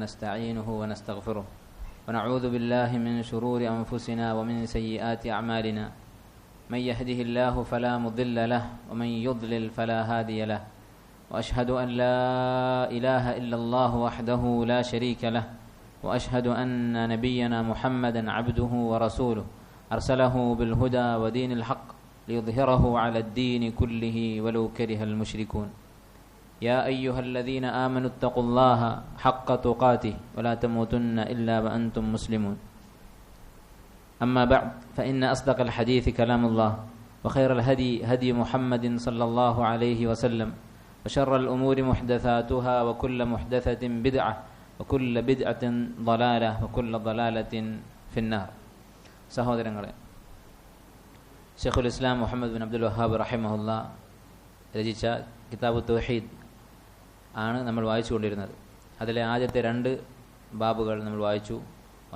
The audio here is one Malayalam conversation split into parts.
ونستعينه ونستغفره ونعوذ بالله من شرور أنفسنا ومن سيئات أعمالنا من يهده الله فلا مضل له ومن يضلل فلا هادي له وأشهد أن لا إله إلا الله وحده لا شريك له وأشهد أن نبينا محمدا عبده ورسوله أرسله بالهدى ودين الحق ليظهره على الدين كله ولو كره المشركون يا أيها الذين آمنوا اتقوا الله حق تقاته ولا تموتن إلا وأنتم مسلمون أما بعد فإن أصدق الحديث كلام الله وخير الهدي هدي محمد صلى الله عليه وسلم وشر الأمور محدثاتها وكل محدثة بدعة وكل بدعة ضلالة وكل ضلالة في النار. സഹോദരങ്ങളെ, ഷെയ്ഖുൽ ഇസ്ലാം മുഹമ്മദ് ബിൻ അബ്ദുൽ വഹാബ് റഹിമഹുല്ലാ രചിച്ച കിതാബ് തൗഹീദ് ആണ് നമ്മൾ വായിച്ചുകൊണ്ടിരുന്നത്. അതിലെ ആദ്യത്തെ 2 ബാബുകൾ നമ്മൾ വായിച്ചു.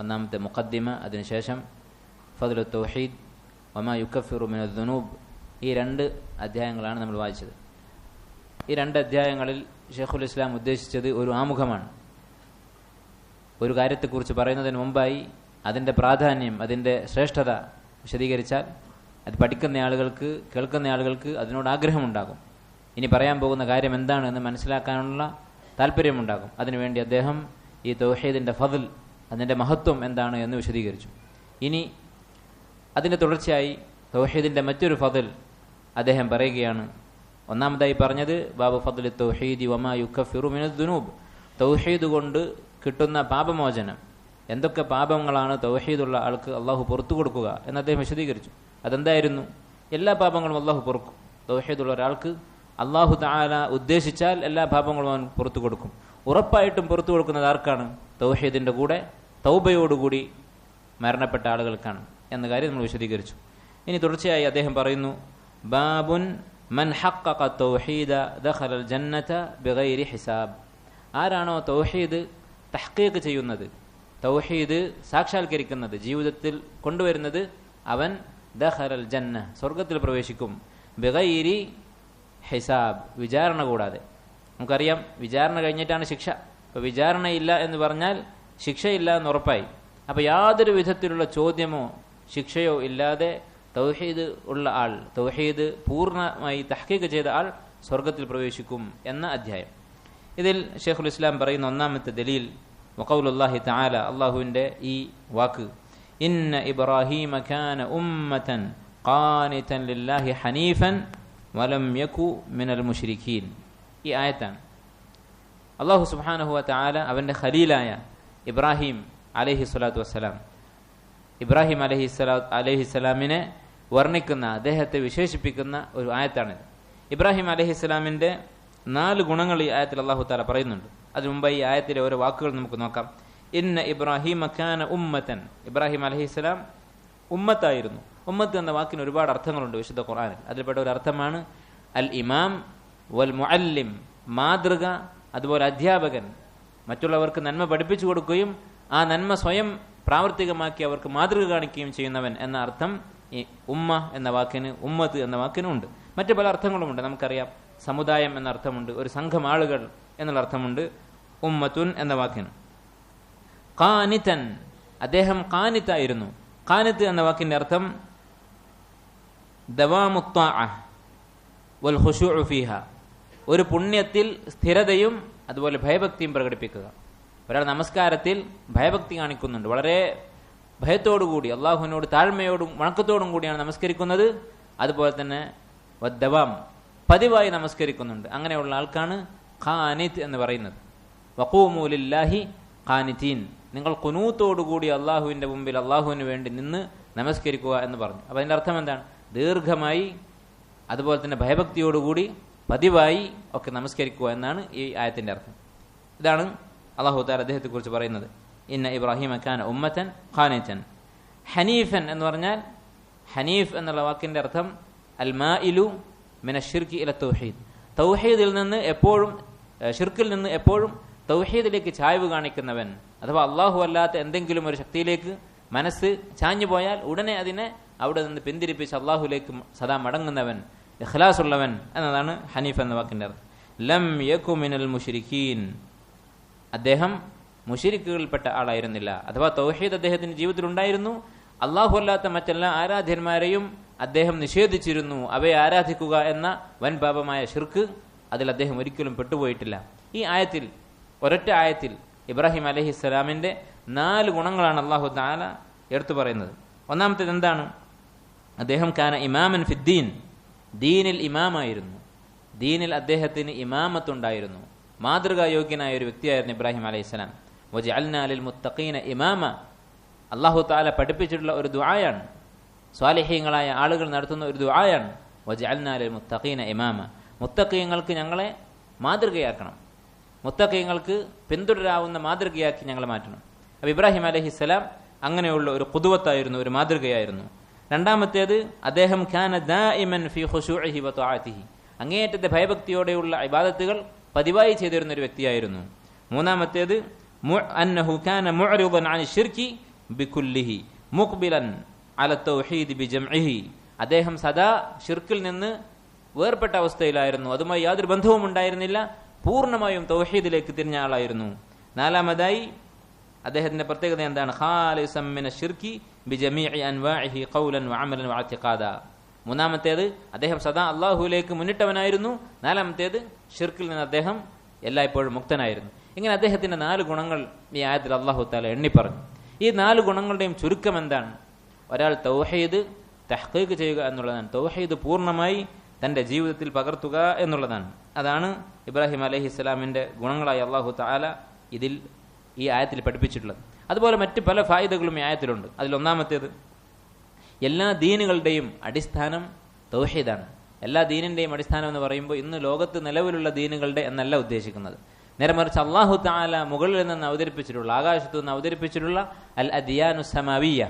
ഒന്നാമത്തെ മുഖദ്ദിമ, അതിനുശേഷം ഫദ്ലു തൗഹീദ് വമാ യുകഫിറു മിനൽ ദുനൂബ്. ഈ 2 അധ്യായങ്ങളാണ് നമ്മൾ വായിച്ചത്. ഈ 2 അധ്യായങ്ങളിൽ ഷെയ്ഖുൽ ഇസ്ലാം ഉദ്ദേശിച്ചത് ഒരു ആമുഖമാണ്. ഒരു കാര്യത്തെക്കുറിച്ച് പറയുന്നതിന് മുമ്പായി അതിൻ്റെ പ്രാധാന്യം, അതിൻ്റെ ശ്രേഷ്ഠത വിശദീകരിച്ചാൽ അത് പഠിക്കുന്ന ആളുകൾക്ക്, കേൾക്കുന്ന ആളുകൾക്ക് അതിനോട് ആഗ്രഹമുണ്ടാകും. ഇനി പറയാൻ പോകുന്ന കാര്യം എന്താണ് എന്ന് മനസ്സിലാക്കാനുള്ള താല്പര്യമുണ്ടാകും. അതിനുവേണ്ടി അദ്ദേഹം ഈ തൗഹീദിൻ്റെ ഫദ്ൽ, അതിൻ്റെ മഹത്വം എന്താണ് എന്ന് വിശദീകരിച്ചു. ഇനി അതിൻ്റെ തുടർച്ചയായി തൗഹീദിൻ്റെ മറ്റൊരു ഫദ്ൽ അദ്ദേഹം പറയുകയാണ്. ഒന്നാമതായി പറഞ്ഞത് ബാബു ഫദ്ലി തൗഹീദി വമാ യുകഫിറു മിനദ് ദുനൂബ്, തൗഹീദ് കൊണ്ട് കിട്ടുന്ന പാപമോചനം. എന്തൊക്കെ പാപങ്ങളാണ് തൗഹീദുള്ള ആൾക്ക് അള്ളാഹു പുറത്തു കൊടുക്കുക എന്ന് അദ്ദേഹം വിശദീകരിച്ചു. അതെന്തായിരുന്നു? എല്ലാ പാപങ്ങളും അള്ളാഹു പൊറുക്കും. തൗഹീദുള്ള ഒരാൾക്ക് അള്ളാഹു തആല ഉദ്ദേശിച്ചാൽ എല്ലാ പാപങ്ങളും അവൻ പുറത്തു കൊടുക്കും. ഉറപ്പായിട്ടും പുറത്തു കൊടുക്കുന്നത് ആർക്കാണ്? തൗഹീദിൻ്റെ കൂടെ തൗബയോടുകൂടി മരണപ്പെട്ട ആളുകൾക്കാണ് എന്ന കാര്യം നമ്മൾ വിശദീകരിച്ചു. ഇനി തുടർച്ചയായി അദ്ദേഹം പറയുന്നു, ബാബുൻ മൻ ഹഖഖ തൗഹീദ ദഖലൽ ജന്നത ബിഗൈരി ഹിസാബ്. ആരാണോ തൗഹീദ് തഹ്ഖീഖ് ചെയ്യുന്നത്, തൗഹീദ് സാക്ഷാത്കരിക്കുന്നത്, ജീവിതത്തിൽ കൊണ്ടുവരുന്നത്, അവൻ ദഖലൽ ജന്ന, സ്വർഗത്തിൽ പ്രവേശിക്കും. ബിഗൈരി ഹിസാബ്, വിചാരണ കൂടാതെ. നമുക്കറിയാം, വിചാരണ കഴിഞ്ഞിട്ടാണ് ശിക്ഷ. അപ്പോൾ വിചാരണയില്ല എന്ന് പറഞ്ഞാൽ ശിക്ഷയില്ല എന്ന് ഉറപ്പായി. അപ്പോൾ യാതൊരു വിധത്തിലുള്ള ചോദ്യമോ ശിക്ഷയോ ഇല്ലാതെ തൗഹീദ് ഉള്ള ആൾ, തൗഹീദ് പൂർണ്ണമായി തഹ്ഖീഖ് ചെയ്ത ആൾ സ്വർഗത്തിൽ പ്രവേശിക്കും എന്ന അധ്യായം. ഇതിൽ ഷെയ്ഖുൽ ഇസ്ലാം പറയുന്ന ഒന്നാമത്തെ ദലീൽ വഖൗലുല്ലാഹി തആല, അല്ലാഹുവിൻ്റെ ഈ വാക്ക്, ഇന്ന ഇബ്രാഹീമ കാന ഉമ്മതൻ ഖാനിതൻ ലില്ലാഹി ഹനീഫൻ വലം യകു മിനൽ മുശ്രിക്കീൻ. ഈ ആയത്താണ്. അല്ലാഹു സുബ്ഹാനഹു വ തആല അവൻ്റെ ഖലീലായ ഇബ്രാഹിം അലൈഹി സ്വലാത്തു വസ്സലാം, ഇബ്രാഹിം അലൈഹിസ്സലാമിനെ വർണ്ണിക്കുന്ന, അദ്ദേഹത്തെ വിശേഷിപ്പിക്കുന്ന ഒരു ആയത്താണിത്. ഇബ്രാഹിം അലൈഹിസ്സലാമിൻ്റെ 4 ഗുണങ്ങൾ ഈ ആയത്തിൽ അല്ലാഹു തആല പറയുന്നുണ്ട്. അതിനു മുമ്പായി ഈ ആയത്തിലെ ഓരോ വാക്കുകൾ നമുക്ക് നോക്കാം. ഇന്ന ഇബ്രാഹിമ കാന ഉമ്മതൻ, ഇബ്രാഹിം അലൈഹിസ്സലാം ഉമ്മത്തായിരുന്നു. ഉമ്മത്ത് എന്ന വാക്കിന് ഒരുപാട് അർത്ഥങ്ങളുണ്ട് വിശുദ്ധ ഖുർആനിൽ. അതിൽപ്പെട്ട ഒരു അർത്ഥമാണ് അൽ ഇമാം വൽ മുഅല്ലിം, മാതൃക, അതുപോലെ അധ്യാപകൻ, മറ്റുള്ളവർക്ക് നന്മ പഠിപ്പിച്ചു കൊടുക്കുകയും ആ നന്മ സ്വയം പ്രാവർത്തികമാക്കി അവർക്ക് മാതൃക കാണിക്കുകയും ചെയ്യുന്നവൻ എന്ന അർത്ഥം ഈ ഉമ്മ എന്ന വാക്കിന്, ഉമ്മത്ത് എന്ന വാക്കിനുണ്ട്. മറ്റു പല അർത്ഥങ്ങളുമുണ്ട്. നമുക്കറിയാം, സമുദായം എന്ന അർത്ഥമുണ്ട്, ഒരു സംഘം ആളുകൾ എന്നുള്ള അർത്ഥമുണ്ട് ഉമ്മത്തുൻ എന്ന വാക്കിന്. ഖാനിതൻ, അദ്ദേഹം ഖാനിത്തായിരുന്നു. ഖാനിത്ത് എന്ന വാക്കിൻ്റെ അർത്ഥം ദവാമുത് ത്വാഅ വൽ ഖുശൂഉ ഫീഹ, ഒരു പുണ്യത്തിൽ സ്ഥിരതയും അതുപോലെ ഭയഭക്തിയും പ്രകടിപ്പിക്കുക. ഒരാൾ നമസ്കാരത്തിൽ ഭയഭക്തി കാണിക്കുന്നുണ്ട്, വളരെ ഭയത്തോടുകൂടി, അള്ളാഹുവിനോട് താഴ്മയോടും വണക്കത്തോടും കൂടിയാണ് നമസ്കരിക്കുന്നത്. അതുപോലെ തന്നെ വദ്ദവാം, പതിവായി നമസ്കരിക്കുന്നുണ്ട്. അങ്ങനെയുള്ള ആൾക്കാണ് ഖാനിത്ത് എന്ന് പറയുന്നത്. വഖൂമു ലില്ലാഹി ഖാനിതീൻ, നിങ്ങൾ ഖുനൂത്തോടുകൂടി അള്ളാഹുവിൻ്റെ മുമ്പിൽ അള്ളാഹുവിന് വേണ്ടി നിന്ന് നമസ്കരിക്കുക എന്ന് പറഞ്ഞു. അപ്പോൾ അതിൻ്റെ അർത്ഥം എന്താണ്? ദീർഘമായി, അതുപോലെ തന്നെ ഭയഭക്തിയോടുകൂടി പതിവായി ഒക്കെ നമസ്കരിക്കുക എന്നാണ് ഈ ആയത്തിൻ്റെ അർത്ഥം. ഇതാണ് അല്ലാഹു തആല അദ്ദേഹത്തെക്കുറിച്ച് പറയുന്നത്. ഇന്ന ഇബ്രാഹിമ കാന ഉമ്മതൻ ഖാനിതൻ. ഹനീഫൻ എന്ന് പറഞ്ഞാൽ, ഹനീഫ് എന്നുള്ള വാക്കിൻ്റെ അർത്ഥം അൽ മാഇലു മിന ശിർക്ക് ഇല തൗഹീദ്, തൗഹീദിൽ നിന്ന് എപ്പോഴും, ഷിർക്കിൽ നിന്ന് എപ്പോഴും തൗഹീദിലേക്ക് ചായ്വ് കാണിക്കുന്നവൻ. അഥവാ അള്ളാഹു അല്ലാത്ത എന്തെങ്കിലും ഒരു ശക്തിയിലേക്ക് മനസ്സ് ചാഞ്ഞു പോയാൽ ഉടനെ അതിനെ അവിടെ നിന്ന് പിന്തിരിപ്പിച്ച് അള്ളാഹുലേക്ക് സദാ മടങ്ങുന്നവൻ, ഇഖ്ലാസ് ഉള്ളവൻ എന്നതാണ് ഹനീഫ് എന്ന വാക്കിൻ്റെ അർത്ഥം. ലം യകു മിനൽ മുശ്രിക്കീൻ, അദ്ദേഹം മുശ്രിക്കുകളിൽപ്പെട്ട ആളായിരുന്നില്ല. അഥവാ തൗഹീദ് അദ്ദേഹത്തിന്റെ ജീവിതത്തിൽ ഉണ്ടായിരുന്നു. അള്ളാഹു അല്ലാത്ത മറ്റെല്ലാ ആരാധ്യന്മാരെയും അദ്ദേഹം നിഷേധിച്ചിരുന്നു. അവയെ ആരാധിക്കുക എന്ന വൻ പാപമായ ശിർക്ക് അതിൽ അദ്ദേഹം ഒരിക്കലും പെട്ടുപോയിട്ടില്ല. ഈ ആയത്തിൽ, ഒരൊറ്റ ആയത്തിൽ ഇബ്രാഹിം അലൈഹിസ്സലാമിന്റെ 4 ഗുണങ്ങളാണ് അള്ളാഹു തആല എടുത്തു പറയുന്നത്. ഒന്നാമത്തേത് എന്താണ്? അദ്ദേഹം കാന ഇമാമൻ ഫിദ്ദീൻ, ദീനിൽ ഇമാമായിരുന്നു. ദീനിൽ അദ്ദേഹത്തിന് ഇമാമത്തുണ്ടായിരുന്നു. മാതൃകായോഗ്യനായ ഒരു വ്യക്തിയായിരുന്നു ഇബ്രാഹിം അലൈഹിസ്സലാം. വജഅൽനാ ലിൽ മുത്തഖീന ഇമാമ, അള്ളാഹു തആല പഠിപ്പിച്ചിട്ടുള്ള ഒരു ദുആയാണ്, സ്വാലിഹീങ്ങളായ ആളുകൾ നടത്തുന്ന ഒരു ദുആയാണ്. വജഅൽനാ ലിൽ മുത്തഖീന ഇമാമ, മുത്തഖീങ്ങൾക്ക് ഞങ്ങളെ മാതൃകയാക്കണം, മുത്തഖീങ്ങൾക്ക് പിന്തുടരാവുന്ന മാതൃകയാക്കി ഞങ്ങളെ മാറ്റണം. അപ്പോൾ ഇബ്രാഹിം അലൈഹിസ്സലാം അങ്ങനെയുള്ള ഒരു ഖുദ്വത്തായിരുന്നു, ഒരു മാതൃകയായിരുന്നു. രണ്ടാമത്തേത്, അദ്ദേഹം കാന ദായിമൻ ഫീ ഖുശൂഇഹി വ തആതിഹി, അങ്ങേയറ്റത്തെ ഭയഭക്തിയോടെയുള്ള ഇബാദത്തുകൾ പതിവായി ചെയ്തിരുന്ന ഒരു വ്യക്തിയായിരുന്നു. മൂന്നാമത്തേത്, അന്നഹു കാന മുഅ്രിദൻ അനി ശിർക്കി ബികുല്ലിഹി മുഖ്ബിലൻ അല തൗഹീദ് ബിജംഇഹി, അദ്ദേഹം സദാ ഷിർക്കിൽ നിന്ന് വേർപെട്ട അവസ്ഥയിലായിരുന്നു. അതുമായി യാതൊരു ബന്ധവും ഉണ്ടായിരുന്നില്ല. പൂർണ്ണമായും തൗഹീദിലേക്ക് തിരിഞ്ഞ ആളായിരുന്നു. നാലാമതായി അദ്ദേഹത്തിന്റെ പ്രത്യേകത എന്താണ്? ഖാലിസൻ മിന ശിർക്കി ബിജമീഇ അൻവാഇഹി ഖൗലൻ വഅമലൻ വഅതിഖാദ. മൂന്നാമത്തേത്, അദ്ദേഹം സദാ അല്ലാഹുവിലേക്ക് മുന്നിട്ടവനായിരുന്നു. നാലാമത്തേത്, ഷിർക്കിൽ നിന്ന് അദ്ദേഹം എല്ലായ്പ്പോഴും മുക്തനായിരുന്നു. ഇങ്ങനെ അദ്ദേഹത്തിന്റെ 4 ഗുണങ്ങൾ ഈ ആയത്തിൽ അല്ലാഹു തആല എണ്ണി പറഞ്ഞു. ഈ 4 ഗുണങ്ങളുടെയും ചുരുക്കം എന്താണ്? ഒരാൾ തൗഹീദ് തഹ്ഖീഖ് ചെയ്യുക എന്നുള്ളതാണ്. തൗഹീദ് പൂർണ്ണമായി തന്റെ ജീവിതത്തിൽ പകർത്തുക എന്നുള്ളതാണ്. അതാണ് ഇബ്രാഹിം അലൈഹിസ്സലാമിന്റെ ഗുണങ്ങളായി അല്ലാഹു തആല ഈ ആയത്തിൽ പഠിപ്പിച്ചിട്ടുള്ളത്. അതുപോലെ മറ്റ് പല ഫായിദകളും ഈ ആയത്തിലുണ്ട്. അതിലൊന്നാമത്തേത്, എല്ലാ ദീനുകളുടെയും അടിസ്ഥാനം തൗഹീദാണ്. എല്ലാ ദീനിന്റെയും അടിസ്ഥാനം എന്ന് പറയുമ്പോൾ ഇന്ന് ലോകത്ത് നിലവിലുള്ള ദീനുകളുടെ എന്നല്ല ഉദ്ദേശിക്കുന്നത്. നേരെ മറിച്ച് അല്ലാഹു തആല മുകളിൽ നിന്ന് അവതരിപ്പിച്ചിട്ടുള്ള, ആകാശത്തു നിന്ന് അവതരിപ്പിച്ചിട്ടുള്ള അൽ അദിയാനു സമാവിയ,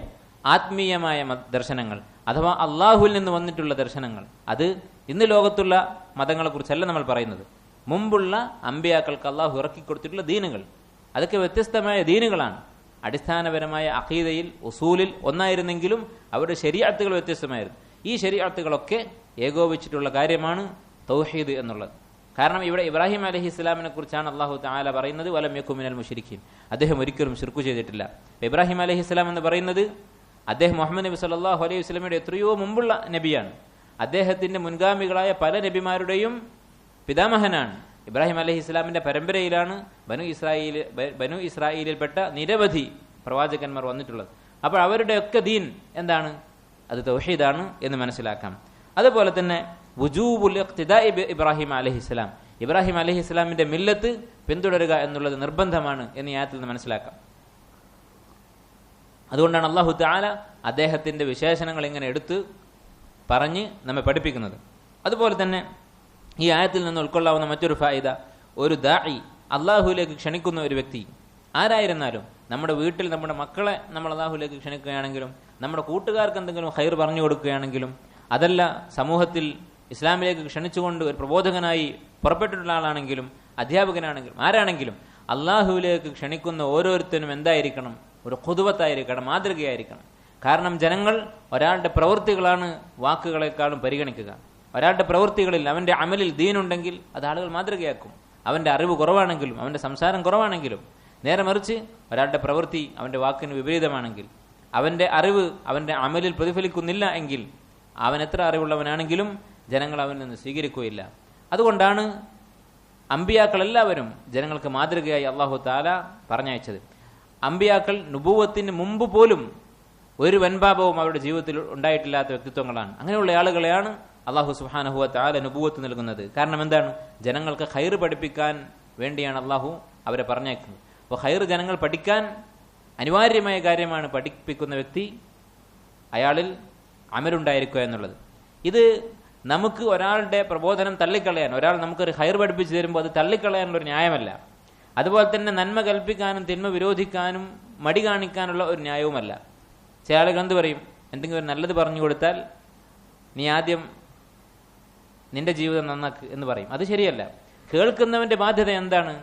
ആത്മീയമായ ദർശനങ്ങൾ അഥവാ അള്ളാഹുവിൽ നിന്ന് വന്നിട്ടുള്ള ദർശനങ്ങൾ. അത് ഇന്ന് ലോകത്തുള്ള മതങ്ങളെക്കുറിച്ചല്ല നമ്മൾ പറയുന്നത്. മുമ്പുള്ള അമ്പിയാക്കൾക്ക് അള്ളാഹു ഇറക്കിക്കൊടുത്തിട്ടുള്ള ദീനുകൾ, അതൊക്കെ വ്യത്യസ്തമായ ദീനുകളാണ്. അടിസ്ഥാനപരമായ അഖീദയിൽ, ഉസൂലിൽ ഒന്നായിരുന്നെങ്കിലും അവരുടെ ശരീഅത്തുകൾ വ്യത്യസ്തമായിരുന്നു. ഈ ശരീഅത്തുകളൊക്കെ ഏകോപിച്ചിട്ടുള്ള കാര്യമാണ് തൗഹീദ് എന്നുള്ളത്. കാരണം ഇവിടെ ഇബ്രാഹിം അലൈഹിസ്സലാമിനെ കുറിച്ചാണ് അല്ലാഹു തആല പറയുന്നത്, വലം യകു മിനൽ മുശ്രിക്കീൻ, അദ്ദേഹം ഒരിക്കലും ശിർക്ക് ചെയ്തിട്ടില്ല. ഇബ്രാഹിം അലൈഹിസ്സലാം എന്ന് പറയുന്നത് അദ്ദേഹം മുഹമ്മദ് നബി സല്ലല്ലാഹു അലൈഹി വസല്ലമയുടെ എത്രയോ മുമ്പുള്ള നബിയാണ്. അദ്ദേഹത്തിന്റെ മുൻഗാമികളായ പല നബിമാരുടെയും പിതാമഹനാണ്. ഇബ്രാഹിം അലൈഹിസ്സലാമിന്റെ പരമ്പരയിലാണ് ബനു ഇസ്രായേലിൽപ്പെട്ട നിരവധി പ്രവാചകന്മാർ വന്നിട്ടുള്ളത്. അപ്പോൾ അവരുടെയൊക്കെ ദീൻ എന്താണ്? അത് തൗഹീദാണ് എന്ന് മനസ്സിലാക്കാം. അതുപോലെ തന്നെ വുജൂബുൽ ഇഖ്തിദാഇ ബി ഇബ്രാഹിം അലൈഹിസ്സലാം, ഇബ്രാഹിം അലൈഹിസ്സലാമിന്റെ മില്ലത്ത് പിന്തുടരുക എന്നുള്ളത് നിർബന്ധമാണ് എന്ന് ഈ ആയത്തിൽ നിന്ന് മനസ്സിലാക്കാം. അതുകൊണ്ടാണ് അല്ലാഹു തആല അദ്ദേഹത്തിന്റെ വിശേഷണങ്ങൾ ഇങ്ങനെ എടുത്ത് പറഞ്ഞ് നമ്മെ പഠിപ്പിക്കുന്നത്. അതുപോലെ തന്നെ ഈ ആയത്തിൽ നിന്ന് ഉൾക്കൊള്ളാവുന്ന മറ്റൊരു ഫായിദ, ഒരു ദാഇ, അള്ളാഹുവിലേക്ക് ക്ഷണിക്കുന്ന ഒരു വ്യക്തി ആരായിരുന്നാലും, നമ്മുടെ വീട്ടിൽ നമ്മുടെ മക്കളെ നമ്മൾ അള്ളാഹുവിലേക്ക് ക്ഷണിക്കുകയാണെങ്കിലും, നമ്മുടെ കൂട്ടുകാർക്ക് എന്തെങ്കിലും ഖൈർ പറഞ്ഞു കൊടുക്കുകയാണെങ്കിലും, അതല്ല സമൂഹത്തിൽ ഇസ്ലാമിലേക്ക് ക്ഷണിച്ചുകൊണ്ട് ഒരു പ്രബോധകനായി പുറപ്പെട്ടിട്ടുള്ള ആളാണെങ്കിലും, അധ്യാപകനാണെങ്കിലും, ആരാണെങ്കിലും അള്ളാഹുവിലേക്ക് ക്ഷണിക്കുന്ന ഓരോരുത്തരും എന്തായിരിക്കണം? ഒരു ഖുദ്വത്തായിരിക്കണം, മാതൃകയായിരിക്കണം. കാരണം ജനങ്ങൾ ഒരാളുടെ പ്രവൃത്തികളാണ് വാക്കുകളെക്കാളും പരിഗണിക്കുക. ഒരാളുടെ പ്രവൃത്തികളിൽ, അവന്റെ അമലിൽ ദീനുണ്ടെങ്കിൽ അത് ആളുകൾ മാതൃകയാക്കും. അവന്റെ അറിവ് കുറവാണെങ്കിലും, അവന്റെ സംസാരം കുറവാണെങ്കിലും. നേരെ മറിച്ച് ഒരാളുടെ പ്രവൃത്തി അവന്റെ വാക്കിന് വിപരീതമാണെങ്കിൽ, അവന്റെ അറിവ് അവന്റെ അമലിൽ പ്രതിഫലിക്കുന്നില്ല എങ്കിൽ, അവൻ എത്ര അറിവുള്ളവനാണെങ്കിലും ജനങ്ങൾ അവനിൽ നിന്ന് സ്വീകരിക്കുകയില്ല. അതുകൊണ്ടാണ് അമ്പിയാക്കൾ എല്ലാവരും ജനങ്ങൾക്ക് മാതൃകയായി അല്ലാഹു തആല പറഞ്ഞയച്ചത്. അമ്പിയാക്കൾ നുബുവത്തിന് മുമ്പ് പോലും ഒരു വൻപാപവും അവരുടെ ജീവിതത്തിൽ ഉണ്ടായിട്ടില്ലാത്ത വ്യക്തിത്വങ്ങളാണ്. അങ്ങനെയുള്ള ആളുകളെയാണ് അല്ലാഹു സുബ്ഹാനഹു വ തആല നുബുവത്ത് നൽകുന്നത്. കാരണം എന്താണ്? ജനങ്ങൾക്ക് ഖൈർ പഠിപ്പിക്കാൻ വേണ്ടിയാണ് അല്ലാഹു അവരെ പറഞ്ഞയക്കുന്നത്. അപ്പോൾ ഖൈർ ജനങ്ങൾ പഠിക്കാൻ അനിവാര്യമായ കാര്യമാണ്. പഠിപ്പിക്കുന്ന വ്യക്തി അയാളിൽ അമലുണ്ടായിരിക്കുക എന്നുള്ളത്. ഇത് നമുക്ക് ഒരാളുടെ പ്രബോധനം തള്ളിക്കളയാൻ, ഒരാൾ നമുക്കൊരു ഖൈർ പഠിപ്പിച്ചു തരുമ്പോൾ അത് തള്ളിക്കളയാനുള്ളൊരു ന്യായമല്ല. അതുപോലെ തന്നെ നന്മ കൽപ്പിക്കാനും തിന്മ വിരോധിക്കാനും മടി കാണിക്കാനുള്ള ഒരു ന്യായവുമല്ല. ചില ആളുകൾ എന്ത് പറയും? എന്തെങ്കിലും ഒരു നല്ലത് പറഞ്ഞു കൊടുത്താൽ നീ ആദ്യം നിന്റെ ജീവിതം നന്നാക്ക് എന്ന് പറയും. അത് ശരിയല്ല. കേൾക്കുന്നവന്റെ ബാധ്യത എന്താണ്?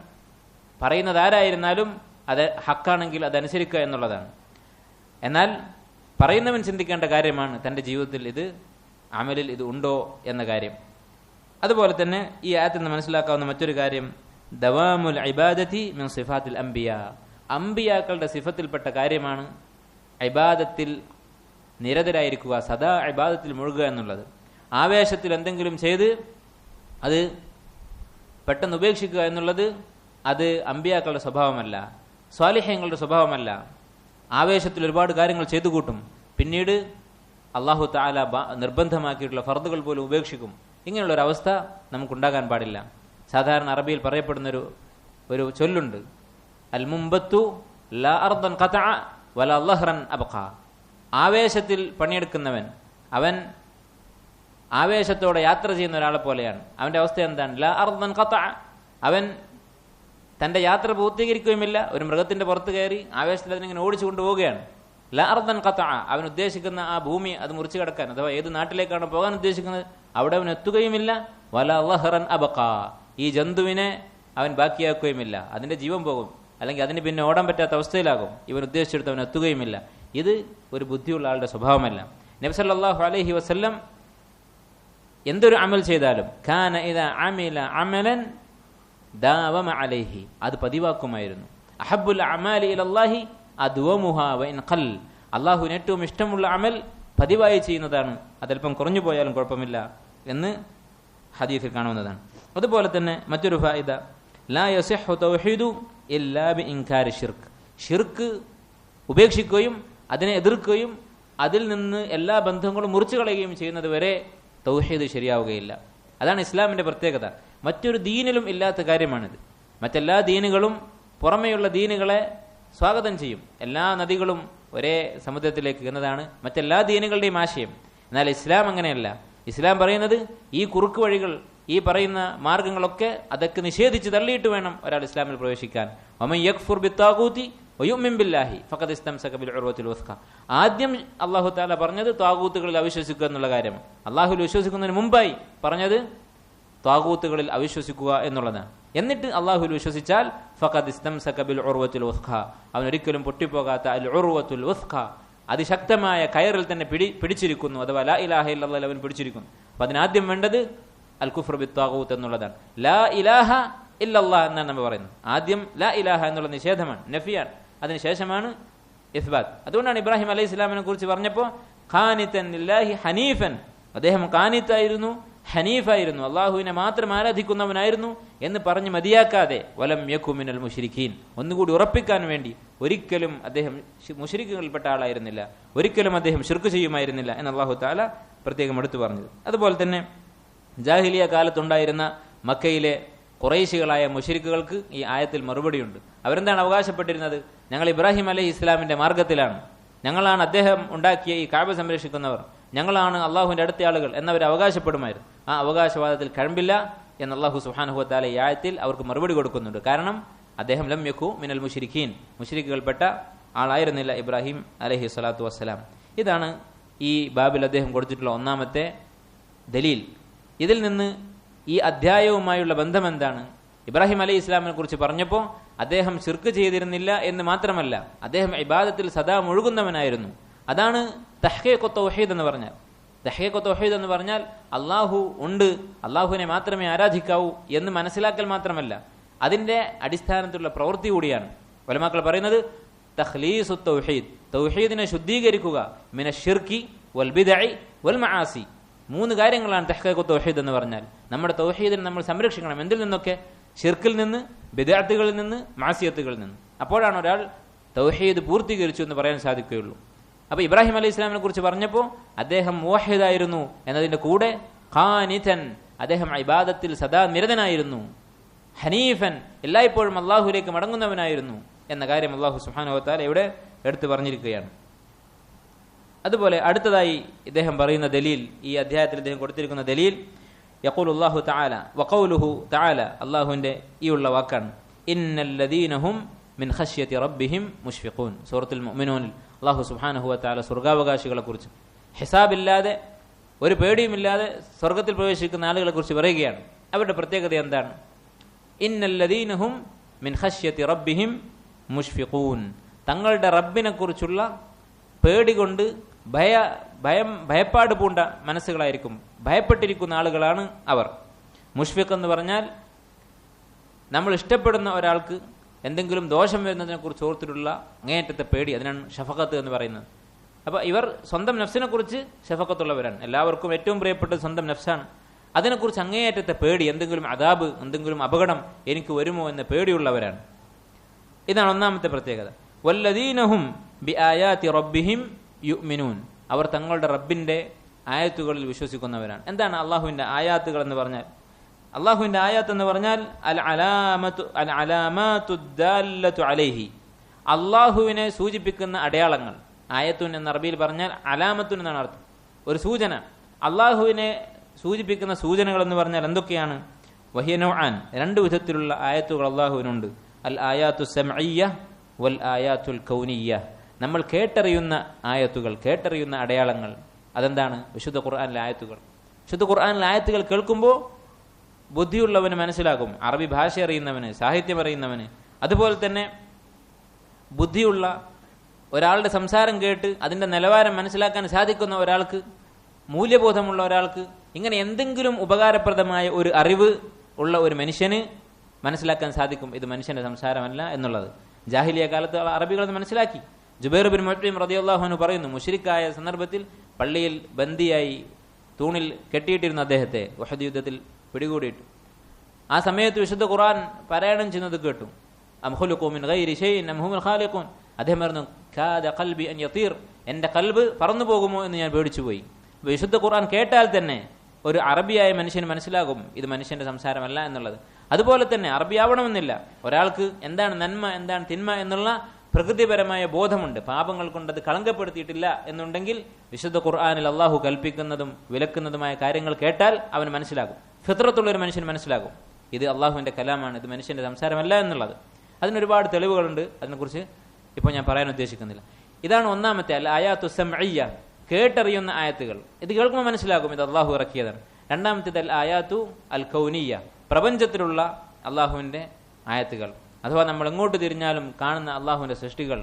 പറയുന്നത് ആരായിരുന്നാലും അത് ഹക്കാണെങ്കിൽ അതനുസരിക്കുക എന്നുള്ളതാണ്. എന്നാൽ പറയുന്നവൻ ചിന്തിക്കേണ്ട കാര്യമാണ് തൻ്റെ ജീവിതത്തിൽ ഇത്, അമലിൽ ഇത് ഉണ്ടോ എന്ന കാര്യം. അതുപോലെ തന്നെ ഈ ആയത്തിൽ നിന്ന് മനസ്സിലാക്കാവുന്ന മറ്റൊരു കാര്യം, ദവാമുൽ ഇബാദത്തി മിൻ സിഫാത്തിൽ അംബിയ, അമ്പിയാക്കളുടെ സിഫത്തിൽപ്പെട്ട കാര്യമാണ് ഇബാദത്തിൽ നിരതരായിരിക്കുക, സദാ ഇബാദത്തിൽ മുഴുകുക എന്നുള്ളത്. ആവേശത്തിൽ എന്തെങ്കിലും ചെയ്ത് അത് പെട്ടെന്ന് ഉപേക്ഷിക്കുക എന്നുള്ളത് അത് അമ്പിയാക്കളുടെ സ്വഭാവമല്ല, സ്വാലിഹ്യങ്ങളുടെ സ്വഭാവമല്ല. ആവേശത്തിൽ ഒരുപാട് കാര്യങ്ങൾ ചെയ്തു കൂട്ടും, പിന്നീട് അള്ളാഹു തആല നിർബന്ധമാക്കിയിട്ടുള്ള ഫർദുകൾ പോലും ഉപേക്ഷിക്കും. ഇങ്ങനെയുള്ളൊരവസ്ഥ നമുക്കുണ്ടാകാൻ പാടില്ല. സാധാരണ അറബിയിൽ പറയപ്പെടുന്നൊരു ചൊല്ലുണ്ട്, അൽ മുമ്പത്തു ലാ അർദൻ ഖതഅ വലാ ലഹ്റൻ അബ്ഖ. ആവേശത്തിൽ പണിയെടുക്കുന്നവൻ, അവൻ ആവേശത്തോടെ യാത്ര ചെയ്യുന്ന ഒരാളെ പോലെയാണ്. അവന്റെ അവസ്ഥ എന്താണ്? ലാ അർദൻ ഖതഅ, അവൻ തന്റെ യാത്ര പൂർത്തീകരിക്കുകയുമില്ല. ഒരു മൃഗത്തിന്റെ പുറത്ത് കയറി ആവേശത്തിൽ അതിനിങ്ങനെ ഓടിച്ചു കൊണ്ടുപോവുകയാണ്. ലാ അർദൻ ഖതഅ, അവൻ ഉദ്ദേശിക്കുന്ന ആ ഭൂമി അത് മുറിച്ചു കടക്കാൻ, അഥവാ ഏത് നാട്ടിലേക്കാണ് പോകാൻ ഉദ്ദേശിക്കുന്നത് അവിടെ അവൻ എത്തുകയുമില്ല. വലാ ലഹ്റൻ അബ്ഖ, ഈ ജന്തുവിനെ അവൻ ബാക്കിയാക്കുകയുമില്ല. അതിന്റെ ജീവൻ പോകും, അല്ലെങ്കിൽ അതിന് പിന്നെ ഓടാൻ പറ്റാത്ത അവസ്ഥയിലാകും. ഇവൻ ഉദ്ദേശിച്ചെടുത്ത് അവൻ എത്തുകയുമില്ല. ഇത് ഒരു ബുദ്ധിയുള്ള ആളുടെ സ്വഭാവമല്ല. നബി സല്ലല്ലാഹു അലൈഹി വസല്ലം എന്തൊരു അമൽ ചെയ്താലും കാന ഇദാ അമില അമലൻ ദാവമ അലൈഹി, അത് പതിവാക്കുമായിരുന്നു. അഹബ്ബുൽ അമാലി ഇലല്ലാഹി അദ്വമുഹാ വഇൻ ഖൽ, അല്ലാഹുവിന് ഏറ്റവും ഇഷ്ടമുള്ള അമൽ പതിവായി ചെയ്യുന്നതാണ്, അതല്പം കുറഞ്ഞു പോയാലും കുഴപ്പമില്ല എന്ന് ഹദീസിൽ കാണുന്നതാണ്. അതുപോലെ തന്നെ മറ്റൊരു ഫായിദ, ലാ യസിഹു തൗഹീദു ഇല്ലാ ബിഇൻകാരി ശിർക്ക്, ഷിർക്ക് ഉപേക്ഷിക്കുകയും അതിനെ എതിർക്കുകയും അതിൽ നിന്ന് എല്ലാ ബന്ധങ്ങളും മുറിച്ചു കളയുകയും ചെയ്യുന്നത് വരെ തൗഹീദ് ശരിയാവുകയില്ല. അതാണ് ഇസ്ലാമിന്റെ പ്രത്യേകത. മറ്റൊരു ദീനിലും ഇല്ലാത്ത കാര്യമാണിത്. മറ്റെല്ലാ ദീനുകളും പുറമെയുള്ള ദീനുകളെ സ്വാഗതം ചെയ്യും. എല്ലാ നദികളും ഒരേ സമുദ്രത്തിലേക്ക് എന്നതാണ് മറ്റെല്ലാ ദീനുകളുടെയും ആശയം. എന്നാൽ ഇസ്ലാം അങ്ങനെയല്ല. ഇസ്ലാം പറയുന്നത് ഈ കുറുക്ക് വഴികൾ, ഈ പറയുന്ന മാർഗങ്ങളൊക്കെ അതൊക്കെ നിഷേധിച്ച് തള്ളിയിട്ട് വേണം ഒരാൾ ഇസ്ലാമിൽ പ്രവേശിക്കാൻ. വമൻ യക്ഫുർ ബിത്താഗൂതി വയുമിൻ ബില്ലാഹി ഫഖദ് ഇസ്തംസക ബിൽ ഉർവത്തിൽ വസ്ഖ. ആദ്യം അല്ലാഹു തആല പറഞ്ഞത് ത്വാഗൂത്തുകളിൽ അവിശ്വസിക്കുക എന്നുള്ള കാര്യം. അല്ലാഹുവിൽ വിശ്വസിക്കുന്നതിന് മുമ്പായി പറഞ്ഞത് ത്വാഗൂത്തുകളിൽ അവിശ്വസിക്കുക എന്നുള്ളതാണ്. എന്നിട്ട് അല്ലാഹുവിൽ വിശ്വസിച്ചാൽ ഫഖദ് ഇസ്തംസക ബിൽ ഉർവത്തിൽ വസ്ഖ, അവൻ ഒരിക്കലും പൊട്ടിപ്പോകാത്ത അൽ ഉർവത്തുൽ വസ്ഖ, അതിശക്തമായ കയറിൽ തന്നെ പിടിച്ചിരിക്കുന്നു, അഥവാ ലാ ഇലാഹ ഇല്ലല്ലാഹ് അവൻ പിടിച്ചിരിക്കുന്നു. അപ്പൊ അതിനാദ്യം വേണ്ടത് അൽ കുഫ്ർ ബിത്താഗൂത്ത് എന്നുള്ളതാണ്. ലാ ഇലാഹ ഇല്ലല്ലാഹ് എന്നാണ് നമ്മൾ പറയുന്നത്. ആദ്യം ലാ ഇലാഹ എന്നുള്ള നിഷേധമാണ്, നഫിയാണ്. അതിനുശേഷമാണ് ഇസ്ബാത്ത്. അതുകൊണ്ടാണ് ഇബ്രാഹിം അലൈഹി ഇസ്ലാമിനെ കുറിച്ച് പറഞ്ഞപ്പോൾ ഖാനിതൻ ലില്ലാഹി ഹനീഫൻ, അദ്ദേഹം ഖാനിത്തായിരുന്നു, ഹനീഫായിരുന്നു, അള്ളാഹുവിനെ മാത്രം ആരാധിക്കുന്നവനായിരുന്നു എന്ന് പറഞ്ഞ് മതിയാക്കാതെ വലം യകു മിനൽ മുശ്രിക്കീൻ, ഒന്നുകൂടി ഉറപ്പിക്കാൻ വേണ്ടി ഒരിക്കലും അദ്ദേഹം മുശ്രിക്കുകളിൽപ്പെട്ട ആളായിരുന്നില്ല, ഒരിക്കലും അദ്ദേഹം ശിർക്ക് ചെയ്യുമായിരുന്നില്ല എന്ന് അല്ലാഹു തആല പ്രത്യേകം എടുത്തു പറഞ്ഞത്. അതുപോലെ തന്നെ ജാഹിലിയ കാലത്തുണ്ടായിരുന്ന മക്കയിലെ ഖുറൈശികളായ മുശ്രിക്കുകൾക്ക് ഈ ആയത്തിൽ മറുപടിയുണ്ട്. അവരെന്താണ് അവകാശപ്പെട്ടിരുന്നത്? ഞങ്ങൾ ഇബ്രാഹിം അലൈഹി ഇസ്ലാമിന്റെ മാർഗത്തിലാണ്, ഞങ്ങളാണ് അദ്ദേഹം ഉണ്ടാക്കിയ ഈ കഅബ സംരക്ഷിക്കുന്നവർ, ഞങ്ങളാണ് അള്ളാഹുവിന്റെ അടുത്ത ആളുകൾ എന്നവർ അവകാശപ്പെടുമായിരുന്നു. ആ അവകാശവാദത്തിൽ കഴമ്പില്ല എന്ന് അല്ലാഹു സുബ്ഹാനഹു വ തആല ഈ ആയത്തിൽ അവർക്ക് മറുപടി കൊടുക്കുന്നുണ്ട്. കാരണം അദ്ദേഹം ലം യകു മിനൽ മുശ്രിക്കീൻ, മുശ്രിക്കുകൾപ്പെട്ട ആളായിരുന്നില്ല ഇബ്രാഹിം അലൈഹി സ്വലാത്തു വസ്സലാം. ഇതാണ് ഈ ബാബിൽ അദ്ദേഹം കൊടുത്തിട്ടുള്ള ഒന്നാമത്തെ ദലീൽ. ഇതിൽ നിന്ന് ഈ അധ്യായവുമായുള്ള ബന്ധം എന്താണ്? ഇബ്രാഹിം അലൈഹി ഇസ്ലാമിനെ കുറിച്ച് പറഞ്ഞപ്പോൾ അദ്ദേഹം ശിർക്ക് ചെയ്തിരുന്നില്ല എന്ന് മാത്രമല്ല, അദ്ദേഹം ഇബാദത്തിൽ സദാ മുഴുകുന്നവനായിരുന്നു. അതാണ് തഹ്ഖീഖു തൗഹീദ് എന്ന് പറഞ്ഞാൽ. തഹ്ഖീഖു തൗഹീദ് എന്ന് പറഞ്ഞാൽ അള്ളാഹു ഉണ്ട്, അള്ളാഹുവിനെ മാത്രമേ ആരാധിക്കാവൂ എന്ന് മനസ്സിലാക്കൽ മാത്രമല്ല, അതിന്റെ അടിസ്ഥാനത്തിലുള്ള പ്രവൃത്തി കൂടിയാണ്. ഉലമാക്കൾ പറയുന്നത് തഖ്ലീസു തൗഹീദ്, തൗഹീദിനെ ശുദ്ധീകരിക്കുക, മിനശ്ശിർക്കി വൽ ബിദ്അഇ വൽ മആസി. 3 കാര്യങ്ങളാണ് തഹ്ഖീഖു തൗഹീദ് എന്ന് പറഞ്ഞാൽ. നമ്മുടെ തൗഹീദിനെ നമ്മൾ സംരക്ഷിക്കണം. എന്തിൽ നിന്നൊക്കെ? ഷിർക്കിൽ നിന്ന്, ബിദ്അത്തുകളിൽ നിന്ന്, മാസിയത്തുകളിൽ നിന്ന്. അപ്പോഴാണ് ഒരാൾ തൗഹീദ് പൂർത്തീകരിച്ചു എന്ന് പറയാൻ സാധിക്കുകയുള്ളൂ. അപ്പൊ ഇബ്രാഹിം അലൈഹി ഇസ്ലാമിനെ കുറിച്ച് പറഞ്ഞപ്പോൾ അദ്ദേഹം മുവഹിദായിരുന്നു എന്നതിന്റെ കൂടെ ഖാനിതൻ, അദ്ദേഹം ഇബാദത്തിൽ സദാ നിരതനായിരുന്നു, ഹനീഫൻ, എല്ലായ്പ്പോഴും അള്ളാഹുവിലേക്ക് മടങ്ങുന്നവനായിരുന്നു എന്ന കാര്യം അല്ലാഹു സുബ്ഹാനഹു വ തആല ഇവിടെ എടുത്തു പറഞ്ഞിരിക്കുകയാണ്. അതുപോലെ അടുത്തതായി ഇദ്ദേഹം പറയുന്ന ദലീൽ, ഈ അധ്യായത്തിൽ ഇദ്ദേഹം കൊടുത്തിരിക്കുന്ന ദലീൽ, യഖൂലുല്ലാഹു തആല വഖൗലുഹു തആല, അല്ലാഹുവിന്റെ ഈ ഉള്ള വാക്കാണ്, ഇന്നല്ലദീന ഹും മിൻ ഖശ്യതി റബ്ബിഹിം മുശ്ഫിഖൂൻ. സൂറത്തുൽ മുഅ്മിനൂനിൽ അല്ലാഹു സുബ്ഹാനഹു വ തആല സ്വർഗ്ഗാവകാശികളെ കുറിച്ച് ഹിസാബില്ലാതെ ഒരു പേടിയുമില്ലാതെ സ്വർഗ്ഗത്തിൽ പ്രവേശിക്കുന്ന ആളുകളെ കുറിച്ച് പറയുകയാണ്. അവരുടെ പ്രത്യേകത എന്താണ്? ഇന്നല്ലദീന ഹും മിൻ ഖശ്യതി റബ്ബിഹിം മുശ്ഫിഖൂൻ, തങ്ങളുടെ റബ്ബിനെ കുറിച്ചുള്ള പേടി കൊണ്ട് ഭയപ്പാട് പൂണ്ട മനസ്സുകളായിരിക്കും, ഭയപ്പെട്ടിരിക്കുന്ന ആളുകളാണ് അവർ. മുഷ്ഫിഖ് എന്ന് പറഞ്ഞാൽ നമ്മൾ ഇഷ്ടപ്പെടുന്ന ഒരാൾക്ക് എന്തെങ്കിലും ദോഷം വരുന്നതിനെ കുറിച്ച് ഓർത്തിട്ടുള്ള അങ്ങേയറ്റത്തെ പേടി, അതിനാണ് ഷഫഖത്ത് എന്ന് പറയുന്നത്. അപ്പോൾ ഇവർ സ്വന്തം നഫ്സിനെ കുറിച്ച് ഷഫഖത്തുള്ളവരാണ്. എല്ലാവർക്കും ഏറ്റവും പ്രിയപ്പെട്ടത് സ്വന്തം നഫ്സാണ്. അതിനെക്കുറിച്ച് അങ്ങേയറ്റത്തെ പേടി, എന്തെങ്കിലും അദാബ്, എന്തെങ്കിലും അപകടം എനിക്ക് വരുമോ എന്ന പേടിയുള്ളവരാണ്. ഇതാണ് ഒന്നാമത്തെ പ്രത്യേകത. വല്ലദീനഹും ബിആയാതി റബ്ബിഹിം യുഅ്മിനൂൻ, അവർ തങ്ങളുടെ റബ്ബിന്റെ ആയത്തുകളിൽ വിശ്വസിക്കുന്നവരാണ്. എന്താണ് അള്ളാഹുവിന്റെ ആയാത്തുകൾ എന്ന് പറഞ്ഞാൽ? അള്ളാഹുവിന്റെ ആയാത്ത് എന്ന് പറഞ്ഞാൽ അൽ അലാമാതു ദാല്ലതു അലൈഹി, അള്ളാഹുവിനെ സൂചിപ്പിക്കുന്ന അടയാളങ്ങൾ. ആയത്തുൻ എന്ന അറബിയിൽ പറഞ്ഞാൽ അലാമത്തുൻ എന്നാണ് അർത്ഥം, ഒരു സൂചന. അള്ളാഹുവിനെ സൂചിപ്പിക്കുന്ന സൂചനകൾ എന്ന് പറഞ്ഞാൽ എന്തൊക്കെയാണ്? വഹിയ നൗആൻ, രണ്ട് വിധത്തിലുള്ള ആയത്തുകൾ അള്ളാഹുവിനുണ്ട്. അൽ ആയാത്തു സമഇയ്യ വൽ ആയാത്തുൽ കൗനിയ്യ, നമ്മൾ കേട്ടറിയുന്ന ആയത്തുകൾ, കേട്ടറിയുന്ന അടയാളങ്ങൾ. അതെന്താണ്? വിശുദ്ധ ഖുർആനിലെ ആയത്തുകൾ. വിശുദ്ധ ഖുർആനിലെ ആയത്തുകൾ കേൾക്കുമ്പോൾ ബുദ്ധിയുള്ളവന് മനസ്സിലാകും, അറബി ഭാഷ അറിയുന്നവന്, സാഹിത്യം അറിയുന്നവന്. അതുപോലെ തന്നെ ബുദ്ധിയുള്ള ഒരാളുടെ സംസാരം കേട്ട് അതിൻ്റെ നിലവാരം മനസ്സിലാക്കാൻ സാധിക്കുന്ന ഒരാൾക്ക്, മൂല്യബോധമുള്ള ഒരാൾക്ക്, ഇങ്ങനെ എന്തെങ്കിലും ഉപകാരപ്രദമായ ഒരു അറിവ് ഉള്ള ഒരു മനുഷ്യന് മനസ്സിലാക്കാൻ സാധിക്കും ഇത് മനുഷ്യന്റെ സംസാരമല്ല എന്നുള്ളത്. ജാഹിലിയ കാലത്ത് അറബികൾ അത് മനസ്സിലാക്കി. ജുബൈർ ബിൻ മുത്ഇം റളിയല്ലാഹു അൻഹു പറയുന്നു, മുശ്രിക്കായ സന്ദർഭത്തിൽ പള്ളിയിൽ ബന്ദിയായി തൂണിൽ കെട്ടിയിട്ടിരുന്ന അദ്ദേഹത്തെ ഉഹദ് യുദ്ധത്തിൽ പിടികൂടിയിട്ടു. ആ സമയത്ത് വിശുദ്ധ ഖുർആൻ പാരായണം ചെയ്യുന്നത് കേട്ടു. അം ഖുലിഖൂ മിൻ ഗൈരി ശൈഇൻ അം ഹുമുൽ ഖാലിഖൂൻ. അദ്ദേഹം പറഞ്ഞു, കാദ ഖൽബി അൻ യതീർ, എൻ്റെ കൽബ് പറന്നു പോകുമോ എന്ന് ഞാൻ പേടിച്ചുപോയി. വിശുദ്ധ ഖുർആൻ കേട്ടാൽ തന്നെ ഒരു അറബിയായ മനുഷ്യന് മനസ്സിലാകും ഇത് മനുഷ്യന്റെ സംസാരമല്ല എന്നുള്ളത്. അതുപോലെ തന്നെ അറബി ആവണമെന്നില്ല, ഒരാൾക്ക് എന്താണ് നന്മ, എന്താണ് തിന്മ എന്നുള്ള പ്രകൃതിപരമായ ബോധമുണ്ട്. പാപങ്ങൾ കൊണ്ടത് കളങ്കപ്പെടുത്തിയിട്ടില്ല എന്നുണ്ടെങ്കിൽ വിശുദ്ധ ഖുർആനിൽ അള്ളാഹു കൽപ്പിക്കുന്നതും വിലക്കുന്നതുമായ കാര്യങ്ങൾ കേട്ടാൽ അവന് മനസ്സിലാകും. ഫിത്രത്തുള്ളൊരു മനുഷ്യന് മനസ്സിലാകും ഇത് അള്ളാഹുവിന്റെ കലാമാണ്, ഇത് മനുഷ്യന്റെ സംസാരമല്ല എന്നുള്ളത്. അതിനൊരുപാട് തെളിവുകളുണ്ട്, അതിനെക്കുറിച്ച് ഇപ്പോൾ ഞാൻ പറയാൻ ഉദ്ദേശിക്കുന്നില്ല. ഇതാണ് ഒന്നാമത്തെ അൽ ആയാത്തു സമഇയ്യ, കേട്ടറിയുന്ന ആയത്തുകൾ. ഇത് കേൾക്കുമ്പോൾ മനസ്സിലാകും ഇത് അള്ളാഹു ഇറക്കിയതാണ്. രണ്ടാമത്തേത് അൽ ആയാത്തു അൽ കൗനിയ്യ, പ്രപഞ്ചത്തിലുള്ള അള്ളാഹുവിന്റെ ആയത്തുകൾ, അഥവാ നമ്മൾ എങ്ങോട്ട് തിരിഞ്ഞാലും കാണുന്ന അള്ളാഹുവിന്റെ സൃഷ്ടികൾ.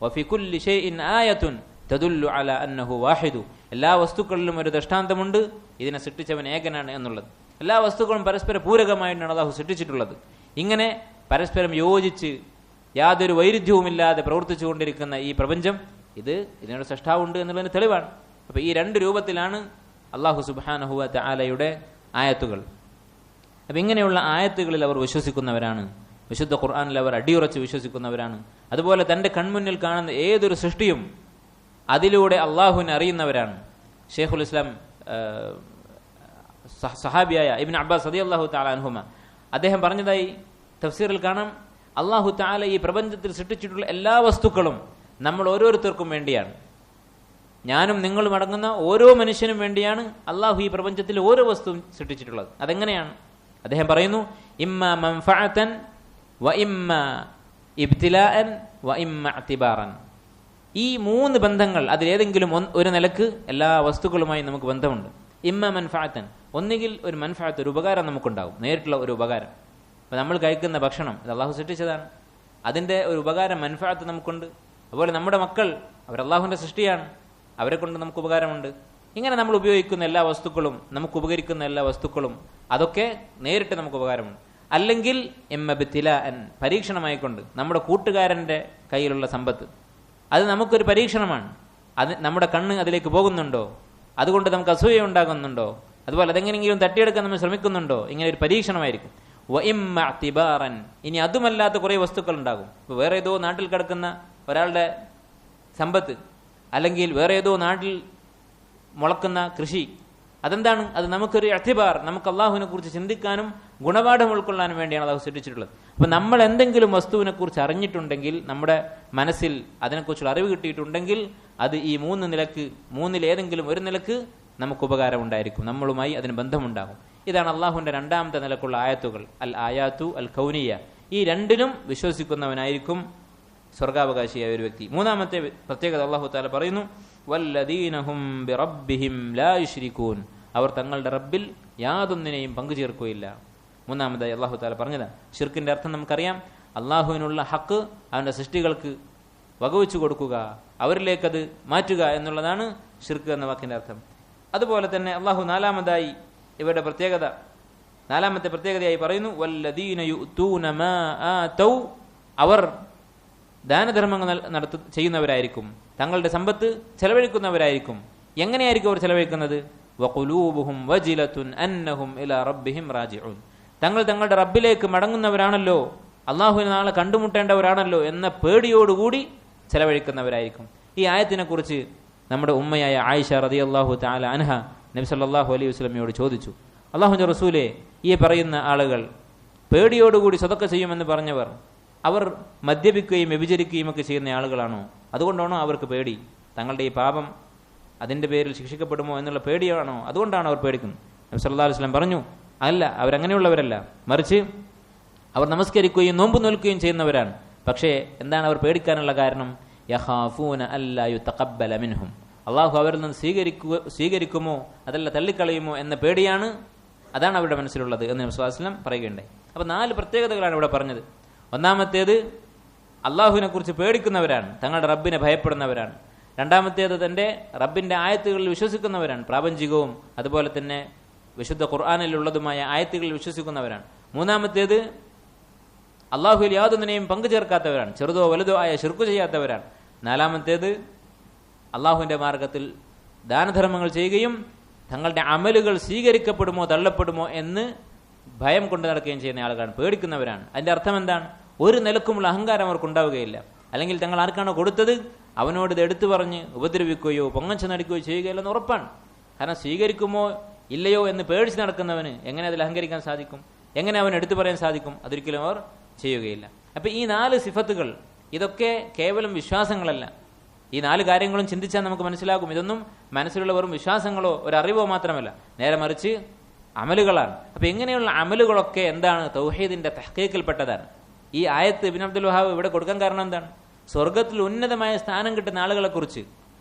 വഫി കുല്ലി ഷൈഇൻ ആയത്തുൻ തദുല്ലു അലാ അന്നഹു വാഹിദു, എല്ലാ വസ്തുക്കളിലും ഒരു ദൃഷ്ടാന്തമുണ്ട് ഇതിനെ സൃഷ്ടിച്ചവൻ ഏകനാണ് എന്നുള്ളത്. എല്ലാ വസ്തുക്കളും പരസ്പര പൂരകമായിട്ടാണ് അള്ളാഹു സൃഷ്ടിച്ചിട്ടുള്ളത്. ഇങ്ങനെ പരസ്പരം യോജിച്ച് യാതൊരു വൈരുദ്ധ്യവുമില്ലാതെ പ്രവർത്തിച്ചുകൊണ്ടിരിക്കുന്ന ഈ പ്രപഞ്ചം, ഇതിനൊരു സൃഷ്ടാവുണ്ട് എന്നുള്ളതിന് തെളിവാണ്. അപ്പൊ ഈ രണ്ട് രൂപത്തിലാണ് അള്ളാഹു സുബ്ഹാനഹു വ തആലയുടെ ആയത്തുകൾ. അപ്പൊ ഇങ്ങനെയുള്ള ആയത്തുകളിൽ അവർ വിശ്വസിക്കുന്നവരാണ്. വിശുദ്ധ ഖുർആനിൽ അവർ അടിയുറച്ച് വിശ്വസിക്കുന്നവരാണ്. അതുപോലെ തന്റെ കൺമുന്നിൽ കാണുന്ന ഏതൊരു സൃഷ്ടിയും അതിലൂടെ അള്ളാഹുവിനെ അറിയുന്നവരാണ്. ഷെയ്ഖുൽ ഇസ്ലാം സഹാബിയായ ഇബ്നു അബ്ബാസ് റളിയല്ലാഹു തആല അൻഹുമ അദ്ദേഹം പറഞ്ഞതായി തഫ്സീറിൽ കാണാം, അള്ളാഹു തആല ഈ പ്രപഞ്ചത്തിൽ സൃഷ്ടിച്ചിട്ടുള്ള എല്ലാ വസ്തുക്കളും നമ്മൾ ഓരോരുത്തർക്കും വേണ്ടിയാണ്. ഞാനും നിങ്ങളും അടങ്ങുന്ന ഓരോ മനുഷ്യനും വേണ്ടിയാണ് അള്ളാഹു ഈ പ്രപഞ്ചത്തിൽ ഓരോ വസ്തുവും സൃഷ്ടിച്ചിട്ടുള്ളത്. അതെങ്ങനെയാണ്? അദ്ദേഹം പറയുന്നു, ഇമ്മ മൻഫഅതൻ വ ഇമ്മ ഇബ്തിലാഅൻ വ ഇമ്മ ഇഅ്തിബാറൻ. ഈ മൂന്ന് ബന്ധങ്ങൾ അതിലേതെങ്കിലും ഒരു നിലക്ക് എല്ലാ വസ്തുക്കളുമായി നമുക്ക് ബന്ധമുണ്ട്. ഇമ്മ മൻഫഅതൻ, ഒന്നുകിൽ ഒരു മൻഫഅത്ത്, ഒരു ഉപകാരം നമുക്കുണ്ടാകും, നേരിട്ടുള്ള ഒരു ഉപകാരം. അപ്പോൾ നമ്മൾ കഴിക്കുന്ന ഭക്ഷണം ഇത് അള്ളാഹു സൃഷ്ടിച്ചതാണ്, അതിൻ്റെ ഒരു ഉപകാരം മൻഫഅത്ത് നമുക്കുണ്ട്. അതുപോലെ നമ്മുടെ മക്കൾ, അവർ അള്ളാഹുവിൻ്റെ സൃഷ്ടിയാണ്, അവരെ കൊണ്ട് നമുക്ക് ഉപകാരമുണ്ട്. ഇങ്ങനെ നമ്മൾ ഉപയോഗിക്കുന്ന എല്ലാ വസ്തുക്കളും, നമുക്ക് ഉപകരിക്കുന്ന എല്ലാ വസ്തുക്കളും, അതൊക്കെ നേരിട്ട് നമുക്ക് ഉപകാരമുണ്ട്. അല്ലെങ്കിൽ ഇബ്തിലാഅൻ, പരീക്ഷണമായിക്കൊണ്ട് നമ്മുടെ കൂട്ടുകാരൻ്റെ കയ്യിലുള്ള സമ്പത്ത്, അത് നമുക്കൊരു പരീക്ഷണമാണ്. അത് നമ്മുടെ കണ്ണ് അതിലേക്ക് പോകുന്നുണ്ടോ, അതുകൊണ്ട് നമുക്ക് അസൂയ ഉണ്ടാകുന്നുണ്ടോ, അതുപോലെ അതെങ്ങനെയെങ്കിലും തട്ടിയെടുക്കാൻ നമ്മൾ ശ്രമിക്കുന്നുണ്ടോ, ഇങ്ങനെ ഒരു പരീക്ഷണമായിരിക്കും. വ ഇമ്മ ഇഅ്തിബാറൻ, ഇനി അതുമല്ലാത്ത കുറേ വസ്തുക്കൾ ഉണ്ടാകും. ഇപ്പോൾ വേറെ ഏതോ നാട്ടിൽ കിടക്കുന്ന ഒരാളുടെ സമ്പത്ത്, അല്ലെങ്കിൽ വേറെ ഏതോ നാട്ടിൽ മുളക്കുന്ന കൃഷി, അതെന്താണ്? അത് നമുക്കൊരു ഇഅ്തിബാർ, നമുക്ക് അള്ളാഹുവിനെ കുറിച്ച് ചിന്തിക്കാനും ഗുണപാഠം ഉൾക്കൊള്ളാനും വേണ്ടിയാണ് അള്ളാഹു സൃഷ്ടിച്ചിട്ടുള്ളത്. അപ്പം നമ്മൾ എന്തെങ്കിലും വസ്തുവിനെ കുറിച്ച് അറിഞ്ഞിട്ടുണ്ടെങ്കിൽ, നമ്മുടെ മനസ്സിൽ അതിനെക്കുറിച്ചുള്ള അറിവ് കിട്ടിയിട്ടുണ്ടെങ്കിൽ, അത് ഈ മൂന്ന് നിലക്ക്, മൂന്നിലേതെങ്കിലും ഒരു നിലക്ക് നമുക്ക് ഉപകാരം ഉണ്ടായിരിക്കും, നമ്മളുമായി അതിന് ബന്ധമുണ്ടാകും. ഇതാണ് അള്ളാഹുവിന്റെ രണ്ടാമത്തെ നിലക്കുള്ള ആയത്തുകൾ, അൽ ആയാത്തു അൽ കൗനിയ. ഈ രണ്ടിലും വിശ്വസിക്കുന്നവനായിരിക്കും സ്വർഗാവകാശിയായ ഒരു വ്യക്തി. മൂന്നാമത്തെ പ്രത്യേകത അള്ളാഹു തആല പറയുന്നു, വല്ലദീനഹും ബിറബ്ബിഹിം ലാ യുശ്രികൂൻ, അവർ തങ്ങളുടെ റബ്ബിൽ യാതൊന്നിനെയും പങ്കുചേർക്കുകയില്ല. മൂന്നാമതായി അള്ളാഹു തആല പറഞ്ഞതാണ്. ഷിർക്കിന്റെ അർത്ഥം നമുക്കറിയാം, അള്ളാഹുവിനുള്ള ഹക്ക് അവന്റെ സൃഷ്ടികൾക്ക് വകവെച്ചു കൊടുക്കുക, അവരിലേക്കത് മാറ്റുക എന്നുള്ളതാണ് ഷിർക്ക് എന്ന വാക്കിന്റെ അർത്ഥം. അതുപോലെ തന്നെ അള്ളാഹു നാലാമതായി ഇവരുടെ പ്രത്യേകതയായി പറയുന്നു, വല്ലദീന യുഅ്തൂന മാ ആതൗ അവർ ദാനധർമ്മങ്ങൾ ചെയ്യുന്നവരായിരിക്കും, തങ്ങളുടെ സമ്പത്ത് ചെലവഴിക്കുന്നവരായിരിക്കും. എങ്ങനെയായിരിക്കും അവർ ചെലവഴിക്കുന്നത്? വഖുലൂബുഹും വജിലത്തുൻ അന്നഹും ഇലാ റബ്ബിഹിം റാജിഊൻ. തങ്ങളുടെ റബ്ബിലേക്ക് മടങ്ങുന്നവരാണല്ലോ, അള്ളാഹുവിനെ നാളെ കണ്ടുമുട്ടേണ്ടവരാണല്ലോ എന്ന പേടിയോടുകൂടി ചെലവഴിക്കുന്നവരായിരിക്കും. ഈ ആയത്തിനെ കുറിച്ച് നമ്മുടെ ഉമ്മയായ ആയിഷ റളിയല്ലാഹു തആല അൻഹ നബി സല്ലല്ലാഹു അലൈഹി വസല്ലമയോട് ചോദിച്ചു, അള്ളാഹുവിന്റെ റസൂലേ, ഈ പറയുന്ന ആളുകൾ പേടിയോടുകൂടി സദഖ ചെയ്യുമെന്ന് പറഞ്ഞവർ അവർ മദ്യപിക്കുകയും വ്യഭിചരിക്കുകയും ഒക്കെ ചെയ്യുന്ന ആളുകളാണോ? അതുകൊണ്ടാണോ അവർക്ക് പേടി? തങ്ങളുടെ ഈ പാപം അതിൻ്റെ പേരിൽ ശിക്ഷിക്കപ്പെടുമോ എന്നുള്ള പേടിയാണോ? അതുകൊണ്ടാണ് അവർ പേടിക്കുന്നത്? നബി സല്ലല്ലാഹു അലൈഹി വസല്ലം പറഞ്ഞു, അല്ല, അവരങ്ങനെയുള്ളവരല്ല. മറിച്ച് അവർ നമസ്കരിക്കുകയും നോമ്പ് നോൽക്കുകയും ചെയ്യുന്നവരാണ്. പക്ഷേ എന്താണ് അവർ പേടിക്കാനുള്ള കാരണം? യഖാഫൂന അല്ലാ യുതഖബ്ബല മിൻഹും. അള്ളാഹു അവരിൽ നിന്ന് സ്വീകരിക്കുമോ അതല്ല തള്ളിക്കളയുമോ എന്ന പേടിയാണ്, അതാണ് അവരുടെ മനസ്സിലുള്ളത് എന്ന് നബി സ്വല്ലല്ലാഹു അലൈഹി വസല്ലം പറയുകയുണ്ടായി. അപ്പോൾ 4 പ്രത്യേകതകളാണ് ഇവിടെ പറഞ്ഞത്. ഒന്നാമത്തേത് അള്ളാഹുവിനെ കുറിച്ച് പേടിക്കുന്നവരാണ്, തങ്ങളുടെ റബ്ബിനെ ഭയപ്പെടുന്നവരാണ്. രണ്ടാമത്തേത് തൻ്റെ റബ്ബിൻ്റെ ആയത്തുകളിൽ വിശ്വസിക്കുന്നവരാണ്, പ്രാപഞ്ചികവും അതുപോലെ തന്നെ വിശുദ്ധ ഖുർആനിലുള്ളതുമായ ആയത്തുകളിൽ വിശ്വസിക്കുന്നവരാണ്. മൂന്നാമത്തേത് അള്ളാഹുവിൽ യാതൊന്നിനെയും പങ്കു ചേർക്കാത്തവരാണ്, ചെറുതോ വലുതോ ആയ ശിർക്ക് ചെയ്യാത്തവരാണ്. നാലാമത്തേത് അള്ളാഹുവിൻ്റെ മാർഗത്തിൽ ദാനധർമ്മങ്ങൾ ചെയ്യുകയും തങ്ങളുടെ അമലുകൾ സ്വീകരിക്കപ്പെടുമോ തള്ളപ്പെടുമോ എന്ന് ഭയം കൊണ്ട് നടക്കുകയും ചെയ്യുന്ന ആളുകളാണ്, പേടിക്കുന്നവരാണ്. അതിൻ്റെ അർത്ഥം എന്താണ്? ഒരു നിലക്കുമുള്ള അഹങ്കാരം അവർക്ക് ഉണ്ടാവുകയില്ല. അല്ലെങ്കിൽ തങ്ങൾ ആർക്കാണോ കൊടുത്തത് അവനോട് ഇത് എടുത്തു പറഞ്ഞ് ഉപദ്രവിക്കുകയോ പൊങ്ങച്ച നടിക്കുകയോ ചെയ്യുകയില്ലെന്ന് ഉറപ്പാണ്. കാരണം സ്വീകരിക്കുമോ ഇല്ലയോ എന്ന് പേടിച്ച് നടക്കുന്നവന് എങ്ങനെ അതിൽ അഹങ്കരിക്കാൻ സാധിക്കും? എങ്ങനെ അവൻ എടുത്തു പറയാൻ സാധിക്കും? അതൊരിക്കലും അവർ ചെയ്യുകയില്ല. അപ്പം ഈ 4 സിഫത്തുകൾ ഇതൊക്കെ കേവലം വിശ്വാസങ്ങളല്ല. ഈ 4 കാര്യങ്ങളും ചിന്തിച്ചാൽ നമുക്ക് മനസ്സിലാകും, ഇതൊന്നും മനസ്സിലുള്ള വെറും വിശ്വാസങ്ങളോ ഒരറിവോ മാത്രമല്ല, നേരെ മറിച്ച് അമലുകളാണ്. അപ്പം ഇങ്ങനെയുള്ള അമലുകളൊക്കെ എന്താണ്? തൗഹീദിന്റെ തഹ്ഖീഖിൽപ്പെട്ടതാണ്. ഈ ആയത്ത് ഇബ്നു അബ്ദുൽ വഹാബ് ഇവിടെ കൊടുക്കാൻ കാരണം എന്താണ്? സ്വർഗത്തിൽ ഉന്നതമായ സ്ഥാനം കിട്ടുന്ന ആളുകളെക്കുറിച്ച്,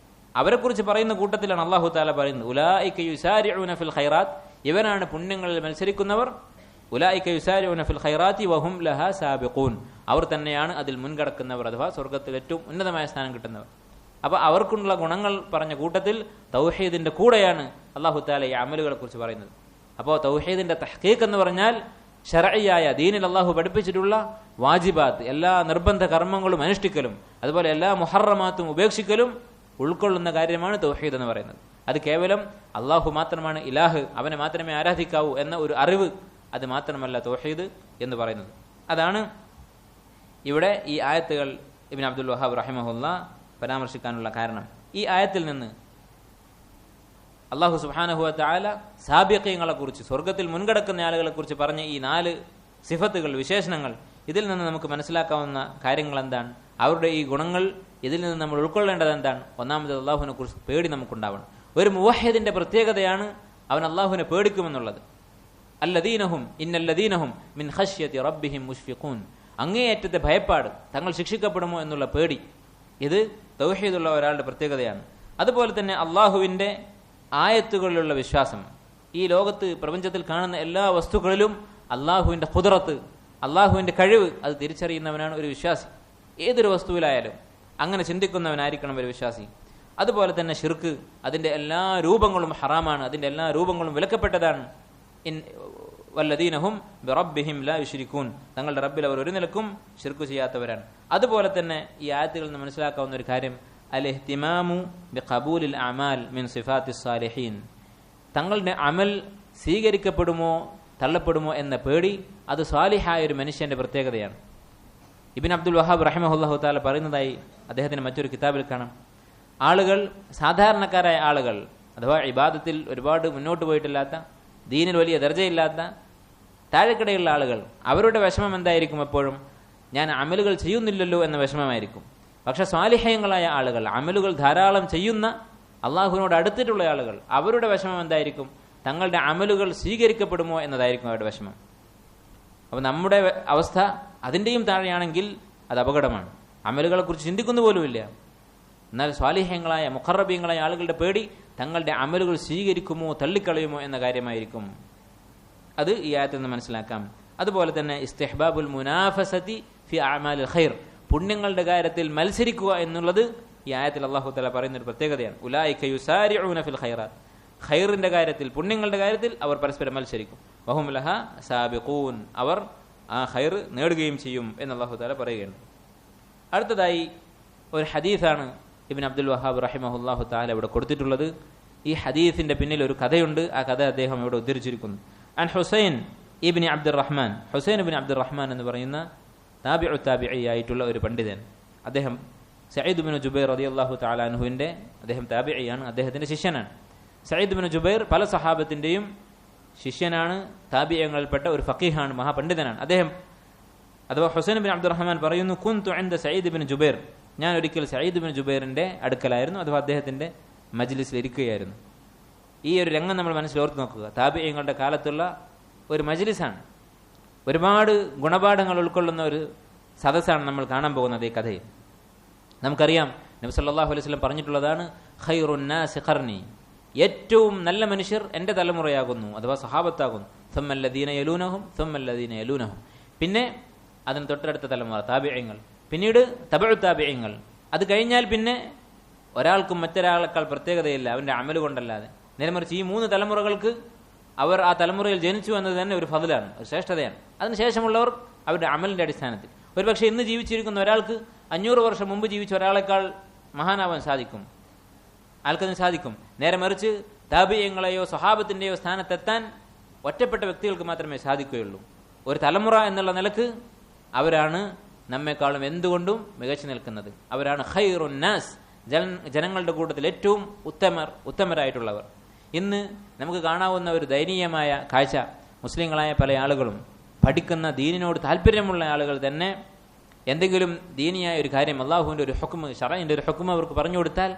അവരെക്കുറിച്ച് പറയുന്ന കൂട്ടത്തിലാണ് അല്ലാഹു തആല പറയുന്നത്, ഉലൈക യുസാരിഊന ഫിൽ ഖൈറാത്ത്, ഇവരാണ് പുണ്യങ്ങളിൽ മത്സരിക്കുന്നവർ. ഉലൈക യുസാരിഊന ഫിൽ ഖൈറാത്തി വഹും ലഹാ സാബിഖൂൻ, അവർ തന്നെയാണ് അതിൽ മുൻകടക്കുന്നവർ, അഥവാ സ്വർഗത്തിൽ ഏറ്റവും ഉന്നതമായ സ്ഥാനം കിട്ടുന്നവർ. അപ്പോൾ അവർക്കുള്ള ഗുണങ്ങൾ പറഞ്ഞ കൂട്ടത്തിൽ തൗഹീദിന്റെ കൂടെയാണ് അല്ലാഹു തആല ഈ അമലുകളെ കുറിച്ച് പറയുന്നത്. അപ്പോൾ തൗഹീദിന്റെ തഹ്ഖീഖ് എന്ന് പറഞ്ഞാൽ ശർഈയായ ദീനിൽ അല്ലാഹു പഠിപ്പിച്ചിട്ടുള്ള വാജിബാത്ത്, എല്ലാ നിർബന്ധ കർമ്മങ്ങളും അനുഷ്ഠിക്കലും അതുപോലെ എല്ലാ മുഹറമാത്തും ഉപേക്ഷിക്കലും ഉൾക്കൊള്ളുന്ന കാര്യമാണ് തൗഹീദ് എന്ന് പറയുന്നത്. അത് കേവലം അല്ലാഹു മാത്രമാണ് ഇലാഹ്, അവനെ മാത്രമേ ആരാധിക്കാവൂ എന്ന ഒരു അറിവ്, അത് മാത്രമല്ല തൗഹീദ് എന്ന് പറയുന്നത്. അതാണ് ഇവിടെ ഈ ആയത്തുകൾ ഇബ്നു അബ്ദുൽ വഹാബ് റഹിമഹുല്ലാ പരാമർശിക്കാനുള്ള കാരണം. ഈ ആയത്തിൽ നിന്ന് അല്ലാഹു സുബ്ഹാനഹു വ തആല സാബിഖീങ്ങളെ കുറിച്ച്, സ്വർഗത്തിൽ മുൻകടക്കുന്ന ആളുകളെ കുറിച്ച് പറഞ്ഞ ഈ 4 സിഫത്തുകൾ, വിശേഷണങ്ങൾ, ഇതിൽ നിന്ന് നമുക്ക് മനസ്സിലാക്കാവുന്ന കാര്യങ്ങൾ എന്താണ്? അവരുടെ ഈ ഗുണങ്ങൾ ഇതിൽ നിന്ന് നമ്മൾ ഉൾക്കൊള്ളേണ്ടത് എന്താണ്? ഒന്നാമത് അള്ളാഹുവിനെ കുറിച്ച് പേടി നമുക്കുണ്ടാവണം. ഒരു മുവഹ്ഹിദിന്റെ പ്രത്യേകതയാണ് അവൻ അള്ളാഹുവിനെ പേടിക്കുമെന്നുള്ളത്. അല്ലദീനഹും ഇന്നല്ലദീനഹും മിൻ ഖശ്യതി റബ്ബിഹിം മുഷ്ഫിഖൂൻ, അങ്ങേയറ്റത്തെ ഭയപ്പാട്, തങ്ങൾ ശിക്ഷിക്കപ്പെടുമോ എന്നുള്ള പേടി, ഇത് തൗഹീദുള്ള ഒരാളുടെ പ്രത്യേകതയാണ്. അതുപോലെ തന്നെ അള്ളാഹുവിൻ്റെ ആയത്തുകളിലുള്ള വിശ്വാസം, ഈ ലോകത്ത് പ്രപഞ്ചത്തിൽ കാണുന്ന എല്ലാ വസ്തുക്കളിലും അള്ളാഹുവിൻ്റെ ഖുദ്റത്ത്, അള്ളാഹുവിൻ്റെ കഴിവ്, അത് തിരിച്ചറിയുന്നവനാണ് ഒരു വിശ്വാസി. ഏതൊരു വസ്തുവിലായാലും അങ്ങനെ ചിന്തിക്കുന്നവനായിരിക്കണം ഒരു വിശ്വാസി. അതുപോലെ തന്നെ ശിർക്ക്, അതിൻ്റെ എല്ലാ രൂപങ്ങളും ഹറാമാണ്, അതിൻ്റെ എല്ലാ രൂപങ്ങളും വിലക്കപ്പെട്ടതാണ്. വല്ലദീനഹും ബിറബ്ബിഹിം ലാ യുശ്രികൂൻ, തങ്ങളുടെ റബ്ബിൽ അവർ ഒരു നിലക്കും ശിർക്ക് ചെയ്യാത്തവരാണ്. അതുപോലെ തന്നെ ഈ ആയത്തുകളിൽ നിന്ന് മനസ്സിലാക്കാവുന്ന ഒരു കാര്യം, അൽ ഇഹ്തിമാമു ബിഖബൂലിൽ അമാൽ മിൻ സിഫാത്തിസ് സാലിഹീൻ, തങ്ങളുടെ അമൽ സ്വീകരിക്കപ്പെടുമോ തള്ളപ്പെടുമോ എന്ന പേടി, അത് സ്വാലിഹായ ഒരു മനുഷ്യന്റെ പ്രത്യേകതയാണ്. ഇബ്നു അബ്ദുൽ വഹാബ് റഹിമഹുല്ലാഹു തആല പറയുന്നതായി അദ്ദേഹത്തിന് മറ്റൊരു കിതാബിൽ കാണാം, ആളുകൾ, സാധാരണക്കാരായ ആളുകൾ, അഥവാ ഇബാദത്തിൽ ഒരുപാട് മുന്നോട്ട് പോയിട്ടില്ലാത്ത, ദീനിൽ വലിയ ദർജയില്ലാത്ത, താഴെക്കിടയുള്ള ആളുകൾ, അവരുടെ വിഷമം എന്തായിരിക്കും? എപ്പോഴും ഞാൻ അമലുകൾ ചെയ്യുന്നില്ലല്ലോ എന്ന വിഷമമായിരിക്കും. പക്ഷെ സ്വാലിഹ്യങ്ങളായ ആളുകൾ, അമലുകൾ ധാരാളം ചെയ്യുന്ന, അള്ളാഹുവിനോട് അടുത്തിട്ടുള്ള ആളുകൾ, അവരുടെ വിഷമം എന്തായിരിക്കും? തങ്ങളുടെ അമലുകൾ സ്വീകരിക്കപ്പെടുമോ എന്നതായിരിക്കും അവരുടെ വിഷമം. അപ്പം നമ്മുടെ അവസ്ഥ അതിൻ്റെയും താഴെയാണെങ്കിൽ അത് അപകടമാണ്. അമലുകളെക്കുറിച്ച് ചിന്തിക്കുന്ന പോലുമില്ല. എന്നാൽ സ്വാലിഹ്യങ്ങളായ മുഖറബീങ്ങളായ ആളുകളുടെ പേടി തങ്ങളുടെ അമലുകൾ സ്വീകരിക്കുമോ തള്ളിക്കളയുമോ എന്ന കാര്യമായിരിക്കും. അത് ഈ ആയത്തിൽ നിന്ന് മനസ്സിലാക്കാം. അതുപോലെ തന്നെ ഇസ്തിഹ്ബാബുൽ മുനാഫസതി ഫി അഅമാലിൽ ഖൈർ, പുണ്യങ്ങളുടെ കാര്യത്തിൽ മത്സരിക്കുക എന്നുള്ളത് ഈ ആയത്തിൽ അല്ലാഹു തആല പറയുന്ന ഒരു പ്രത്യേകതയാണ്. ഉലൈക യുസാരിഊന ഫിൽ ഖൈറാത്ത്, ഖൈറിന്റെ കാര്യത്തിൽ, പുണ്യങ്ങളുടെ കാര്യത്തിൽ അവർ പരസ്പരം മത്സരിക്കും. വഹും ലഹാ സാബിഖൂൻ, അവർ ആ ഖൈർ നേടുകയും ചെയ്യും എന്ന് അല്ലാഹു തആല പറയുകയാണ്. അടുത്തതായി ഒരു ഹദീസാണ് ഇബ്നു അബ്ദുൽ വഹാബ് റഹിമഹുല്ലാഹു തആല ഇവിടെ കൊടുത്തിട്ടുള്ളത്. ഈ ഹദീസിന്റെ പിന്നിൽ ഒരു കഥയുണ്ട്. ആ കഥ അദ്ദേഹം ഇവിടെ ഉദ്ധരിച്ചിരിക്കുന്നു. അൻ ഹുസൈൻ ഇബ്നു അബ്ദുറഹ്മാൻ, ഹുസൈൻ ഇബ്നു അബ്ദുറഹ്മാൻ എന്ന് പറയുന്ന താബിഉ താബിഈ ആയിട്ടുള്ള ഒരു പണ്ഡിതൻ. അദ്ദേഹം സഈദ് ഇബ്നു ജുബൈർ റളിയല്ലാഹു തആല അൻഹുവിന്റെ, അദ്ദേഹം താബിഈയാണ്, അദ്ദേഹത്തിന്റെ ശിഷ്യനാണ്. സഈദ് ഇബ്നു ജുബൈർ പല സഹാബത്തിന്റെയും ശിഷ്യനാണ്, താബിഈങ്ങളിൽപ്പെട്ട ഒരു ഫഖീഹാണ്, മഹാപണ്ഡിതനാണ് അദ്ദേഹം. അഥവാ ഹുസൈൻ ഇബ്നു അബ്ദുറഹ്മാൻ പറയുന്നു, കുന്തു ഇൻദ സഈദ് ഇബ്നു ജുബൈർ, ഞാൻ ഒരിക്കൽ സഈദ് ഇബ്നു ജുബൈറിന്റെ അടുക്കലായിരുന്നു, അഥവാ അദ്ദേഹത്തിന്റെ മജ്ലിസിൽ ഇരിക്കുകയായിരുന്നു. ഈ ഒരു രംഗം നമ്മൾ മനസ്സിൽ ഓർത്ത് നോക്കുക. താബിഈങ്ങളുടെ കാലത്തുള്ള ഒരു മജ്ലിസാണ്, ഒരുപാട് ഗുണപാഠങ്ങൾ ഉൾക്കൊള്ളുന്ന ഒരു സദസ്സാണ് നമ്മൾ കാണാൻ പോകുന്നത് ഈ കഥയിൽ. നമുക്കറിയാം നബി സല്ലല്ലാഹു അലൈഹി വസല്ലം പറഞ്ഞിട്ടുള്ളതാണ്, ഖൈറുൻ നാസി ഖർനി, ഏറ്റവും നല്ല മനുഷ്യർ എൻ്റെ തലമുറയാകുന്നു, അഥവാ സഹാബത്താകുന്നു. സുമ്മല്ലദീന യലൂനഹും സുമ്മല്ലദീന യലൂനഹും, പിന്നെ അതിന് തൊട്ടടുത്ത തലമുറ താബിഈങ്ങൾ, പിന്നീട് തബഉ താബിഈങ്ങൾ. അത് കഴിഞ്ഞാൽ പിന്നെ ഒരാൾക്കും മറ്റൊരാളെക്കാൾ പ്രത്യേകതയില്ല അവൻ്റെ അമല് കൊണ്ടല്ലാതെ. നേരെമറിച്ച് ഈ 3 തലമുറകൾക്ക് അവർ ആ തലമുറയിൽ ജനിച്ചു എന്നത് തന്നെ ഒരു ഫضലാണ്, ഒരു ശ്രേഷ്ഠതയാണ്. അതിനുശേഷമുള്ളവർ അവരുടെ അമലിൻ്റെ അടിസ്ഥാനത്തിൽ. ഒരുപക്ഷെ ഇന്ന് ജീവിച്ചിരിക്കുന്ന ഒരാൾക്ക് 500 വർഷം മുമ്പ് ജീവിച്ച ഒരാളെക്കാൾ മഹാനാവാൻ സാധിക്കും, ആൾക്കതിന് സാധിക്കും. നേരെ മറിച്ച് താബിഈങ്ങളെയോ സ്വഹാബത്തിൻ്റെയോ സ്ഥാനത്തെത്താൻ ഒറ്റപ്പെട്ട വ്യക്തികൾക്ക് മാത്രമേ സാധിക്കുകയുള്ളൂ. ഒരു തലമുറ എന്നുള്ള നിലക്ക് അവരാണ് നമ്മെക്കാളും എന്തുകൊണ്ടും മികച്ചു നിൽക്കുന്നത്. അവരാണ് ഖൈറുൻ നാസ്, ജനങ്ങളുടെ കൂട്ടത്തിൽ ഏറ്റവും ഉത്തമരായിട്ടുള്ളവർ. ഇന്ന് നമുക്ക് കാണാവുന്ന ഒരു ദയനീയമായ കാഴ്ച, മുസ്ലിങ്ങളായ പല ആളുകളും, പഠിക്കുന്ന ദീനിനോട് താല്പര്യമുള്ള ആളുകൾ തന്നെ എന്തെങ്കിലും ദീനിയായ ഒരു കാര്യം, അള്ളാഹുവിൻ്റെ ഒരു ഹുക്മ്, ശറഈൻ്റെ ഒരു ഹുക്മ് അവർക്ക് പറഞ്ഞു കൊടുത്താൽ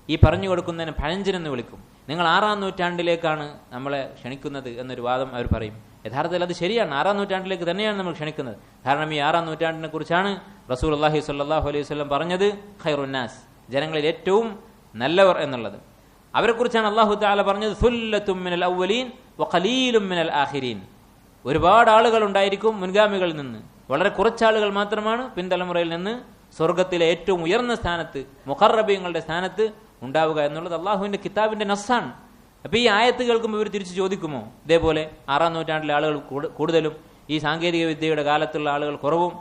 ഈ പറഞ്ഞു കൊടുക്കുന്നതിന് പഴഞ്ചനെന്ന് വിളിക്കും. നിങ്ങൾ 6-ാം നൂറ്റാണ്ടിലേക്കാണ് നമ്മളെ ക്ഷണിക്കുന്നത് എന്നൊരു വാദം അവർ പറയും. യഥാർത്ഥത്തിൽ അത് ശരിയാണ്, 6-ാം നൂറ്റാണ്ടിലേക്ക് തന്നെയാണ് നമ്മൾ ക്ഷണിക്കുന്നത്. കാരണം ഈ 6-ാം നൂറ്റാണ്ടിനെ കുറിച്ചാണ് റസൂലുള്ളാഹി സ്വല്ലല്ലാഹു അലൈഹി വസല്ലം പറഞ്ഞത്, ഖൈറുൻ നാസ്, ജനങ്ങളിൽ ഏറ്റവും നല്ലവർ എന്നുള്ളത്. അവരെക്കുറിച്ചാണ് അല്ലാഹു തആല പറഞ്ഞത്, സുല്ലത്തും മിനൽ അവ്വലീൻ വഖലീലും മിനൽ ആഖിരീൻ. ഒരുപാട് ആളുകൾ ഉണ്ടായിരിക്കും മുൻഗാമികളിൽ നിന്ന്, വളരെ കുറച്ചാളുകൾ മാത്രമാണ് പിൻതലമുറയിൽ നിന്ന് സ്വർഗത്തിലെ ഏറ്റവും ഉയർന്ന സ്ഥാനത്ത്, മുഖറബീങ്ങളുടെ സ്ഥാനത്ത് ഉണ്ടാവുക എന്നുള്ളത് അള്ളാഹുവിന്റെ കിതാബിന്റെ നസ്സാണ്. അപ്പൊ ഈ ആയത്ത് കേൾക്കുമ്പോൾ ഇവർ തിരിച്ചു ചോദിക്കുമോ, ഇതേപോലെ 6-ാം നൂറ്റാണ്ടിലെ ആളുകൾ കൂടുതലും ഈ സാങ്കേതിക വിദ്യയുടെ കാലത്തുള്ള ആളുകൾ കുറവും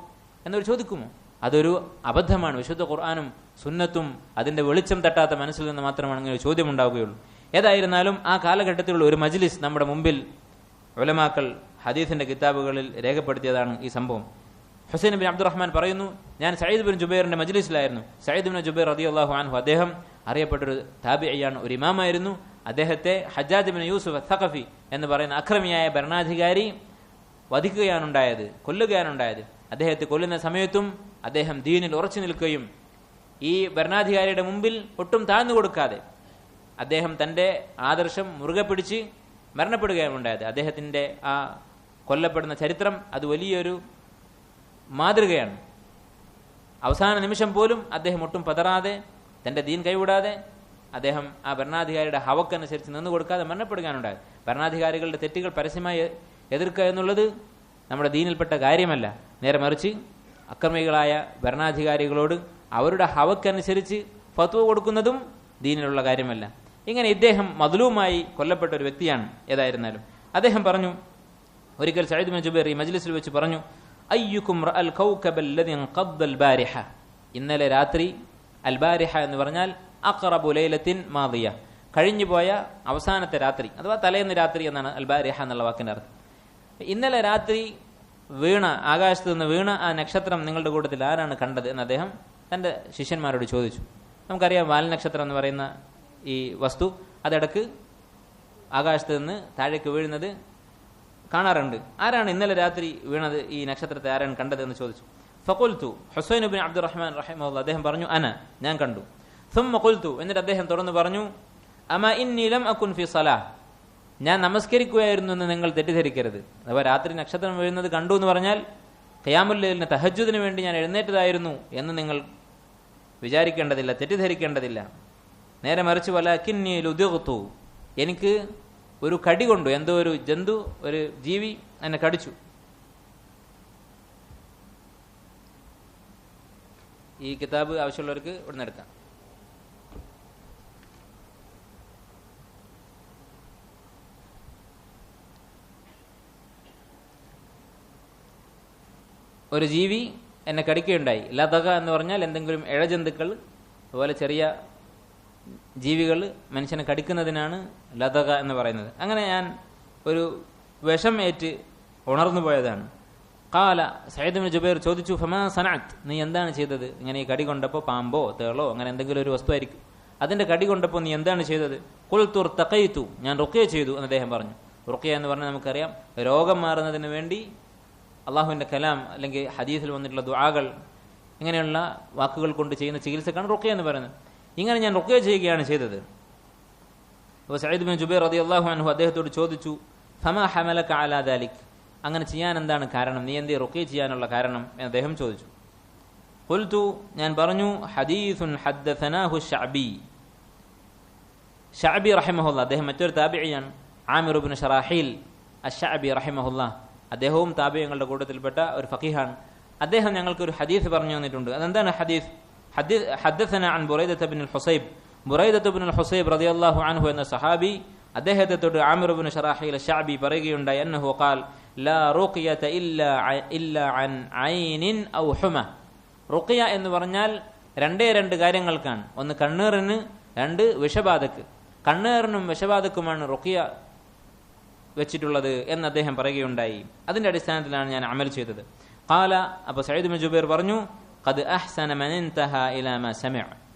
എന്നവർ ചോദിക്കുമോ? അതൊരു അബദ്ധമാണ്. വിശുദ്ധ ഖുർആനും സുന്നത്തും അതിന്റെ വെളിച്ചം തട്ടാത്ത മനസ്സിൽ നിന്ന് മാത്രമാണ് അങ്ങനെ ചോദ്യം ഉണ്ടാവുകയുള്ളൂ. ഏതായിരുന്നാലും ആ കാലഘട്ടത്തിലുള്ള ഒരു മജ്ലിസ് നമ്മുടെ മുമ്പിൽ ഉലമാക്കൾ ഹദീസിന്റെ കിതാബുകളിൽ രേഖപ്പെടുത്തിയതാണ് ഈ സംഭവം. ഹുസൈൻ ബിൻ അബ്ദുറഹ്മാൻ പറയുന്നു, ഞാൻ സഈദ് ബിൻ ജുബൈറിന്റെ മജ്ലിസിലായിരുന്നു. സഈദ് ബിൻ ജുബൈർ റളിയല്ലാഹു അൻഹു, അദ്ദേഹം അറിയപ്പെട്ടൊരു താബിഈയാണ്, ഒരു ഇമാമായിരുന്നു. അദ്ദേഹത്തെ ഹജ്ജാജ് ബിൻ യൂസുഫ് അസ്സഖഫി എന്ന് പറയുന്ന അക്രമിയായ ഭരണാധികാരി വധിക്കുകയാണുണ്ടായത്, കൊല്ലുകയാണുണ്ടായത്. അദ്ദേഹത്തെ കൊല്ലുന്ന സമയത്തും അദ്ദേഹം ദീനിൽ ഉറച്ചു നിൽക്കുകയും ഈ ഭരണാധികാരിയുടെ മുമ്പിൽ ഒട്ടും താഴ്ന്നു കൊടുക്കാതെ അദ്ദേഹം തൻ്റെ ആദർശം മുറുകെ പിടിച്ച് മരണപ്പെടുകയാണ് ഉണ്ടായത്. അദ്ദേഹത്തിൻ്റെ ആ കൊല്ലപ്പെടുന്ന ചരിത്രം അത് വലിയൊരു മാതൃകയാണ്. അവസാന നിമിഷം പോലും അദ്ദേഹം ഒട്ടും പതറാതെ, തൻ്റെ ദീൻ കൈവിടാതെ അദ്ദേഹം ആ ഭരണാധികാരിയുടെ ഹവക്കനുസരിച്ച് നിന്നു കൊടുക്കാതെ മരണപ്പെടുകയാണുണ്ടായത്. ഭരണാധികാരികളുടെ തെറ്റുകൾ പരസ്യമായി എതിർക്കുക എന്നുള്ളത് നമ്മുടെ ദീനിൽപ്പെട്ട കാര്യമല്ല. നേരെ മറിച്ച് അക്രമികളായ ഭരണാധികാരികളോട് അവരുടെ ഹവക്കനുസരിച്ച് ഫത്വ കൊടുക്കുന്നതും ദീനിലുള്ള കാര്യമല്ല. ഇങ്ങനെ ഇദ്ദേഹം മദ്ലൂമായി കൊല്ലപ്പെട്ട ഒരു വ്യക്തിയാണ്. ഏതായിരുന്നാലും അദ്ദേഹം പറഞ്ഞു, ഒരിക്കൽ സഈദ് ബിൻ ജുബൈർ ഈ മജ്ലിസിൽ വെച്ച് പറഞ്ഞു, അയ്യുക്കും റഅൽ കൗകബൽ ലദി ഖദ്ദൽ ബാരിഹ, ഇന്നലെ രാത്രി, അൽ ബാരിഹ എന്ന് പറഞ്ഞാൽ അഖറബു ലൈലത്തിൻ മാദിയ, കഴിഞ്ഞുപോയ അവസാനത്തെ രാത്രി അഥവാ തലേന്ന് രാത്രി എന്നാണ് അൽ ബാരിഹ എന്നുള്ള വാക്കിന്റെ അർത്ഥം. ഇന്നലെ രാത്രി വീണ, ആകാശത്ത് നിന്ന് വീണ ആ നക്ഷത്രം നിങ്ങളുടെ കൂട്ടത്തിൽ ആരാണ് കണ്ടത് എന്ന് അദ്ദേഹം തൻ്റെ ശിഷ്യന്മാരോട് ചോദിച്ചു. നമുക്കറിയാം വാൽനക്ഷത്രം എന്ന് പറയുന്ന ഈ വസ്തു അതിടക്ക് ആകാശത്ത് നിന്ന് താഴേക്ക് വീഴുന്നത് കാണാറുണ്ട്. ആരാണ് ഇന്നലെ രാത്രി വീണത്, ഈ നക്ഷത്രത്തെ ആരാണ് കണ്ടത് എന്ന് ചോദിച്ചു. ഫഖുൽതു, ഹുസൈൻ ബിൻ അബ്ദുറഹ്മാൻ റഹിമഹുല്ലാഹ് അദ്ദേഹം പറഞ്ഞു, ഞാൻ കണ്ടു. സുമ്മ ഖുൽതു, എന്നിട്ട് അദ്ദേഹം തുടർന്ന് പറഞ്ഞു, അമാ ഇന്നി ലം അകുൻ ഫി സലാഹ്, ഞാൻ നമസ്കരിക്കുകയായിരുന്നു എന്ന് നിങ്ങൾ തെറ്റിദ്ധരിക്കരുത്. അഥവാ രാത്രി നക്ഷത്രം വീഴുന്നത് കണ്ടു എന്ന് പറഞ്ഞാൽ ഖിയാമുൽ ലൈലിന് തഹജ്ജുദിന് വേണ്ടി ഞാൻ എഴുന്നേറ്റതായിരുന്നു എന്ന് നിങ്ങൾ വിചാരിക്കേണ്ടതില്ല, തെറ്റിദ്ധരിക്കേണ്ടതില്ല. നേരെ മറിച്ച് വലകിന്നി ലുദിഗ്തു, എനിക്ക് ഒരു കടി കൊണ്ടു, എന്തോ ഒരു ജന്തു, ഒരു ജീവി എന്നെ കടിച്ചു. ഈ കിതാബ് ആവശ്യമുള്ളവർക്ക് ഇവിടെ നിന്ന് എടുക്കാം. ഒരു ജീവി എന്നെ കടിക്കുകയുണ്ടായി. ലതക എന്ന് പറഞ്ഞാൽ എന്തെങ്കിലും ഇഴജന്തുക്കൾ, അതുപോലെ ചെറിയ ജീവികൾ മനുഷ്യനെ കടിക്കുന്നതിനാണ് ലതക എന്ന് പറയുന്നത്. അങ്ങനെ ഞാൻ ഒരു വിഷം ഏറ്റ് ഉണർന്നു പോയതാണ്. ഖാല സഈദ് ഇബ്നു ജുബൈർ ചോദിച്ചു, ഫമാ സനഅത്, നീ എന്താണ് ചെയ്തത്? ഇങ്ങനെ ഈ കടി കൊണ്ടപ്പോൾ പാമ്പോ തേളോ അങ്ങനെ എന്തെങ്കിലും ഒരു വസ്തുവായിരിക്കും, അതിന്റെ കടി കൊണ്ടപ്പോൾ നീ എന്താണ് ചെയ്തത്? ഖുൽതു ഇർതഖൈതു, ഞാൻ റുഖ്യ ചെയ്തു എന്ന് അദ്ദേഹം പറഞ്ഞു. റുഖ്യ എന്ന് പറഞ്ഞാൽ നമുക്കറിയാം, രോഗം മാറുന്നതിന് വേണ്ടി അള്ളാഹുവിന്റെ കലാം അല്ലെങ്കിൽ ഹദീസിൽ വന്നിട്ടുള്ള ദുആകൾ ഇങ്ങനെയുള്ള വാക്കുകൾ കൊണ്ട് ചെയ്യുന്ന ചികിത്സക്കാണ് റുഖ്യ എന്ന് പറയുന്നത്. ഇങ്ങനെ ഞാൻ റുഖ്യ ചെയ്യുകയാണ് ചെയ്തത്. അപ്പോൾ സഈദ് ഇബ്നു ജുബൈർ റളിയല്ലാഹു അൻഹു അദ്ദേഹത്തോട് ചോദിച്ചു, ഫമാ ഹമലക അലാ ദാലിക്, അങ്ങനെ ചെയ്യാൻ എന്താണ് കാരണം, നീ എന്തേ റുഖ്യ ചെയ്യാനുള്ള കാരണം എന്ന് അദ്ദേഹം ചോദിച്ചു. ഖുൽതു, ഞാൻ പറഞ്ഞു, ഹദീസുൻ ഹദ്ദസനാഹു ശഅബി. ശഅബി റഹിമഹുല്ലാ, അദ്ദേഹം മറ്റൊരു താബിഇയാണ്, ആമിർ ഇബ്നു ശറാഹീൽ അശ്ശഅബി റഹിമഹുല്ലാ. അദ്ദേഹവും താബിഈങ്ങളുടെ കൂട്ടത്തിൽപ്പെട്ട ഒരു ഫഖീഹാണ്. അദ്ദേഹം ഞങ്ങൾക്ക് ഒരു ഹദീസ് പറഞ്ഞു തന്നിട്ടുണ്ട്. അതെന്താണ് ഹദീസ്? ഹദ്ദസനാ അൻ ബുറൈദത ഇബ്നുൽ ഹുസൈബ്, ബുറൈദത ഇബ്നുൽ ഹുസൈബ് റളിയല്ലാഹു അൻഹു എന്ന സഹാബി അദ്ദേഹത്തെ തൊട്ട് ആമിർ ഇബ്നു ശറാഹീൽ അശ്ശഅബി പറയുകയുണ്ടായി, അന്നഹു ഖാൽ ലാ റുഖ്യത ഇല്ലാ അൻ ഐനിൻ ഔ ഹുമ. റുഖ്യ എന്ന് പറഞ്ഞാൽ രണ്ട് കാര്യങ്ങൾക്കാണ്. ഒന്ന് കണ്ണേറിന്, രണ്ട് വിഷബാധക്ക്. കണ്ണേറിനും വിഷബാധക്കുമാണ് റുഖ്യ വെച്ചിട്ടുള്ളത് എന്ന് അദ്ദേഹം പറയുകയുണ്ടായി. അതിന്റെ അടിസ്ഥാനത്തിലാണ് ഞാൻ അമൽ ചെയ്തത്. ഖാല, അപ്പോൾ സഈദ് ഇബ്നു ജുബൈർ പറഞ്ഞു, ഖദ് അഹ്സന മൻ ഇൻതഹ ഇലാ മാ സമിഅ,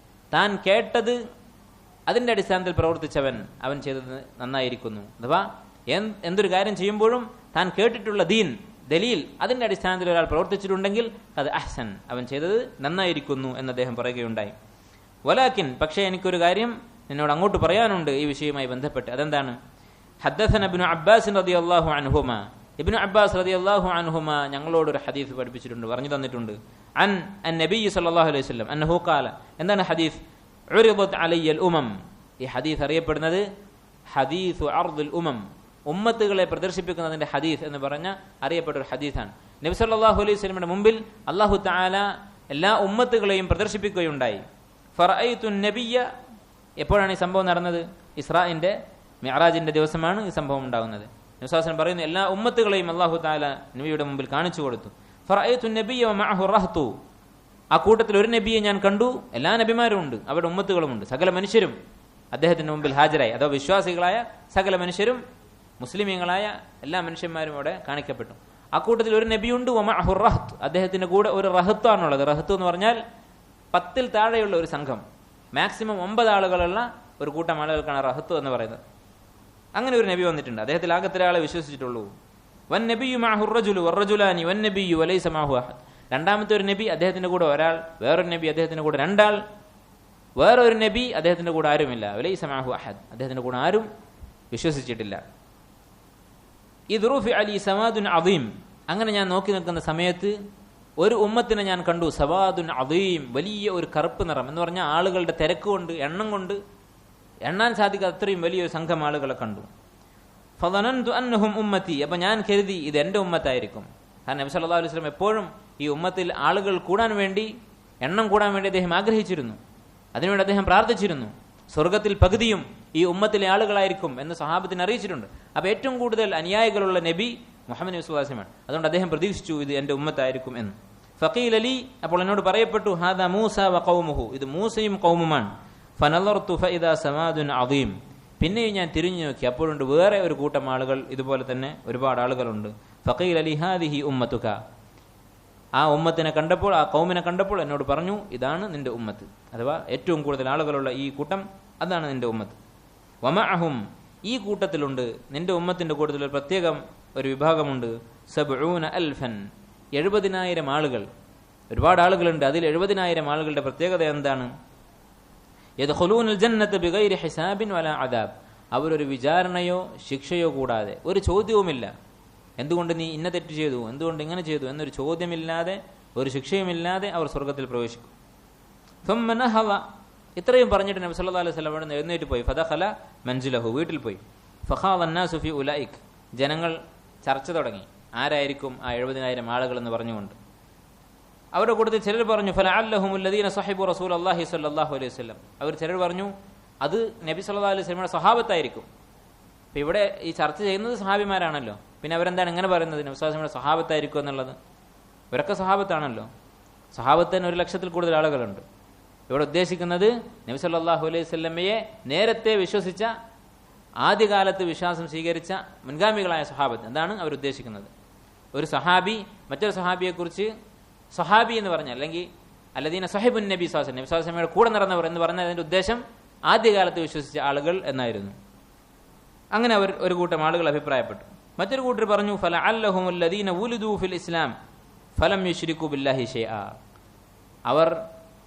താൻ കേട്ടത് അതിന്റെ അടിസ്ഥാനത്തിൽ പ്രവർത്തിച്ചവൻ അവൻ ചെയ്തത് നന്നായിരിക്കുന്നു. അഥവാ എന്തൊരു കാര്യം ചെയ്യുമ്പോഴും താൻ കേട്ടിട്ടുള്ള ദീൻ ദലീൽ അതിന്റെ അടിസ്ഥാനത്തിൽ ഒരാൾ പ്രവർത്തിച്ചിട്ടുണ്ടെങ്കിൽ അത് അഹ്സൻ, അവൻ ചെയ്തത് നന്നായിരിക്കുന്നു എന്ന് അദ്ദേഹം പറയുകയുണ്ടായി. വലാകിൻ, പക്ഷേ എനിക്കൊരു കാര്യം നിന്നോട് അങ്ങോട്ട് പറയാനുണ്ട് ഈ വിഷയവുമായി ബന്ധപ്പെട്ട്. അതെന്താണ്? ഹദ്ദസന ഇബ്നു അബ്ബാസ് റളിയല്ലാഹു അൻഹുമാ, ഇബ്നു അബ്ബാസ് റളിയല്ലാഹു അൻഹുമാ ഞങ്ങളോട് ഒരു ഹദീസ് പഠിപ്പിച്ചിട്ടുണ്ട്, പറഞ്ഞു തന്നിട്ടുണ്ട്. അൻ നബി സല്ലല്ലാഹു അലൈഹി വസല്ലം അന്നഹു ഖാല, എന്താണ് ഹദീസ്? ഉരിദത് അലയ്യൽ ഉമം. ഈ ഹദീസ് അറിയപ്പെടുന്നത് ഹദീസു അർദുൽ ഉമം, ഉമ്മത്തുകളെ പ്രദർശിപ്പിക്കുന്നതിന്റെ ഹദീസ് എന്ന് പറഞ്ഞ അറിയപ്പെട്ട ഒരു ഹദീസാണ്. നബി സല്ലല്ലാഹു അലൈഹി വസല്ലമയുടെ മുമ്പിൽ അല്ലാഹു തആല എല്ലാ ഉമ്മത്തുകളെയും പ്രദർശിപ്പിക്കുകയുണ്ടായി. ഫറഅയ്തു നബിയ, എപ്പോഴാണ് ഈ സംഭവം നടന്നത്? ഇസ്രാഇന്റെ മിഅ്റാജിന്റെ ദിവസമാണ് ഈ സംഭവം ഉണ്ടാകുന്നത്. നബി സല്ലല്ലാഹു അലൈഹി വസല്ലം പറയുന്നു, എല്ലാ ഉമ്മത്തുകളെയും അല്ലാഹു തആല നബിയുടെ മുമ്പിൽ കാണിച്ചു കൊടുത്തു. ഫറഅയ്തു നബിയ വമഅഹു റഹ്തു, ആ കൂട്ടത്തിൽ ഒരു നബിയെ ഞാൻ കണ്ടു, എല്ലാ നബിമാരും ഉണ്ട്, അവരുടെ ഉമ്മത്തുകളുമുണ്ട്, സകല മനുഷ്യരും അദ്ദേഹത്തിന്റെ മുമ്പിൽ ഹാജരായി. അഥവാ വിശ്വാസികളായ സകല മനുഷ്യരും മുസ്ലിമീങ്ങളായ എല്ലാ മനുഷ്യന്മാരും അവിടെ കാണിക്കപ്പെട്ടു. ആ കൂട്ടത്തിൽ ഒരു നബിയുണ്ട്, വമഅഹു റഹ്ത്, അദ്ദേഹത്തിന്റെ കൂടെ ഒരു റഹത്താണുള്ളത്. റഹത്ത് എന്ന് പറഞ്ഞാൽ 10 താഴെയുള്ള ഒരു സംഘം, മാക്സിമം 9 ആളുകളുള്ള ഒരു കൂട്ടം ആളുകൾക്കാണ് റഹത്ത് എന്ന് പറയുന്നത്. അങ്ങനെ ഒരു നബി വന്നിട്ടുണ്ട്, അദ്ദേഹത്തിൽ ആകെ 3 ആളെ വിശ്വസിച്ചിട്ടുള്ളൂ. വൻ നബിയു മഅഹു റജുലു വറജുലാനി വൻ നബിയു വലൈസ മഅഹു അഹദ്. രണ്ടാമത്തെ ഒരു നബി, അദ്ദേഹത്തിന്റെ കൂടെ ഒരാൾ, വേറൊരു നബി, അദ്ദേഹത്തിന്റെ കൂടെ 2 ആൾ, വേറൊരു നബി, അദ്ദേഹത്തിന്റെ കൂടെ ആരുമില്ല. വലൈസ മഅഹു അഹദ്, അദ്ദേഹത്തിന്റെ കൂടെ ആരും വിശ്വസിച്ചിട്ടില്ല. ഇദ് റുഫിഅ ലി സവാദുൻ അദീം, അങ്ങനെ ഞാൻ നോക്കി നിൽക്കുന്ന സമയത്ത് ഒരു ഉമ്മത്തിനെ ഞാൻ കണ്ടു. സവാദുൻ അദീം, വലിയ ഒരു കറുപ്പ് നിറം എന്ന് പറഞ്ഞാൽ ആളുകളുടെ തിരക്ക് കൊണ്ട്, എണ്ണം കൊണ്ട് എണ്ണാൻ സാധിക്കാത്ത അത്രയും വലിയൊരു സംഘം ആളുകളെ കണ്ടു. ഫദനന്തു അന്നഹും ഉമ്മത്തി, അപ്പൊ ഞാൻ കരുതി ഇത് എന്റെ ഉമ്മത്തായിരിക്കും. കാരണം നബി സല്ലല്ലാഹു അലൈഹി വസല്ലം എപ്പോഴും ഈ ഉമ്മത്തിൽ ആളുകൾ കൂടാൻ വേണ്ടി, എണ്ണം കൂടാൻ വേണ്ടി അദ്ദേഹം ആഗ്രഹിച്ചിരുന്നു, അതിനുവേണ്ടി അദ്ദേഹം പ്രാർത്ഥിച്ചിരുന്നു. സ്വർഗത്തിൽ പകുതിയും ഈ ഉമ്മത്തിലെ ആളുകളായിരിക്കും എന്ന് സഹാബത്തിന് അറിയിച്ചിട്ടുണ്ട്. അപ്പൊ ഏറ്റവും കൂടുതൽ അനുയായികളുള്ള നബി മുഹമ്മദ് നബി സ്വല്ലല്ലാഹു അലൈഹി വസല്ലം, അതുകൊണ്ട് അദ്ദേഹം പ്രതീക്ഷിച്ചു ഇത് എന്റെ ഉമ്മത്തായിരിക്കും എന്ന്. ഫഖീല ലി, അപ്പോൾ എന്നോട് പറയപ്പെട്ടു, ഹാദാ മൂസ വ ഖൗമുഹു, ഇത് മൂസയും ഖൗമുമാണ്. ഫനളർതു ഫഇദാ സവാദുൻ അദീം, പിന്നെയും ഞാൻ തിരിഞ്ഞു നോക്കി, അപ്പോഴുണ്ട് വേറെ ഒരു കൂട്ടം ആളുകൾ, ഇതുപോലെ തന്നെ ഒരുപാട് ആളുകളുണ്ട്. ഫഖീല ലി ഹാദിഹി ഉമ്മത്തുക, ആ ഉമ്മത്തിനെ കണ്ടപ്പോൾ, ആ ഖൗമിനെ കണ്ടപ്പോൾ എന്നോട് പറഞ്ഞു, ഇതാണ് നിന്റെ ഉമ്മത്ത്, അഥവാ ഏറ്റവും കൂടുതൽ ആളുകളുള്ള ഈ കൂട്ടം, അതാണ് നിന്റെ ഉമ്മത്ത്. വമഅഹും, ഈ കൂട്ടത്തിലുണ്ട്, നിന്റെ ഉമ്മത്തിന്റെ കൂട്ടത്തിൽ ഒരു പ്രത്യേകം ഒരു വിഭാഗമുണ്ട്. 70,000, 70,000 ആളുകൾ, ഒരുപാട് ആളുകളുണ്ട്. അതിൽ 70,000 ആളുകളുടെ പ്രത്യേകത എന്താണ്? യദ്ഖുലൂനൽ ജന്നത ബിഗൈരി ഹിസാബിൻ വലാ അദാബ്, അവരൊരു വിചാരണയോ ശിക്ഷയോ കൂടാതെ, ഒരു ചോദ്യവുമില്ല, എന്തുകൊണ്ട് നീ ഇന്ന തെറ്റ് ചെയ്തു, എന്തുകൊണ്ട് ഇങ്ങനെ ചെയ്തു എന്നൊരു ചോദ്യമില്ലാതെ, ഒരു ശിക്ഷയുമില്ലാതെ അവർ സ്വർഗത്തിൽ പ്രവേശിക്കും. ثم نهض, ഇത്രയും പറഞ്ഞിട്ട് നബി സല്ലല്ലാഹു അലൈഹി വസല്ലം അവിടെ നിന്ന് എഴുന്നേറ്റ് പോയി. ഫദഖല മൻസിലഹു, വീട്ടിൽ പോയി. ഫഖാദ അന്നാസു ഫി ഉലൈക്, ജനങ്ങൾ ചർച്ച തുടങ്ങി, ആരായിരിക്കും ആ 70,000 ആളുകൾ എന്ന് പറഞ്ഞുകൊണ്ട്. അവരുടെ കൂട്ടത്തിൽ ചിലർ പറഞ്ഞു, ഫലഅല്ലഹും അല്ലദീന സഹിബു റസൂലല്ലാഹി സ്വല്ലല്ലാഹു അലൈഹി വസല്ലം, അവർ ചിലർ പറഞ്ഞു അത് നബി സല്ലല്ലാഹു അലൈഹി വസല്ലമയുടെ സഹാബത്തായിരിക്കും. അപ്പൊ ഇവിടെ ഈ ചർച്ച ചെയ്യുന്നത് സഹാബിമാരാണല്ലോ, പിന്നെ അവരെന്താണ് ഇങ്ങനെ പറയുന്നത് നബി സല്ലല്ലാഹു അലൈഹി വസല്ലമയുടെ സഹാബത്തായിരിക്കും എന്നുള്ളത്? ഇവരൊക്കെ സ്വഹാബത്താണല്ലോ. സ്വഹാബത്തിന് 1,00,000-ൽ കൂടുതൽ ആളുകളുണ്ട്. ഇവിടെ ഉദ്ദേശിക്കുന്നത് നബി സല്ലല്ലാഹു അലൈഹി വസല്ലമയെ നേരത്തെ വിശ്വസിച്ച, ആദ്യകാലത്ത് വിശ്വാസം സ്വീകരിച്ച മുൻഗാമികളായ സ്വഹാബത്ത്. എന്താണ് അവർ ഉദ്ദേശിക്കുന്നത്? ഒരു സഹാബി മറ്റൊരു സഹാബിയെക്കുറിച്ച് സഹാബി എന്ന് പറഞ്ഞാൽ, അല്ലെങ്കിൽ അല്ലദീന സഹിബുൻ നബി സ്വല്ലല്ലാഹു അലൈഹി വസല്ലമയുടെ കൂടെ നടന്നവർ എന്ന് പറഞ്ഞാൽ അതിന്റെ ഉദ്ദേശം ആദ്യകാലത്ത് വിശ്വസിച്ച ആളുകൾ എന്നായിരുന്നു. അങ്ങനെ അവർ ഒരു കൂട്ടം ആളുകൾ അഭിപ്രായപ്പെട്ടു. മറ്റൊരു കൂട്ടർ പറഞ്ഞു ഫലഅല്ലഹുമുൽ ലദീന വുലിദൂ ഫിൽ ഇസ്ലാം ഫലം യുശ്രികൂ ബില്ലാഹി ഷൈആ. അവർ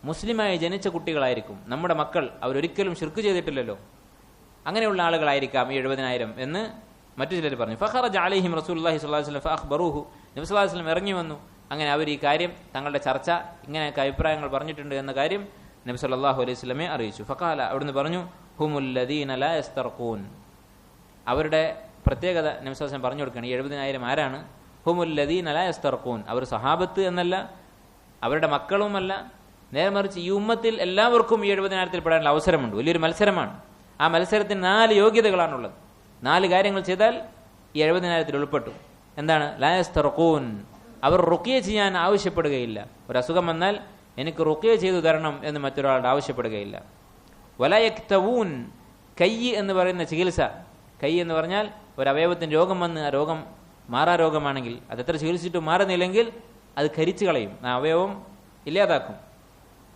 മുസ്ലിമായി ജനിച്ച കുട്ടികളായിരിക്കും, നമ്മുടെ മക്കൾ, അവരൊരിക്കലും ശിർക്ക് ചെയ്തിട്ടില്ലല്ലോ, അങ്ങനെയുള്ള ആളുകളായിരിക്കാം ഈ 70,000 എന്ന് മറ്റു ചിലർ പറഞ്ഞു. ഫഖറജ അലൈഹിം റസൂലുള്ളാഹി സ്വല്ലല്ലാഹു അലൈഹി വസല്ലം ഫഅഖ്ബറൂഹു. നബി സ്വല്ലല്ലാഹു അലൈഹി വസല്ലം ഇറങ്ങി വന്നു. അങ്ങനെ അവർ ഈ കാര്യം, തങ്ങളുടെ ചർച്ച, ഇങ്ങനെയൊക്കെ അഭിപ്രായങ്ങൾ പറഞ്ഞിട്ടുണ്ട് എന്ന കാര്യം നബി സല്ലല്ലാഹു അലൈഹി വസല്ലമയെ അറിയിച്ചു. ഫഖാല, അവിടുന്ന് പറഞ്ഞു ഹുമുൽ ലദീന ലാ യസ്തർഖൂൻ. അവരുടെ പ്രത്യേകത നബി സ്വല്ലല്ലാഹു അലൈഹി വസല്ലം പറഞ്ഞു കൊടുക്കുകയാണ്. ഈ 70,000 ആരാണ്? ഹുമുൽ ലദീന ലാ യസ്തർഖൂൻ. അവർ സഹാബത്ത് എന്നല്ല, അവരുടെ മക്കളുമല്ല, നേരെ മറിച്ച് ഈ ഉമ്മത്തിൽ എല്ലാവർക്കും ഈ 70,000-ൽ പെടാനുള്ള അവസരമുണ്ട്. വലിയൊരു മത്സരമാണ്. ആ മത്സരത്തിന് 4 യോഗ്യതകളാണുള്ളത്. 4 കാര്യങ്ങൾ ചെയ്താൽ ഈ 70,000-ൽ ഉൾപ്പെട്ടു. എന്താണ്? ലാ യസ്തർഖൂൻ. അവർ റുഖിയ ചെയ്യാൻ ആവശ്യപ്പെടുകയില്ല. ഒരു അസുഖം വന്നാൽ എനിക്ക് റുഖിയ ചെയ്തു തരണം എന്ന് മറ്റൊരാളുടെ ആവശ്യപ്പെടുകയില്ല. വലാ യക്തവൂൻ. കൈ എന്ന് പറയുന്ന ചികിത്സ, കൈ എന്ന് പറഞ്ഞാൽ ഒരു അവയവത്തിന് രോഗം വന്ന് ആ രോഗം മാറാ രോഗമാണെങ്കിൽ അത് എത്ര ചികിത്സിച്ചിട്ടും മാറുന്നില്ലെങ്കിൽ അത് കരിച്ചു കളയും, ആ അവയവം ഇല്ലാതാക്കും,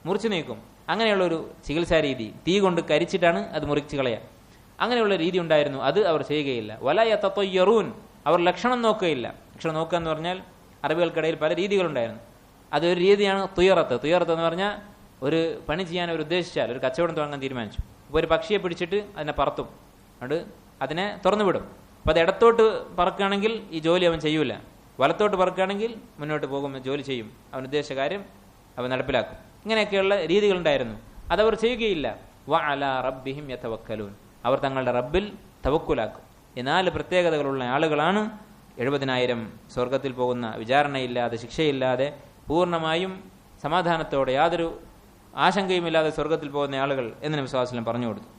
മുറിച്ചു നീക്കും. അങ്ങനെയുള്ളൊരു ചികിത്സാ രീതി, തീ കൊണ്ട് കരിച്ചിട്ടാണ് അത് മുറിച്ചു കളയുക. അങ്ങനെയുള്ള രീതി ഉണ്ടായിരുന്നു, അത് അവർ ചെയ്യുകയില്ല. വലാ യതതയ്യറൂൻ. അവർ ലക്ഷണം നോക്കുകയില്ല. ലക്ഷണം നോക്കുക എന്ന് പറഞ്ഞാൽ അറബികൾക്കിടയിൽ പല രീതികളുണ്ടായിരുന്നു. അതൊരു രീതിയാണ് തുയറത്ത്. തുയറത്ത് എന്ന് പറഞ്ഞാൽ ഒരു പണി ചെയ്യാൻ അവർ ഉദ്ദേശിച്ചാൽ, ഒരു കച്ചവടം തുടങ്ങാൻ തീരുമാനിച്ചു. അപ്പോൾ ഒരു പക്ഷിയെ പിടിച്ചിട്ട് അതിനെ പറത്തും, അതുകൊണ്ട് അതിനെ തുറന്നു വിടും. അപ്പോൾ അത് ഇടത്തോട്ട് പറക്കുകയാണെങ്കിൽ ഈ ജോലി അവൻ ചെയ്യൂല, വലത്തോട്ട് പറക്കുകയാണെങ്കിൽ മുന്നോട്ട് പോകും, ജോലി ചെയ്യും, അവൻ ഉദ്ദേശിച്ച കാര്യം അവൻ നടപ്പിലാക്കും. ഇങ്ങനെയൊക്കെയുള്ള രീതികളുണ്ടായിരുന്നു. അതവർ ചെയ്യുകയില്ല. വഅലാ റബ്ബിഹിം യതവക്കലൂൻ. അവർ തങ്ങളുടെ റബ്ബിൽ തവക്കുലാക്കും. ഈ 4 പ്രത്യേകതകളുള്ള ആളുകളാണ് 70,000 സ്വർഗത്തിൽ പോകുന്ന, വിചാരണയില്ലാതെ, ശിക്ഷയില്ലാതെ, പൂർണ്ണമായും സമാധാനത്തോടെ, യാതൊരു ആശങ്കയുമില്ലാതെ സ്വർഗത്തിൽ പോകുന്ന ആളുകൾ എന്ന് നബി സ്വല്ലല്ലാഹു അലൈഹി വസല്ലം പറഞ്ഞു കൊടുത്തു.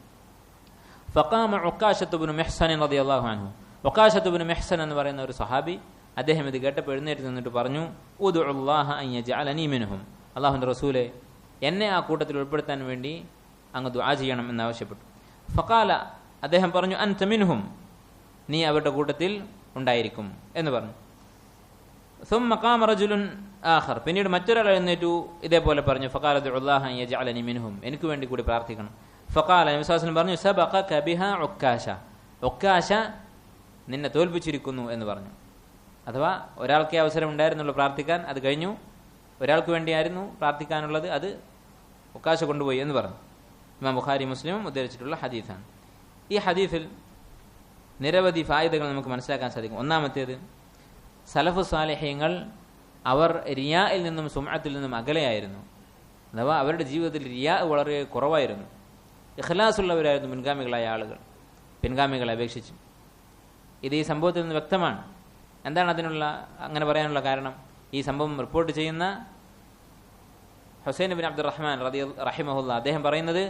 ഫഖാമ ഉക്കാശത്ത് ഇബ്നു മിഹ്സൻ റളിയല്ലാഹു അൻഹു. ഉക്കാശത്ത് ഇബ്നു മിഹ്സൻ എന്ന് പറയുന്ന ഒരു സഹാബി, അദ്ദേഹം ഇത് കേട്ടപ്പോൾ എഴുന്നേറ്റ് നിന്നിട്ട് പറഞ്ഞു ഉദ്ഉല്ലാഹ അൻ യജഅലനി മിൻഹും. അല്ലാഹുവിന്റെ റസൂലേ, എന്നെ ആ കൂട്ടത്തിൽ ഉൾപ്പെടുത്താൻ വേണ്ടി അങ്ങ് ദുആ ചെയ്യണം എന്നാവശ്യപ്പെട്ടു. ഫഖാല, അദ്ദേഹം പറഞ്ഞു അൻത മിൻഹും, നീ അവരുടെ കൂട്ടത്തിൽ ഉണ്ടായിരിക്കും എന്ന് പറഞ്ഞു. സുമ്മ ഖാമ റജുലുൻ ആഖർ. പിന്നീട് മറ്റൊരാൾ എഴുന്നേറ്റു, ഇതേപോലെ പറഞ്ഞു ഫഖാല ഉദ്ഉല്ലാഹ അൻ യജഅലനി മിൻഹും, എനിക്ക് വേണ്ടി കൂടി പ്രാർത്ഥിക്കണം. ഫഖാല, നബി സ്വല്ലല്ലാഹു അലൈഹി വസല്ലം പറഞ്ഞു സബഖക ബിഹാ ഉക്കാശ, ഉക്കാശ നിന്നെ തോൽപ്പിച്ചിരിക്കുന്നു എന്ന് പറഞ്ഞു. അഥവാ ഒരാൾക്കേ അവസരം ഉണ്ടായിരുന്നുള്ളൂ പ്രാർത്ഥിക്കാൻ, അത് കഴിഞ്ഞു. ഒരാൾക്ക് വേണ്ടിയായിരുന്നു പ്രാർത്ഥിക്കാനുള്ളത്, അത് ഉക്കാശ കൊണ്ടുപോയി എന്ന് പറഞ്ഞു. ഇമാം ബുഖാരി മുസ്ലിമും ഉദ്ധരിച്ചിട്ടുള്ള ഹദീസാണ്. ഈ ഹദീസിൽ നിരവധി ഫായിദകൾ നമുക്ക് മനസ്സിലാക്കാൻ സാധിക്കും. ഒന്നാമത്തേത്, സലഫ് സാലിഹ്യങ്ങൾ അവർ റിയായിൽ നിന്നും സുമഅത്തിൽ നിന്നും അകലെയായിരുന്നു. അഥവാ അവരുടെ ജീവിതത്തിൽ റിയാ വളരെ കുറവായിരുന്നു. ഇഖ്ലാസുള്ളവരായിരുന്നു മുൻഗാമികളായ ആളുകൾ, പിൻഗാമികളെ അപേക്ഷിച്ച്. ഇത് ഈ സംഭവത്തിൽ നിന്ന് വ്യക്തമാണ്. എന്താണ് അതിനുള്ള അങ്ങനെ പറയാനുള്ള കാരണം? ഈ സംഭവം റിപ്പോർട്ട് ചെയ്യുന്ന ഹുസൈൻ ബിൻ അബ്ദുറഹ്മാൻ റഹിമഹുല്ലാ, അദ്ദേഹം പറയുന്നത്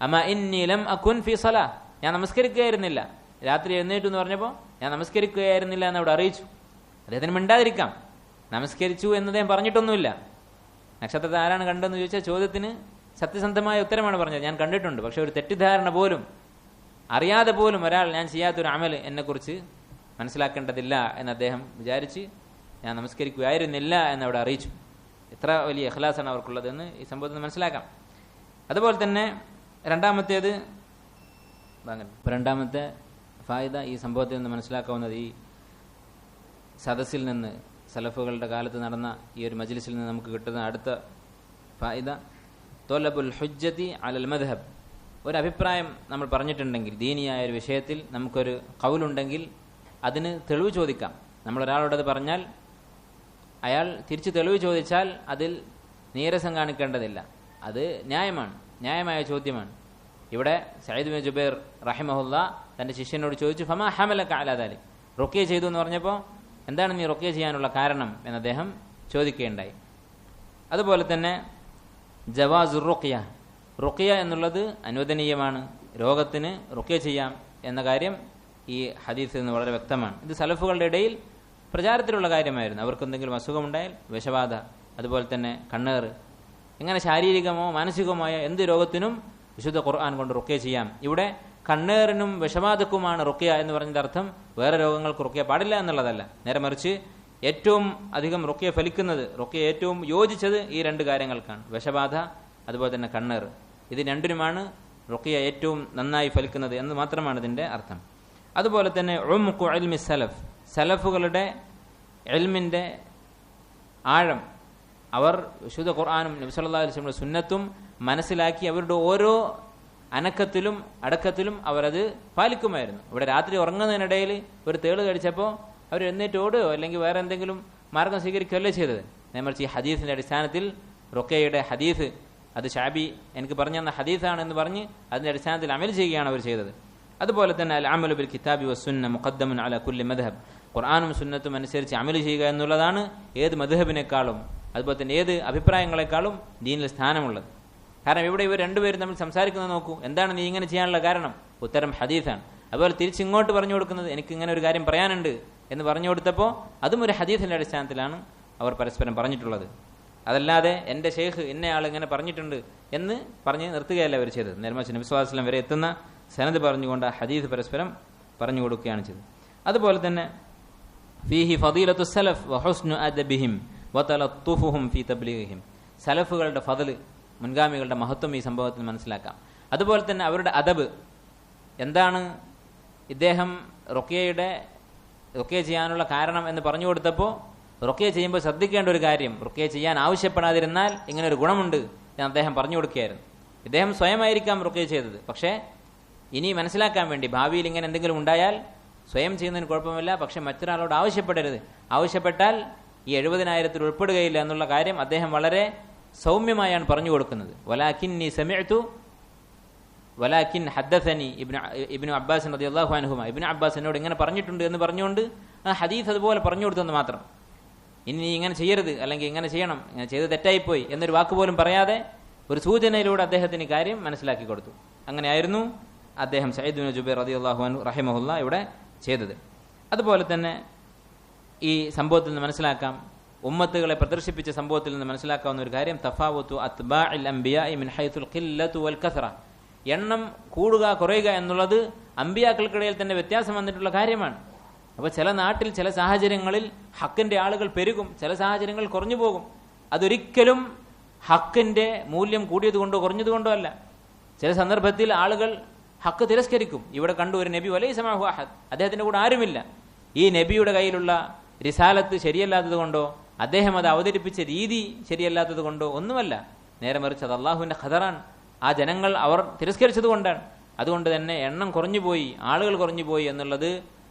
അമാ ഇന്നി ലം അകുൻ ഫി സലാ, ഞാൻ നമസ്കരിക്കുകയായിരുന്നില്ല. രാത്രി എഴുന്നേറ്റു എന്ന് പറഞ്ഞപ്പോൾ ഞാൻ നമസ്കരിക്കുകയായിരുന്നില്ല എന്ന് അവിടെ അറിയിച്ചു. അദ്ദേഹത്തിന് മിണ്ടാതിരിക്കാം, നമസ്കരിച്ചു എന്ന് അദ്ദേഹം പറഞ്ഞിട്ടൊന്നുമില്ല. നക്ഷത്രത്തെ ആരാണ് കണ്ടതെന്ന് ചോദിച്ചാൽ ചോദ്യത്തിന് സത്യസന്ധമായ ഉത്തരമാണ് പറഞ്ഞത്, ഞാൻ കണ്ടിട്ടുണ്ട്. പക്ഷെ ഒരു തെറ്റിദ്ധാരണ പോലും, അറിയാതെ പോലും ഒരാൾ ഞാൻ ചെയ്യാത്തൊരു അമല് എന്നെക്കുറിച്ച് മനസ്സിലാക്കേണ്ടതില്ല എന്ന് അദ്ദേഹം വിചാരിച്ച് ഞാൻ നമസ്കരിക്കുകയായിരുന്നില്ല എന്നവിടെ അറിയിച്ചു. എത്ര വലിയ ഇഖ്ലാസാണ് അവർക്കുള്ളതെന്ന് ഈ സംഭവത്തിൽ മനസ്സിലാക്കാം. അതുപോലെ തന്നെ രണ്ടാമത്തെ ഫായിദ ഈ സംഭവത്തിൽ നിന്ന് മനസ്സിലാക്കാവുന്നത്, ഈ സദസ്സിൽ നിന്ന്, സലഫുകളുടെ കാലത്ത് നടന്ന ഈ ഒരു മജ്ലിസിൽ നിന്ന് നമുക്ക് കിട്ടുന്ന അടുത്ത ഫായിദ, തൊലബുൽ ഹുജ്ജതി അലൽ മദ്ഹബ്. ഒരു അഭിപ്രായം നമ്മൾ പറഞ്ഞിട്ടുണ്ടെങ്കിൽ, ദീനിയായ ഒരു വിഷയത്തിൽ നമുക്കൊരു ഖൗലുണ്ടെങ്കിൽ അതിന് തെളിവ് ചോദിക്കാം. നമ്മളൊരാളോടത് പറഞ്ഞാൽ അയാൾ തിരിച്ച് തെളിവ് ചോദിച്ചാൽ അതിൽ നീരസം കാണിക്കേണ്ടതില്ല. അത് ന്യായമാണ്, ന്യായമായ ചോദ്യമാണ്. ഇവിടെ സഈദ് ബിൻ ജുബൈർ റഹിമഹുല്ലാ തൻ്റെ ശിഷ്യനോട് ചോദിച്ചു ഫമാ ഹമലക അലാ ദാലിക്, റുഖ്യ ചെയ്തു എന്ന് പറഞ്ഞപ്പോൾ എന്താണ് നീ റുഖ്യ ചെയ്യാനുള്ള കാരണം എന്ന് അദ്ദേഹം ചോദിക്കുകയുണ്ടായി. അതുപോലെ തന്നെ ജവാസുർ റുഖ്യ, റുഖ്യ എന്നുള്ളത് അനുവദനീയമാണ്, രോഗത്തിന് റുഖ്യ ചെയ്യാം എന്ന കാര്യം ഈ ഹദീസിൽ നിന്ന് വളരെ വ്യക്തമാണ്. ഇത് സലഫുകളുടെ ഇടയിൽ പ്രചാരത്തിലുള്ള കാര്യമായിരുന്നു. അവർക്ക് എന്തെങ്കിലും അസുഖമുണ്ടായാൽ വിഷബാധ, അതുപോലെ തന്നെ കണ്ണേറ്, ഇങ്ങനെ ശാരീരികമോ മാനസികമായ എന്ത് രോഗത്തിനും വിശുദ്ധ ഖുർആൻ കൊണ്ട് റുഖ്യ ചെയ്യാം. ഇവിടെ കണ്ണേറിനും വിഷബാധക്കുമാണ് റുഖ്യ എന്ന് പറഞ്ഞതിന്റെ അർത്ഥം വേറെ രോഗങ്ങൾക്ക് റുഖ്യ പാടില്ല എന്നുള്ളതല്ല. നേരെ മറിച്ച് ഏറ്റവും അധികം റുഖ്യ ഫലിക്കുന്നത്, റുഖ്യ ഏറ്റവും യോജിച്ചത് ഈ രണ്ട് കാര്യങ്ങൾക്കാണ്, വിഷബാധ അതുപോലെ തന്നെ കണ്ണേറ്. ഇത് രണ്ടിനുമാണ് റുഖ്യ ഏറ്റവും നന്നായി ഫലിക്കുന്നത് എന്ന് മാത്രമാണ് ഇതിന്റെ അർത്ഥം. അതുപോലെ തന്നെ ഉംഖു ഇൽമി സലഫ്, സലഫുകളുടെ ഇൽമിന്റെ ആഴം, അവർ വിശുദ്ധ ഖുർആനും നബി സല്ലല്ലാഹു അലൈഹി വസല്ലം സുന്നത്തും മനസ്സിലാക്കി അവരുടെ ഓരോ അനക്കത്തിലും അടക്കത്തിലും അവരത് പാലിക്കുമായിരുന്നു. ഇവിടെ രാത്രി ഉറങ്ങുന്നതിനിടയിൽ ഒരു തേള് കടിച്ചപ്പോൾ അവർ എഴുന്നേറ്റ് ഓടുകയോ അല്ലെങ്കിൽ വേറെ എന്തെങ്കിലും മാർഗം സ്വീകരിക്കുകയല്ലേ ചെയ്തത്. നേമറിച്ച് ഈ ഹദീസിന്റെ അടിസ്ഥാനത്തിൽ റുഖ്യയുടെ ഹദീസ് അത് ഷാബി എനിക്ക് പറഞ്ഞു തന്ന ഹദീസാണ് എന്ന് പറഞ്ഞ് അതിന്റെ അടിസ്ഥാനത്തിൽ അമൽ ചെയ്യുകയാണ് അവർ ചെയ്തത്. അതുപോലെ തന്നെ അൽ അമലു ബിൽ കിതാബി വസ്സുന്ന മുഖദ്ദമുൻ അലാ കുല്ലി മദ്ഹബ്, ഖുർആനും സുന്നത്തും അനുസരിച്ച് അമൽ ചെയ്യുക എന്നുള്ളതാണ് ഏത് മദ്ഹബിനേക്കാളും അതുപോലെ തന്നെ ഏത് അഭിപ്രായങ്ങളെക്കാളും ദീനിൽ സ്ഥാനമുള്ളത്. കാരണം ഇവിടെ ഇവർ രണ്ടുപേരും തമ്മിൽ സംസാരിക്കുന്നത് നോക്കൂ, എന്താണ് നീ ഇങ്ങനെ ചെയ്യാനുള്ള കാരണം? ഉത്തരം ഹദീസാണ്. അതുപോലെ തിരിച്ചിങ്ങോട്ട് പറഞ്ഞു കൊടുക്കുന്നത് എനിക്ക് ഇങ്ങനെ ഒരു കാര്യം പറയാനുണ്ട് എന്ന് പറഞ്ഞു കൊടുത്തപ്പോൾ അതും ഒരു ഹദീസിന്റെ അടിസ്ഥാനത്തിലാണ് അവർ പരസ്പരം പറഞ്ഞിട്ടുള്ളത്. അതല്ലാതെ എൻ്റെ ഷെയ്ഖ് ഇന്നയാൾ ഇങ്ങനെ പറഞ്ഞിട്ടുണ്ട് എന്ന് പറഞ്ഞ് നിർത്തുകയല്ല അവർ ചെയ്തത്. നേർമറിച്ച് നബി സ്വല്ലല്ലാഹു അലൈഹി വസല്ലം വരെ എത്തുന്ന സനദ് പറഞ്ഞുകൊണ്ട് ആ ഹദീസ് പരസ്പരം പറഞ്ഞു കൊടുക്കുകയാണ് ചെയ്തത്. അതുപോലെ തന്നെ ഫീഹി ഫദീലത്തു സലഫ് വഹുസ്നു അദബിഹിം വതലത്തുഫുഹും ഫീ തബ്ലീഗിഹിം, സലഫുകളുടെ ഫദൽ, മുൻഗാമികളുടെ മഹത്വം ഈ സംഭവത്തിൽ മനസ്സിലാക്കാം. അതുപോലെ തന്നെ അവരുടെ അദബ് എന്താണ്, ഇദ്ദേഹം റുഖ്യ ചെയ്യാനുള്ള കാരണം എന്ന് പറഞ്ഞു കൊടുത്തപ്പോൾ റുഖ്യ ചെയ്യുമ്പോൾ ശ്രദ്ധിക്കേണ്ട ഒരു കാര്യം, റുഖ്യ ചെയ്യാൻ ആവശ്യപ്പെടാതിരുന്നാൽ ഇങ്ങനെ ഒരു ഗുണമുണ്ട് എന്ന് അദ്ദേഹം പറഞ്ഞു കൊടുക്കുകയായിരുന്നു. ഇദ്ദേഹം സ്വയമായിരിക്കാം റുഖ്യ ചെയ്തത്, പക്ഷേ ഇനി മനസ്സിലാക്കാൻ വേണ്ടി ഭാവിയിൽ ഇങ്ങനെ എന്തെങ്കിലും ഉണ്ടായാൽ സ്വയം ചെയ്യുന്നതിന് കുഴപ്പമില്ല, പക്ഷെ മറ്റൊരാളോട് ആവശ്യപ്പെടരുത്, ആവശ്യപ്പെട്ടാൽ ഈ 70,000 ഉൾപ്പെടുകയില്ല എന്നുള്ള കാര്യം അദ്ദേഹം വളരെ സൗമ്യമായാണ് പറഞ്ഞു കൊടുക്കുന്നത്. വലാകിൻ ഹദ്ദസനി ഇബ്നു അബ്ബാസ് റളിയല്ലാഹു അൻഹുമ, ഇബ്നു അബ്ബാസ് എന്നോട് ഇങ്ങനെ പറഞ്ഞിട്ടുണ്ട് എന്ന് പറഞ്ഞുകൊണ്ട് ആ ഹദീസ് അതുപോലെ പറഞ്ഞു കൊടുത്തെന്ന് മാത്രം. ഇനി നീ ഇങ്ങനെ ചെയ്യരുത്, അല്ലെങ്കിൽ ഇങ്ങനെ ചെയ്യണം, ഇങ്ങനെ ചെയ്ത് തെറ്റായിപ്പോയി എന്നൊരു വാക്ക് പോലും പറയാതെ ഒരു സൂചനയിലൂടെ അദ്ദേഹത്തിന് കാര്യം മനസ്സിലാക്കി കൊടുത്തു. അങ്ങനെയായിരുന്നു അദ്ദേഹം സഈദ് ബിൻ ജുബൈർ റളിയല്ലാഹു അൻഹു റഹിമഹുല്ല ഇവിടെ ചെയ്തത്. അതുപോലെ തന്നെ ഈ സംഭവത്തിൽ നിന്ന് മനസ്സിലാക്കാം, ഉമ്മത്തുകളെ പ്രദർശിപ്പിച്ച സംഭവത്തിൽ നിന്ന് മനസ്സിലാക്കാവുന്ന ഒരു കാര്യം, തഫാവുതു അത്ബാഇൽ അംബിയാഇ മിൻ ഹൈസുൽ ഖില്ലതു വൽ കസ്റ, എണ്ണം കൂടുക കുറയുക എന്നുള്ളത് അമ്പിയാക്കൾക്കിടയിൽ തന്നെ വ്യത്യാസം വന്നിട്ടുള്ള കാര്യമാണ്. അപ്പോൾ ചില നാട്ടിൽ ചില സാഹചര്യങ്ങളിൽ ഹക്കിന്റെ ആളുകൾ പെരുകും, ചില സാഹചര്യങ്ങളിൽ കുറഞ്ഞു പോകും. അതൊരിക്കലും ഹക്കിന്റെ മൂല്യം കൂടിയതുകൊണ്ടോ കുറഞ്ഞതുകൊണ്ടോ അല്ല. ചില സന്ദർഭത്തിൽ ആളുകൾ ഹക്ക് തിരസ്കരിക്കും. ഇവിടെ കണ്ടു ഒരു നബി വലൈസ മഅഹു അഹദ്, അദ്ദേഹത്തിന്റെ കൂടെ ആരുമില്ല. ഈ നബിയുടെ കയ്യിലുള്ള റിസാലത്ത് ശരിയല്ലാത്തത് കൊണ്ടോ അദ്ദേഹം അത് അവതരിപ്പിച്ച രീതി ശരിയല്ലാത്തത് കൊണ്ടോ ഒന്നുമല്ല, നേരെ മറിച്ച് അത് അള്ളാഹുവിന്റെ ഖദറാണ്. ആ ജനങ്ങൾ അവർ തിരസ്കരിച്ചത് കൊണ്ടാണ്. അതുകൊണ്ട് തന്നെ എണ്ണം കുറഞ്ഞുപോയി, ആളുകൾ കുറഞ്ഞുപോയി എന്നുള്ളത്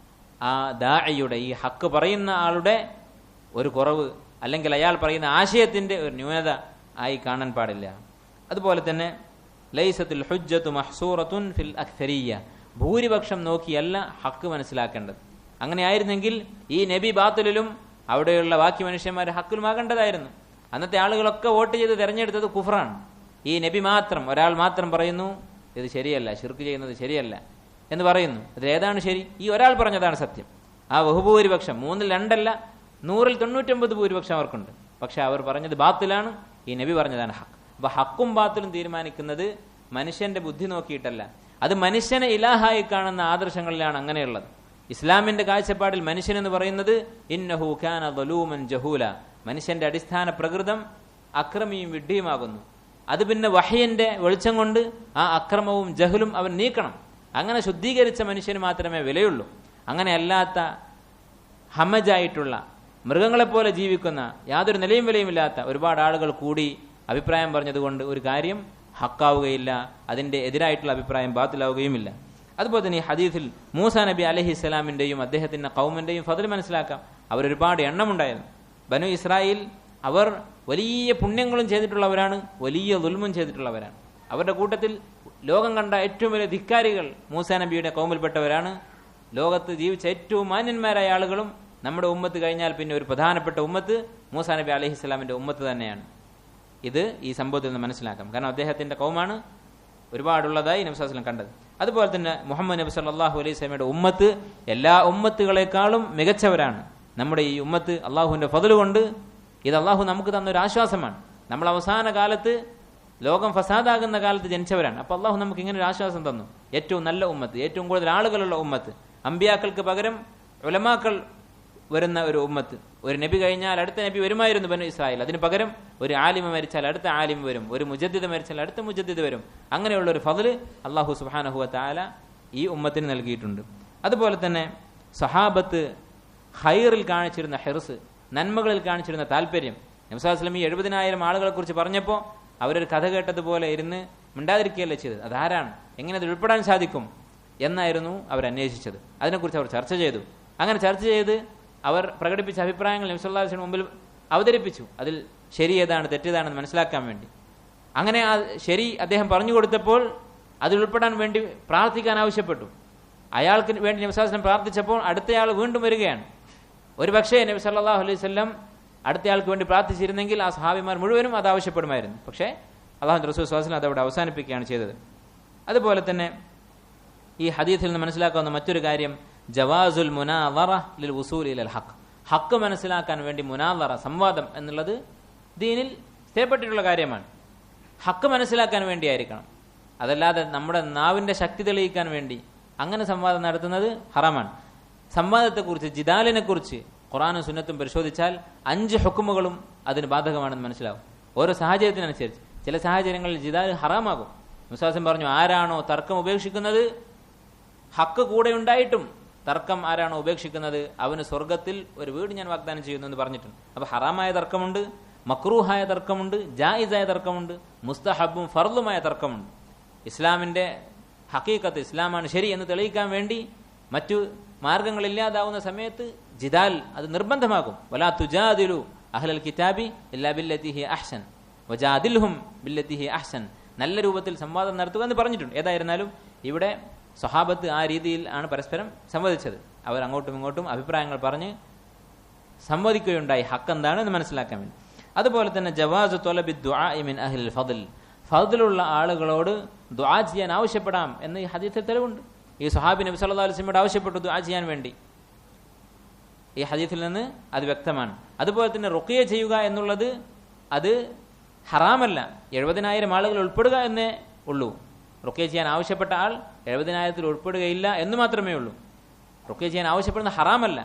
ആ ദാഇയുടെ, ഈ ഹക്ക് പറയുന്ന ആളുടെ ഒരു കുറവ്, അല്ലെങ്കിൽ അയാൾ പറയുന്ന ആശയത്തിന്റെ ഒരു ന്യൂനത ആയി കാണാൻ പാടില്ല. അതുപോലെ തന്നെ ലൈസത്തുൽ ഹുജ്ജത്തു മഹ്സൂറത്തുൻ ഫിൽ അക്സരിയ്യ, ഭൂരിപക്ഷം നോക്കിയല്ല ഹക്ക് മനസ്സിലാക്കേണ്ടത്. അങ്ങനെ ആയിരുന്നെങ്കിൽ ഈ നബി ബാത്തിലും അവിടെയുള്ള ബാക്കി മനുഷ്യന്മാർ ഹക്കിലുമാകേണ്ടതായിരുന്നു. അന്നത്തെ ആളുകളൊക്കെ വോട്ട് ചെയ്ത് തെരഞ്ഞെടുത്തത് കുഫറാണ്. ഈ നബി മാത്രം, ഒരാൾ മാത്രം പറയുന്നു ഇത് ശരിയല്ല, ശിർക്ക് ചെയ്യുന്നത് ശരിയല്ല എന്ന് പറയുന്നു. അത് ഏതാണ് ശരി? ഈ ഒരാൾ പറഞ്ഞതാണ് സത്യം. ആ ബഹുഭൂരിപക്ഷം 3-2 199 ഭൂരിപക്ഷം അവർക്കുണ്ട്. പക്ഷെ അവർ പറഞ്ഞത് ബാത്തിലാണ്, ഈ നബി പറഞ്ഞതാണ് ഹക്ക്. അപ്പൊ ഹക്കും ബാത്തിലും തീരുമാനിക്കുന്നത് മനുഷ്യന്റെ ബുദ്ധി നോക്കിയിട്ടല്ല, അത് മനുഷ്യനെ ഇലാഹായി കാണുന്ന ആദർശങ്ങളിലാണ് അങ്ങനെയുള്ളത്. ഇസ്ലാമിന്റെ കാഴ്ചപ്പാടിൽ മനുഷ്യൻ എന്ന് പറയുന്നത് ഇന്നഹു കാന ദലൂമൻ ജഹൂല, മനുഷ്യന്റെ അടിസ്ഥാന പ്രകൃതം അക്രമിയും വിഡ്ഢിയുമാകുന്നു. അത് പിന്നെ വഹയിന്റെ വെളിച്ചം കൊണ്ട് ആ അക്രമവും ജഹലും അവൻ നീക്കണം. അങ്ങനെ ശുദ്ധീകരിച്ച മനുഷ്യന് മാത്രമേ വിലയുള്ളൂ. അങ്ങനെ അല്ലാത്ത ഹമജായിട്ടുള്ള മൃഗങ്ങളെപ്പോലെ ജീവിക്കുന്ന യാതൊരു നിലയും വിലയുമില്ലാത്ത ഒരുപാട് ആളുകൾ കൂടി അഭിപ്രായം പറഞ്ഞതുകൊണ്ട് ഒരു കാര്യം ഹക്കാവുകയില്ല, അതിന്റെ എതിരായിട്ടുള്ള അഭിപ്രായം ബാത്തിലാവുകയുമില്ല. അതുപോലെ തന്നെ ഈ ഹദീസിൽ മൂസാ നബി അലൈഹിസ്സലാമിന്റെയും അദ്ദേഹത്തിന്റെ ഖൗമിന്റെയും ഫദ്ൽ മനസ്സിലാക്കാം. അവരൊരുപാട് എണ്ണമുണ്ടായിരുന്നു. ബനു ഇസ്രായേൽ അവർ വലിയ പുണ്യങ്ങളും ചെയ്തിട്ടുള്ളവരാണ്, വലിയ ദുൽമും ചെയ്തിട്ടുള്ളവരാണ്. അവരുടെ കൂട്ടത്തിൽ ലോകം കണ്ട ഏറ്റവും വലിയ ധിക്കാരികൾ മൂസാ നബിയുടെ ഖൗമിൽപ്പെട്ടവരാണ്. ലോകത്ത് ജീവിച്ച ഏറ്റവും മാന്യന്മാരായ ആളുകളും നമ്മുടെ ഉമ്മത്ത് കഴിഞ്ഞാൽ പിന്നെ ഒരു പ്രധാനപ്പെട്ട ഉമ്മത്ത് മൂസാ നബി അലൈഹിസ്സലാമിന്റെ ഉമ്മത്ത് തന്നെയാണ്. ഇത് ഈ സംഭവത്തിൽ നിന്ന് മനസ്സിലാക്കാം. കാരണം അദ്ദേഹത്തിന്റെ ഖൗമാണ് ഒരുപാടുള്ളതായി നബി സല്ലല്ലാഹു അലൈഹി വസല്ലം കണ്ടത്. അതുപോലെ തന്നെ മുഹമ്മദ് നബി സല്ലല്ലാഹു അലൈഹി വസല്ലമയുടെ ഉമ്മത്ത് എല്ലാ ഉമ്മത്തുകളെക്കാളും മികച്ചവരാണ്. നമ്മുടെ ഈ ഉമ്മത്ത് അള്ളാഹുവിൻ്റെ ഫضൽ കൊണ്ട് ഇത് അള്ളാഹു നമുക്ക് തന്നൊരു ആശ്വാസമാണ്. നമ്മൾ അവസാന കാലത്ത് ലോകം ഫസാദാകുന്ന കാലത്ത് ജനിച്ചവരാണ്. അപ്പോൾ അള്ളാഹു നമുക്ക് ഇങ്ങനെ ഒരു ആശ്വാസം തന്നു. ഏറ്റവും നല്ല ഉമ്മത്ത്, ഏറ്റവും കൂടുതൽ ആളുകളുള്ള ഉമ്മത്ത്, അമ്പിയാക്കൾക്ക് പകരം ഉലമാക്കൾ വരുന്ന ഒരു ഉമ്മത്ത്. ഒരു നബി കഴിഞ്ഞാൽ അടുത്ത നബി വരുമായിരുന്നു ബനു ഇസ്രായേൽ. അതിന് പകരം ഒരു ആലിമ മരിച്ചാൽ അടുത്ത ആലിമ വരും, ഒരു മുജദ്ദിദ് മരിച്ചാൽ അടുത്ത മുജദ്ദിദ് വരും. അങ്ങനെയുള്ള ഒരു ഫضൽ അള്ളാഹു സുബ്ഹാനഹു വ തആല ഈ ഉമ്മത്തിന് നൽകിയിട്ടുണ്ട്. അതുപോലെ തന്നെ സഹാബത്ത് ഖൈറിൽ കാണിച്ചിരുന്ന ഹിർസ്, നന്മകളിൽ കാണിച്ചിരുന്ന താല്പര്യം. നബി സല്ലല്ലാഹു അലൈഹി വസല്ലം ഈ 70,000 ആളുകളെ കുറിച്ച് പറഞ്ഞപ്പോൾ അവരൊരു കഥ കേട്ടതുപോലെ ഇരുന്ന് മിണ്ടാതിരിക്കുകയല്ലേ ചെയ്തത്. അതാരാണ്, എങ്ങനെ അത് ഉൾപ്പെടാൻ സാധിക്കും എന്നായിരുന്നു അവർ അന്വേഷിച്ചത്. അതിനെക്കുറിച്ച് അവർ ചർച്ച ചെയ്തു. അങ്ങനെ ചർച്ച ചെയ്ത് അവർ പ്രകടിപ്പിച്ച അഭിപ്രായങ്ങൾ നബി സല്ലല്ലാഹു അലൈഹി വസല്ലം മുമ്പിൽ അവതരിപ്പിച്ചു. അതിൽ ശരി ഏതാണ് തെറ്റേതാണെന്ന് മനസ്സിലാക്കാൻ വേണ്ടി. അങ്ങനെ ആ ശരി അദ്ദേഹം പറഞ്ഞു കൊടുത്തപ്പോൾ അതിൽ ഉൾപ്പെടാൻ വേണ്ടി പ്രാർത്ഥിക്കാൻ ആവശ്യപ്പെട്ടു. അയാൾക്ക് വേണ്ടി നബി സല്ലല്ലാഹു അലൈഹി വസല്ലം പ്രാർത്ഥിച്ചപ്പോൾ അടുത്തയാൾ വീണ്ടും വരികയാണ്. ഒരു പക്ഷേ നബി സല്ലല്ലാഹു അലൈഹി വസല്ലം അടുത്തയാൾക്ക് വേണ്ടി പ്രാർത്ഥിച്ചിരുന്നെങ്കിൽ ആ സഹാബിമാർ മുഴുവനും അത് ആവശ്യപ്പെടുമായിരുന്നു. പക്ഷേ അല്ലാഹുവിന്റെ റസൂൽ സ്വല്ലല്ലാഹു അലൈഹി വസല്ലം അതവിടെ അവസാനിപ്പിക്കുകയാണ് ചെയ്തത്. അതുപോലെ തന്നെ ഈ ഹദീസിൽ നിന്ന് മനസ്സിലാക്കാവുന്ന മറ്റൊരു കാര്യം ജവാസുൽ മുനാദറ ലിൽ വുസൂൽ ഇലൽ ഹഖ്. ഹഖ് മനസ്സിലാക്കാൻ വേണ്ടി മുനാദറ, സംവാദം എന്നുള്ളത് ദീനിൽ സ്ഥിരപ്പെട്ടിട്ടുള്ള കാര്യമാണ്. ഹഖ് മനസ്സിലാക്കാൻ വേണ്ടിയായിരിക്കണം. അതല്ലാതെ നമ്മുടെ നാവിൻ്റെ ശക്തി തെളിയിക്കാൻ വേണ്ടി അങ്ങനെ സംവാദം നടത്തുന്നത് ഹറാമാണ്. സംവാദത്തെക്കുറിച്ച്, ജിദാലിനെ കുറിച്ച് ഖുർആനും സുന്നത്തും പരിശോധിച്ചാൽ 5 ഹുക്കുമുകളും അതിന് ബാധകമാണെന്ന് മനസ്സിലാവും. ഓരോ സാഹചര്യത്തിനനുസരിച്ച്. ചില സാഹചര്യങ്ങളിൽ ജിദാൽ ഹറാമാകും. മുസാസം പറഞ്ഞു, ആരാണോ തർക്കം ഉപേക്ഷിക്കുന്നത്, ഹക്ക് കൂടെ ഉണ്ടായിട്ടും തർക്കം ആരാണോ ഉപേക്ഷിക്കുന്നത് അവന് സ്വർഗത്തിൽ ഒരു വീട് ഞാൻ വാഗ്ദാനം ചെയ്യുന്നു എന്ന് പറഞ്ഞിട്ടുണ്ട്. അപ്പോൾ ഹറാമായ തർക്കമുണ്ട്, മക്രൂഹായ തർക്കമുണ്ട്, ജായിസായ തർക്കമുണ്ട്, മുസ്തഹബും ഫർളുമായ തർക്കമുണ്ട്. ഇസ്ലാമിൻ്റെ ഹഖീഖത്ത്, ഇസ്ലാമാണ് ശരി എന്ന് തെളിയിക്കാൻ വേണ്ടി മറ്റു മാർഗങ്ങളില്ലാതാവുന്ന സമയത്ത് ജിദാൽ അത് നിർബന്ധമാകും. വലാ തുജാദിലു അഹ്ലൽ കിതാബി ഇല്ലാ ബില്ലതി ഹിയ അഹ്സൻ വജാദിൽഹും ബില്ലതി ഹിയ അഹ്സൻ. നല്ല രൂപത്തിൽ സംവാദം നടത്തുക എന്ന് പറഞ്ഞിട്ടുണ്ട്. ഏതായിരുന്നാലും ഇവിടെ സ്വഹാബത്ത് ആ രീതിയിൽ ആണ് പരസ്പരം സംവദിച്ചത്. അവർ അങ്ങോട്ടും ഇങ്ങോട്ടും അഭിപ്രായങ്ങൾ പറഞ്ഞ് സംവദിക്കുകയുണ്ടായി, ഹക്ക് എന്താണെന്ന് മനസ്സിലാക്കാൻ വേണ്ടി. അതുപോലെ തന്നെ ജവാസു ത്വലബി ദുആഇ മിൻ അഹ്ലിൽ ഫضൽ, ഫضലുള്ള ആളുകളോട് ദുആ ചെയ്യാൻ ആവശ്യപ്പെടാം എന്ന് ഈ ഹദീസിൽ തെളിവുണ്ട്. ഈ സ്വഹാബി നബി സല്ലല്ലാഹു അലൈഹി വസല്ലമയോട് ആവശ്യപ്പെട്ടു ദുആ ചെയ്യാൻ വേണ്ടി. ഈ ഹദീസിൽ നിന്ന് അത് വ്യക്തമാണ്. അതുപോലെ തന്നെ റുഖിയ ചെയ്യുക എന്നുള്ളത് അത് ഹറാമല്ല. 70,000 ആളുകൾ ഉൾപ്പെടുക എന്നേ ഉള്ളൂ. റുഖിയ ചെയ്യാൻ ആവശ്യപ്പെട്ട ആൾ 70,000-ൽ ഉൾപ്പെടുകയില്ല എന്ന് മാത്രമേ ഉള്ളൂ. റുഖിയ ചെയ്യാൻ ആവശ്യപ്പെടുന്ന ഹറാമല്ല.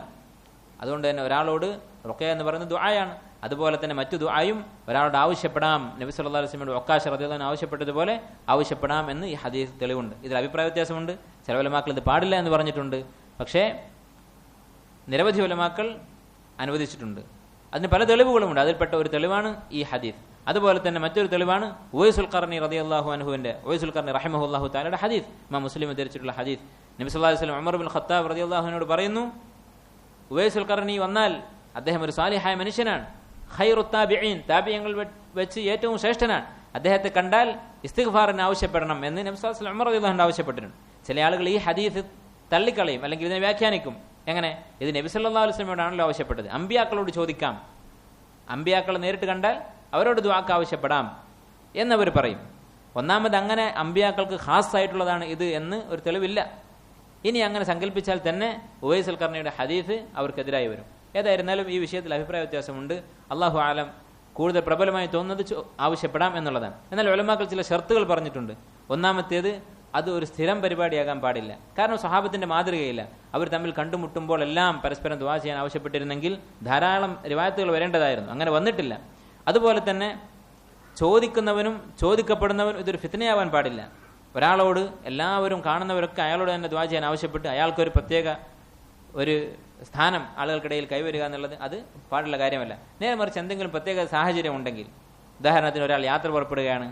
അതുകൊണ്ട് തന്നെ ഒരാളോട് റുഖിയ എന്ന് പറയുന്നത് ദുആയാണ്. അതുപോലെ തന്നെ മറ്റു ദുആയും ഒരാളോട് ആവശ്യപ്പെടാം. നബി സല്ലല്ലാഹു അലൈഹി വസല്ലമയോട് ഒക്കാശ റളിയല്ലാഹു അൻഹു ആവശ്യപ്പെട്ടതുപോലെ ആവശ്യപ്പെടാം എന്ന് ഈ ഹദീസ് തെളിവുണ്ട്. ഇതിൽ അഭിപ്രായ വ്യത്യാസമുണ്ട്. ചില ഉലമാക്കൾ ഇത് പാടില്ല എന്ന് പറഞ്ഞിട്ടുണ്ട്. പക്ഷേ നിരവധി ഉലമാക്കൾ അനുവദിച്ചിട്ടുണ്ട്. അതിന് പല തെളിവുകളുമുണ്ട്. അതിൽപ്പെട്ട ഒരു തെളിവാണ് ഈ ഹദീസ്. അതുപോലെ തന്നെ മറ്റൊരു തെളിവാണ് ഉവൈസുൽ ഖർനി റളിയല്ലാഹു അൻഹുവിന്റെ, ഉവൈസുൽ ഖർനി റഹിമഹുല്ലാഹു തആലയുടെ ഹദീസ്. ഇമാം മുസ്ലിം ഉദ്ധരിച്ചിട്ടുള്ള ഹദീസ്. നബി സല്ലല്ലാഹു അലൈഹി വസല്ലം ഉമർ ബിൻ ഖത്താബ് റളിയല്ലാഹു അൻഹുവിനോട് പറയുന്നു, ഉവൈസുൽ ഖർനി വന്നാൽ അദ്ദേഹം ഒരു സാലിഹായ മനുഷ്യനാണ്, ഖൈറു താബിഈൻ, താബിഈങ്ങൾ വെച്ച് ഏറ്റവും ശ്രേഷ്ഠനാണ്. അദ്ദേഹത്തെ കണ്ടാൽ ഇസ്തിഗ്ഫാറിന് ആവശ്യപ്പെടണം എന്ന് നബി സല്ലല്ലാഹു അലൈഹി വസല്ലം ഉമർ റളിയല്ലാഹു അൻഹു ആവശ്യപ്പെട്ടിട്ടുണ്ട്. ചില ആളുകൾ ഈ ഹദീസ് തള്ളിക്കളയും, അല്ലെങ്കിൽ ഇതിനെ വ്യാഖ്യാനിക്കും. എങ്ങനെ? ഇത് നബി സല്ലല്ലാഹു അലൈഹി വസല്ലമയോടാണല്ലോ ആവശ്യപ്പെട്ടത്, അമ്പിയാക്കളോട് ചോദിക്കാം, അമ്പിയാക്കളെ നേരിട്ട് കണ്ടാൽ അവരോട് ദുആക്ക് ആവശ്യപ്പെടാം എന്നവർ പറയും. ഒന്നാമത് അങ്ങനെ അമ്പിയാക്കൾക്ക് ഖാസായിട്ടുള്ളതാണ് ഇത് എന്ന് ഒരു തെളിവില്ല. ഇനി അങ്ങനെ സങ്കല്പിച്ചാൽ തന്നെ ഉവൈസുൽ ഖർനിയുടെ ഹദീസ് അവർക്കെതിരായി വരും. ഏതായിരുന്നാലും ഈ വിഷയത്തിൽ അഭിപ്രായ വ്യത്യാസമുണ്ട്. അല്ലാഹു ആലം. കൂടുതൽ പ്രബലമായി തോന്നുന്നത് ആവശ്യപ്പെടാം എന്നുള്ളതാണ്. എന്നാൽ ഉലമാക്കൾ ചില ഷർത്തുകൾ പറഞ്ഞിട്ടുണ്ട്. ഒന്നാമത്തേത്, അത് ഒരു സ്ഥിരം പരിപാടിയാകാൻ പാടില്ല. കാരണം സ്വഹാബത്തിന്റെ മാതൃകയില്ല. അവർ തമ്മിൽ കണ്ടുമുട്ടുമ്പോൾ എല്ലാം പരസ്പരം ദുആ ചെയ്യാൻ ആവശ്യപ്പെട്ടിരുന്നെങ്കിൽ ധാരാളം റിവായത്തുകൾ വരേണ്ടതായിരുന്നു. അങ്ങനെ വന്നിട്ടില്ല. അതുപോലെ തന്നെ ചോദിക്കുന്നവനും ചോദിക്കപ്പെടുന്നവനും ഇതൊരു ഫിത്നയാവാൻ പാടില്ല. ഒരാളോട് എല്ലാവരും കാണുന്നവരൊക്കെ അയാളോട് തന്നെ ദുആ ചെയ്യാൻ ആവശ്യപ്പെട്ട് അയാൾക്കൊരു പ്രത്യേക ഒരു സ്ഥാനം ആളുകൾക്കിടയിൽ കൈവരിക എന്നുള്ളത് അത് പാടുള്ള കാര്യമല്ല. നേരെ മറിച്ച് എന്തെങ്കിലും പ്രത്യേക സാഹചര്യം ഉണ്ടെങ്കിൽ, ഉദാഹരണത്തിന് ഒരാൾ യാത്ര പുറപ്പെടുകയാണ്,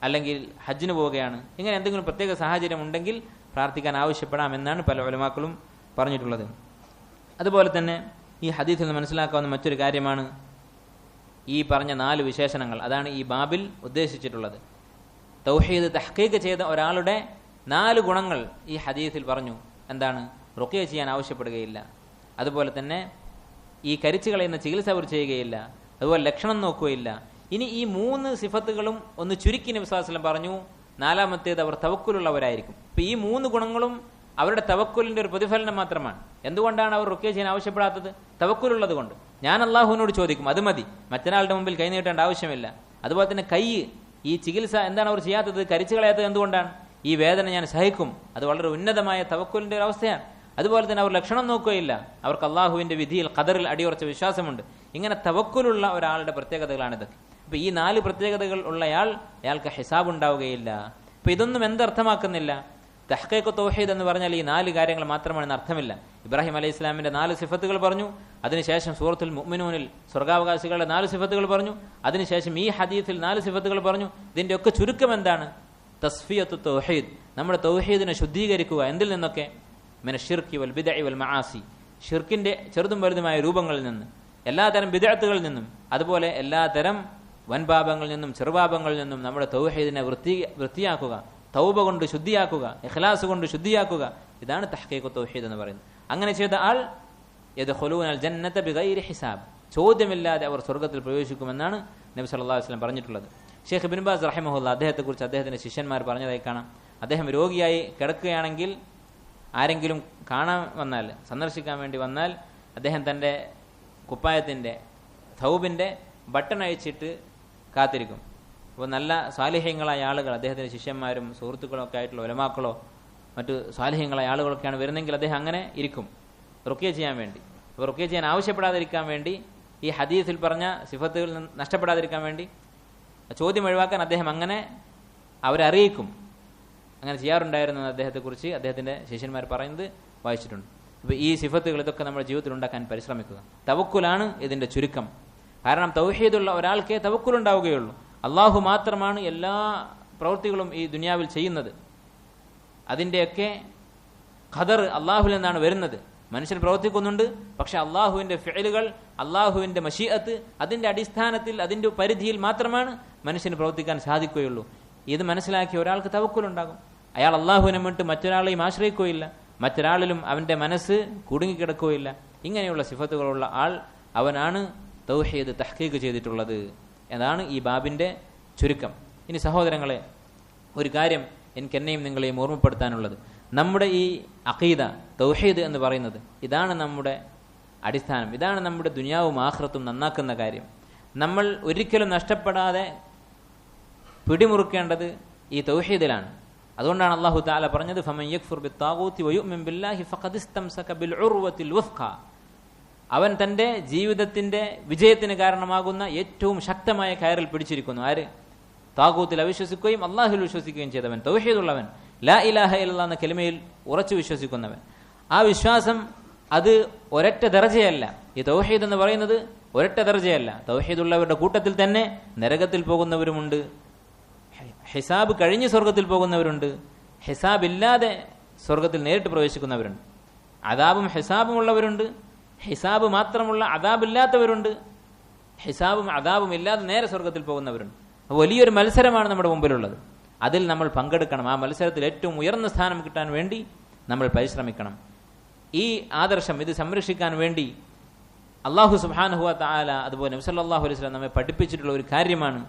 അല്ലെങ്കിൽ ഹജ്ജിന് പോവുകയാണ്, ഇങ്ങനെ എന്തെങ്കിലും പ്രത്യേക സാഹചര്യം ഉണ്ടെങ്കിൽ പ്രാർത്ഥിക്കാൻ ആവശ്യപ്പെടാം എന്നാണ് പല ഉലമാക്കളും പറഞ്ഞിട്ടുള്ളത്. അതുപോലെ തന്നെ ഈ ഹദീസിൽ നിന്ന് മനസ്സിലാക്കാവുന്ന മറ്റൊരു കാര്യമാണ് ഈ പറഞ്ഞ 4 വിശേഷണങ്ങൾ. അതാണ് ഈ ബാബിൽ ഉദ്ദേശിച്ചിട്ടുള്ളത്. തൗഹീദ് തഹ്ഖീഖ് ചെയ്ത ഒരാളുടെ 4 ഗുണങ്ങൾ ഈ ഹദീസിൽ പറഞ്ഞു. എന്താണ്? റുഖിയ ചെയ്യാൻ ആവശ്യപ്പെടുകയില്ല, അതുപോലെ തന്നെ ഈ കരിച്ചു കളയുന്ന ചികിത്സ അവർ ചെയ്യുകയില്ല, അതുപോലെ ലക്ഷണം നോക്കുകയില്ല. ഇനി ഈ 3 സിഫത്തുകളും ഒന്ന് ചുരുക്കി നബി സല്ലല്ലാഹു അലൈഹി വസല്ലം പറഞ്ഞു. 4-മത്തേത് അവർ തവക്കുലുള്ളവരായിരിക്കും. ഇപ്പം ഈ 3 ഗുണങ്ങളും അവരുടെ തവക്കുലിന്റെ ഒരു പ്രതിഫലനം മാത്രമാണ്. എന്തുകൊണ്ടാണ് അവർ റുഖ്യ ചെയ്യാൻ ആവശ്യപ്പെടാത്തത്? തവക്കുലുള്ളത് കൊണ്ട്. ഞാൻ അള്ളാഹുവിനോട് ചോദിക്കും, അത് മതി, മറ്റൊരാളുടെ മുമ്പിൽ കൈ നീട്ടേണ്ട ആവശ്യമില്ല. അതുപോലെ തന്നെ കൈ, ഈ ചികിത്സ എന്താണ് അവർ ചെയ്യാത്തത്, കരിച്ചു കളയാത്തത് എന്തുകൊണ്ടാണ്? ഈ വേദന ഞാൻ സഹിക്കും. അത് വളരെ ഉന്നതമായ തവക്കുലിന്റെ ഒരു അവസ്ഥയാണ്. അതുപോലെ തന്നെ അവർ ലക്ഷണം നോക്കുകയില്ല. അവർക്ക് അള്ളാഹുവിന്റെ വിധിയിൽ ഖദറിൽ അടിയുറച്ച വിശ്വാസമുണ്ട്. ഇങ്ങനെ തവക്കുലുള്ള ഒരാളുടെ പ്രത്യേകതകളാണിതൊക്കെ. അപ്പൊ ഈ 4 പ്രത്യേകതകൾ ഉള്ളയാൾ, അയാൾക്ക് ഹിസാബ് ഉണ്ടാവുകയില്ല. അപ്പൊ ഇതൊന്നും എന്തർത്ഥമാക്കുന്നില്ല? തഹ്ഖീഖ് തൗഹീദ് എന്ന് പറഞ്ഞാൽ ഈ 4 കാര്യങ്ങൾ മാത്രമാണെന്ന് അർത്ഥമില്ല. ഇബ്രാഹിം അലൈഹി ഇസ്ലാമിന്റെ 4 സിഫത്തുകൾ പറഞ്ഞു. അതിനുശേഷം സൂറത്തുൽ മുഅ്മിനൂനിൽ സ്വർഗാവകാശികളുടെ 4 സിഫത്തുകൾ പറഞ്ഞു. അതിനുശേഷം ഈ ഹദീസിൽ 4 സിഫത്തുകൾ പറഞ്ഞു. ഇതിന്റെ ഒക്കെ ചുരുക്കം എന്താണ്? തസ്ഫിയത്തു തൗഹീദ്, നമ്മുടെ തൗഹീദിനെ ശുദ്ധീകരിക്കുക. എന്തിൽ നിന്നൊക്കെ? മിന ശിർക്കി വൽ ബിദ്അ വൽ മആസി, ഷിർക്കിന്റെ ചെറുതും വലുതുമായ രൂപങ്ങളിൽ നിന്ന്, എല്ലാതരം ബിദ്അത്തുകളിൽ നിന്നും, അതുപോലെ എല്ലാതരം വൻപാപങ്ങളിൽ നിന്നും ചെറുപാപങ്ങളിൽ നിന്നും നമ്മുടെ തൗഹീദിനെ വൃത്തിയാക്കുക, തൗബ കൊണ്ട് ശുദ്ധിയാക്കുക, ഇഖ്ലാസ് കൊണ്ട് ശുദ്ധിയാക്കുക. ഇതാണ് തഹ്ഖീഖ് തൗഹീദ് എന്ന് പറയുന്നത്. അങ്ങനെ ചെയ്ത ആൾ യദ്ഖുലൂനൽ ജന്നത ബിഗൈരി ഹിസാബ്, ചോദ്യമില്ലാതെ അവർ സ്വർഗ്ഗത്തിൽ പ്രവേശിക്കുമെന്നാണ് നബി സല്ലല്ലാഹു അലൈഹി വസല്ലം പറഞ്ഞിട്ടുള്ളത്. ഷെയ്ഖ് ഇബ്നു ബാസ് റഹിമഹുല്ലാ അദ്ദേഹത്തെക്കുറിച്ച് അദ്ദേഹത്തിന്റെ ശിഷ്യന്മാർ പറഞ്ഞതായി കാണാം. അദ്ദേഹം രോഗിയായി കിടക്കുകയാണെങ്കിൽ ആരെങ്കിലും കാണാൻ വന്നാൽ, സന്ദർശിക്കാൻ വേണ്ടി വന്നാൽ, അദ്ദേഹം തൻ്റെ കുപ്പായത്തിൻ്റെ തൗബിൻ്റെ ബട്ടൺ അഴിച്ചിട്ട് കാത്തിരിക്കും. അപ്പോൾ നല്ല സാലിഹ്യങ്ങളായ ആളുകൾ, അദ്ദേഹത്തിൻ്റെ ശിഷ്യന്മാരും സുഹൃത്തുക്കളും ഒക്കെ ആയിട്ടുള്ള ഉലമാക്കളോ മറ്റു സാലിഹ്യങ്ങളായ ആളുകളൊക്കെയാണ് വരുന്നെങ്കിൽ അദ്ദേഹം അങ്ങനെ ഇരിക്കും റുഖ്യ ചെയ്യാൻ വേണ്ടി. അപ്പോൾ റുഖ്യ ചെയ്യാൻ ആവശ്യപ്പെടാതിരിക്കാൻ വേണ്ടി, ഈ ഹദീസിൽ പറഞ്ഞ സിഫത്തുകൾ നഷ്ടപ്പെടാതിരിക്കാൻ വേണ്ടി, ചോദ്യം ഒഴിവാക്കാൻ അദ്ദേഹം അങ്ങനെ അവരെ അറിയിക്കും. അങ്ങനെ ചെയ്യാറുണ്ടായിരുന്നു അദ്ദേഹത്തെക്കുറിച്ച് അദ്ദേഹത്തിൻ്റെ ശിഷ്യന്മാർ പറയുന്നത് വായിച്ചിട്ടുണ്ട്. അപ്പോൾ ഈ സിഫത്തുകൾ ഇതൊക്കെ നമ്മുടെ ജീവിതത്തിൽ ഉണ്ടാക്കാൻ പരിശ്രമിക്കുക. തവക്കുലാണ് ഇതിൻ്റെ ചുരുക്കം. കാരണം തൗഹീദുള്ള ഒരാൾക്കേ തവക്കുലുണ്ടാവുകയുള്ളൂ. അള്ളാഹു മാത്രമാണ് എല്ലാ പ്രവൃത്തികളും ഈ ദുനിയാവിൽ ചെയ്യുന്നത്. അതിൻ്റെയൊക്കെ ഖദർ അള്ളാഹുവിൽ നിന്നാണ് വരുന്നത്. മനുഷ്യൻ പ്രവർത്തിക്കുന്നുണ്ട്, പക്ഷെ അള്ളാഹുവിൻ്റെ ഫിഅലുകൾ, അള്ളാഹുവിൻ്റെ മശീഅത്ത്, അതിൻ്റെ അടിസ്ഥാനത്തിൽ, അതിൻ്റെ പരിധിയിൽ മാത്രമാണ് മനുഷ്യന് പ്രവർത്തിക്കാൻ സാധിക്കുകയുള്ളൂ. ഇത് മനസ്സിലാക്കിയ ഒരാൾക്ക് തവക്കുലുണ്ടാകും. അയാൾ അള്ളാഹുവിനെ വിട്ട് മറ്റൊരാളെയും ആശ്രയിക്കുകയില്ല, മറ്റൊരാളിലും അവൻ്റെ മനസ്സ് കുടുങ്ങിക്കിടക്കുകയില്ല. ഇങ്ങനെയുള്ള സിഫത്തുകളുള്ള ആൾ, അവനാണ് തൗഹീദ് തഹ്ഖീഖ് ചെയ്തിട്ടുള്ളത് എന്നാണ് ഈ ബാബിൻ്റെ ചുരുക്കം. ഇനി സഹോദരങ്ങളെ, ഒരു കാര്യം എനിക്ക് എന്നെയും നിങ്ങളെയും ഓർമ്മപ്പെടുത്താനുള്ളത്, നമ്മുടെ ഈ അഖീദ തൗഹീദ് എന്ന് പറയുന്നത്, ഇതാണ് നമ്മുടെ അടിസ്ഥാനം. ഇതാണ് നമ്മുടെ ദുനിയാവും ആഖിറത്തും നന്നാക്കുന്ന കാര്യം. നമ്മൾ ഒരിക്കലും നഷ്ടപ്പെടാതെ പിടിമുറുക്കേണ്ടത് ഈ തൗഹീദിലാണ്. അതുകൊണ്ടാണ് അല്ലാഹു തആല പറഞ്ഞത്, ഫമൻ യക്ഫുർ ബിത്താഗൂതി വയുമിൻ ബില്ലാഹി ഫഖദ് ഇസ്തംസക ബിൽ ഉർവത്തിൽ വസ്ഖ. അവൻ തൻ്റെ ജീവിതത്തിൻ്റെ വിജയത്തിന് കാരണമാകുന്ന ഏറ്റവും ശക്തമായ കയറിൽ പിടിച്ചിരിക്കുന്നു. ആര്? താഗൂത്തിൽ അവിശ്വസിക്കുകയും അള്ളാഹുൽ വിശ്വസിക്കുകയും ചെയ്തവൻ, തൗഹീദുള്ളവൻ, ലാ ഇലാഹ ഇല്ലല്ലാഹ് എന്ന കലിമയിൽ ഉറച്ചു വിശ്വസിക്കുന്നവൻ. ആ വിശ്വാസം അത് ഒരൊറ്റ ദർജയല്ല. ഈ തൗഹീദ് എന്ന് പറയുന്നത് ഒരൊറ്റ ദർജയല്ല. തൗഹീദുള്ളവരുടെ കൂട്ടത്തിൽ തന്നെ നരകത്തിൽ പോകുന്നവരുമുണ്ട്, ഹിസാബ് കഴിഞ്ഞ് സ്വർഗത്തിൽ പോകുന്നവരുണ്ട്, ഹിസാബ് ഇല്ലാതെ സ്വർഗത്തിൽ നേരിട്ട് പ്രവേശിക്കുന്നവരുണ്ട്, അദാബും ഹിസാബും ഉള്ളവരുണ്ട്, ഹിസാബ് മാത്രമുള്ള അദാബില്ലാത്തവരുണ്ട്, ഹിസാബും അദാബും ഇല്ലാതെ നേരെ സ്വർഗത്തിൽ പോകുന്നവരുണ്ട്. വലിയൊരു മത്സരമാണ് നമ്മുടെ മുമ്പിലുള്ളത്. അതിൽ നമ്മൾ പങ്കെടുക്കണം. ആ മത്സരത്തിൽ ഏറ്റവും ഉയർന്ന സ്ഥാനം കിട്ടാൻ വേണ്ടി നമ്മൾ പരിശ്രമിക്കണം. ഈ ആദർശം, ഇത് സംരക്ഷിക്കാൻ വേണ്ടി അല്ലാഹു സുബ്ഹാനഹു വ തആല, അതുപോലെ നബി സല്ലല്ലാഹു അലൈഹി വസല്ലം നമ്മെ പഠിപ്പിച്ചിട്ടുള്ള ഒരു കാര്യമാണ്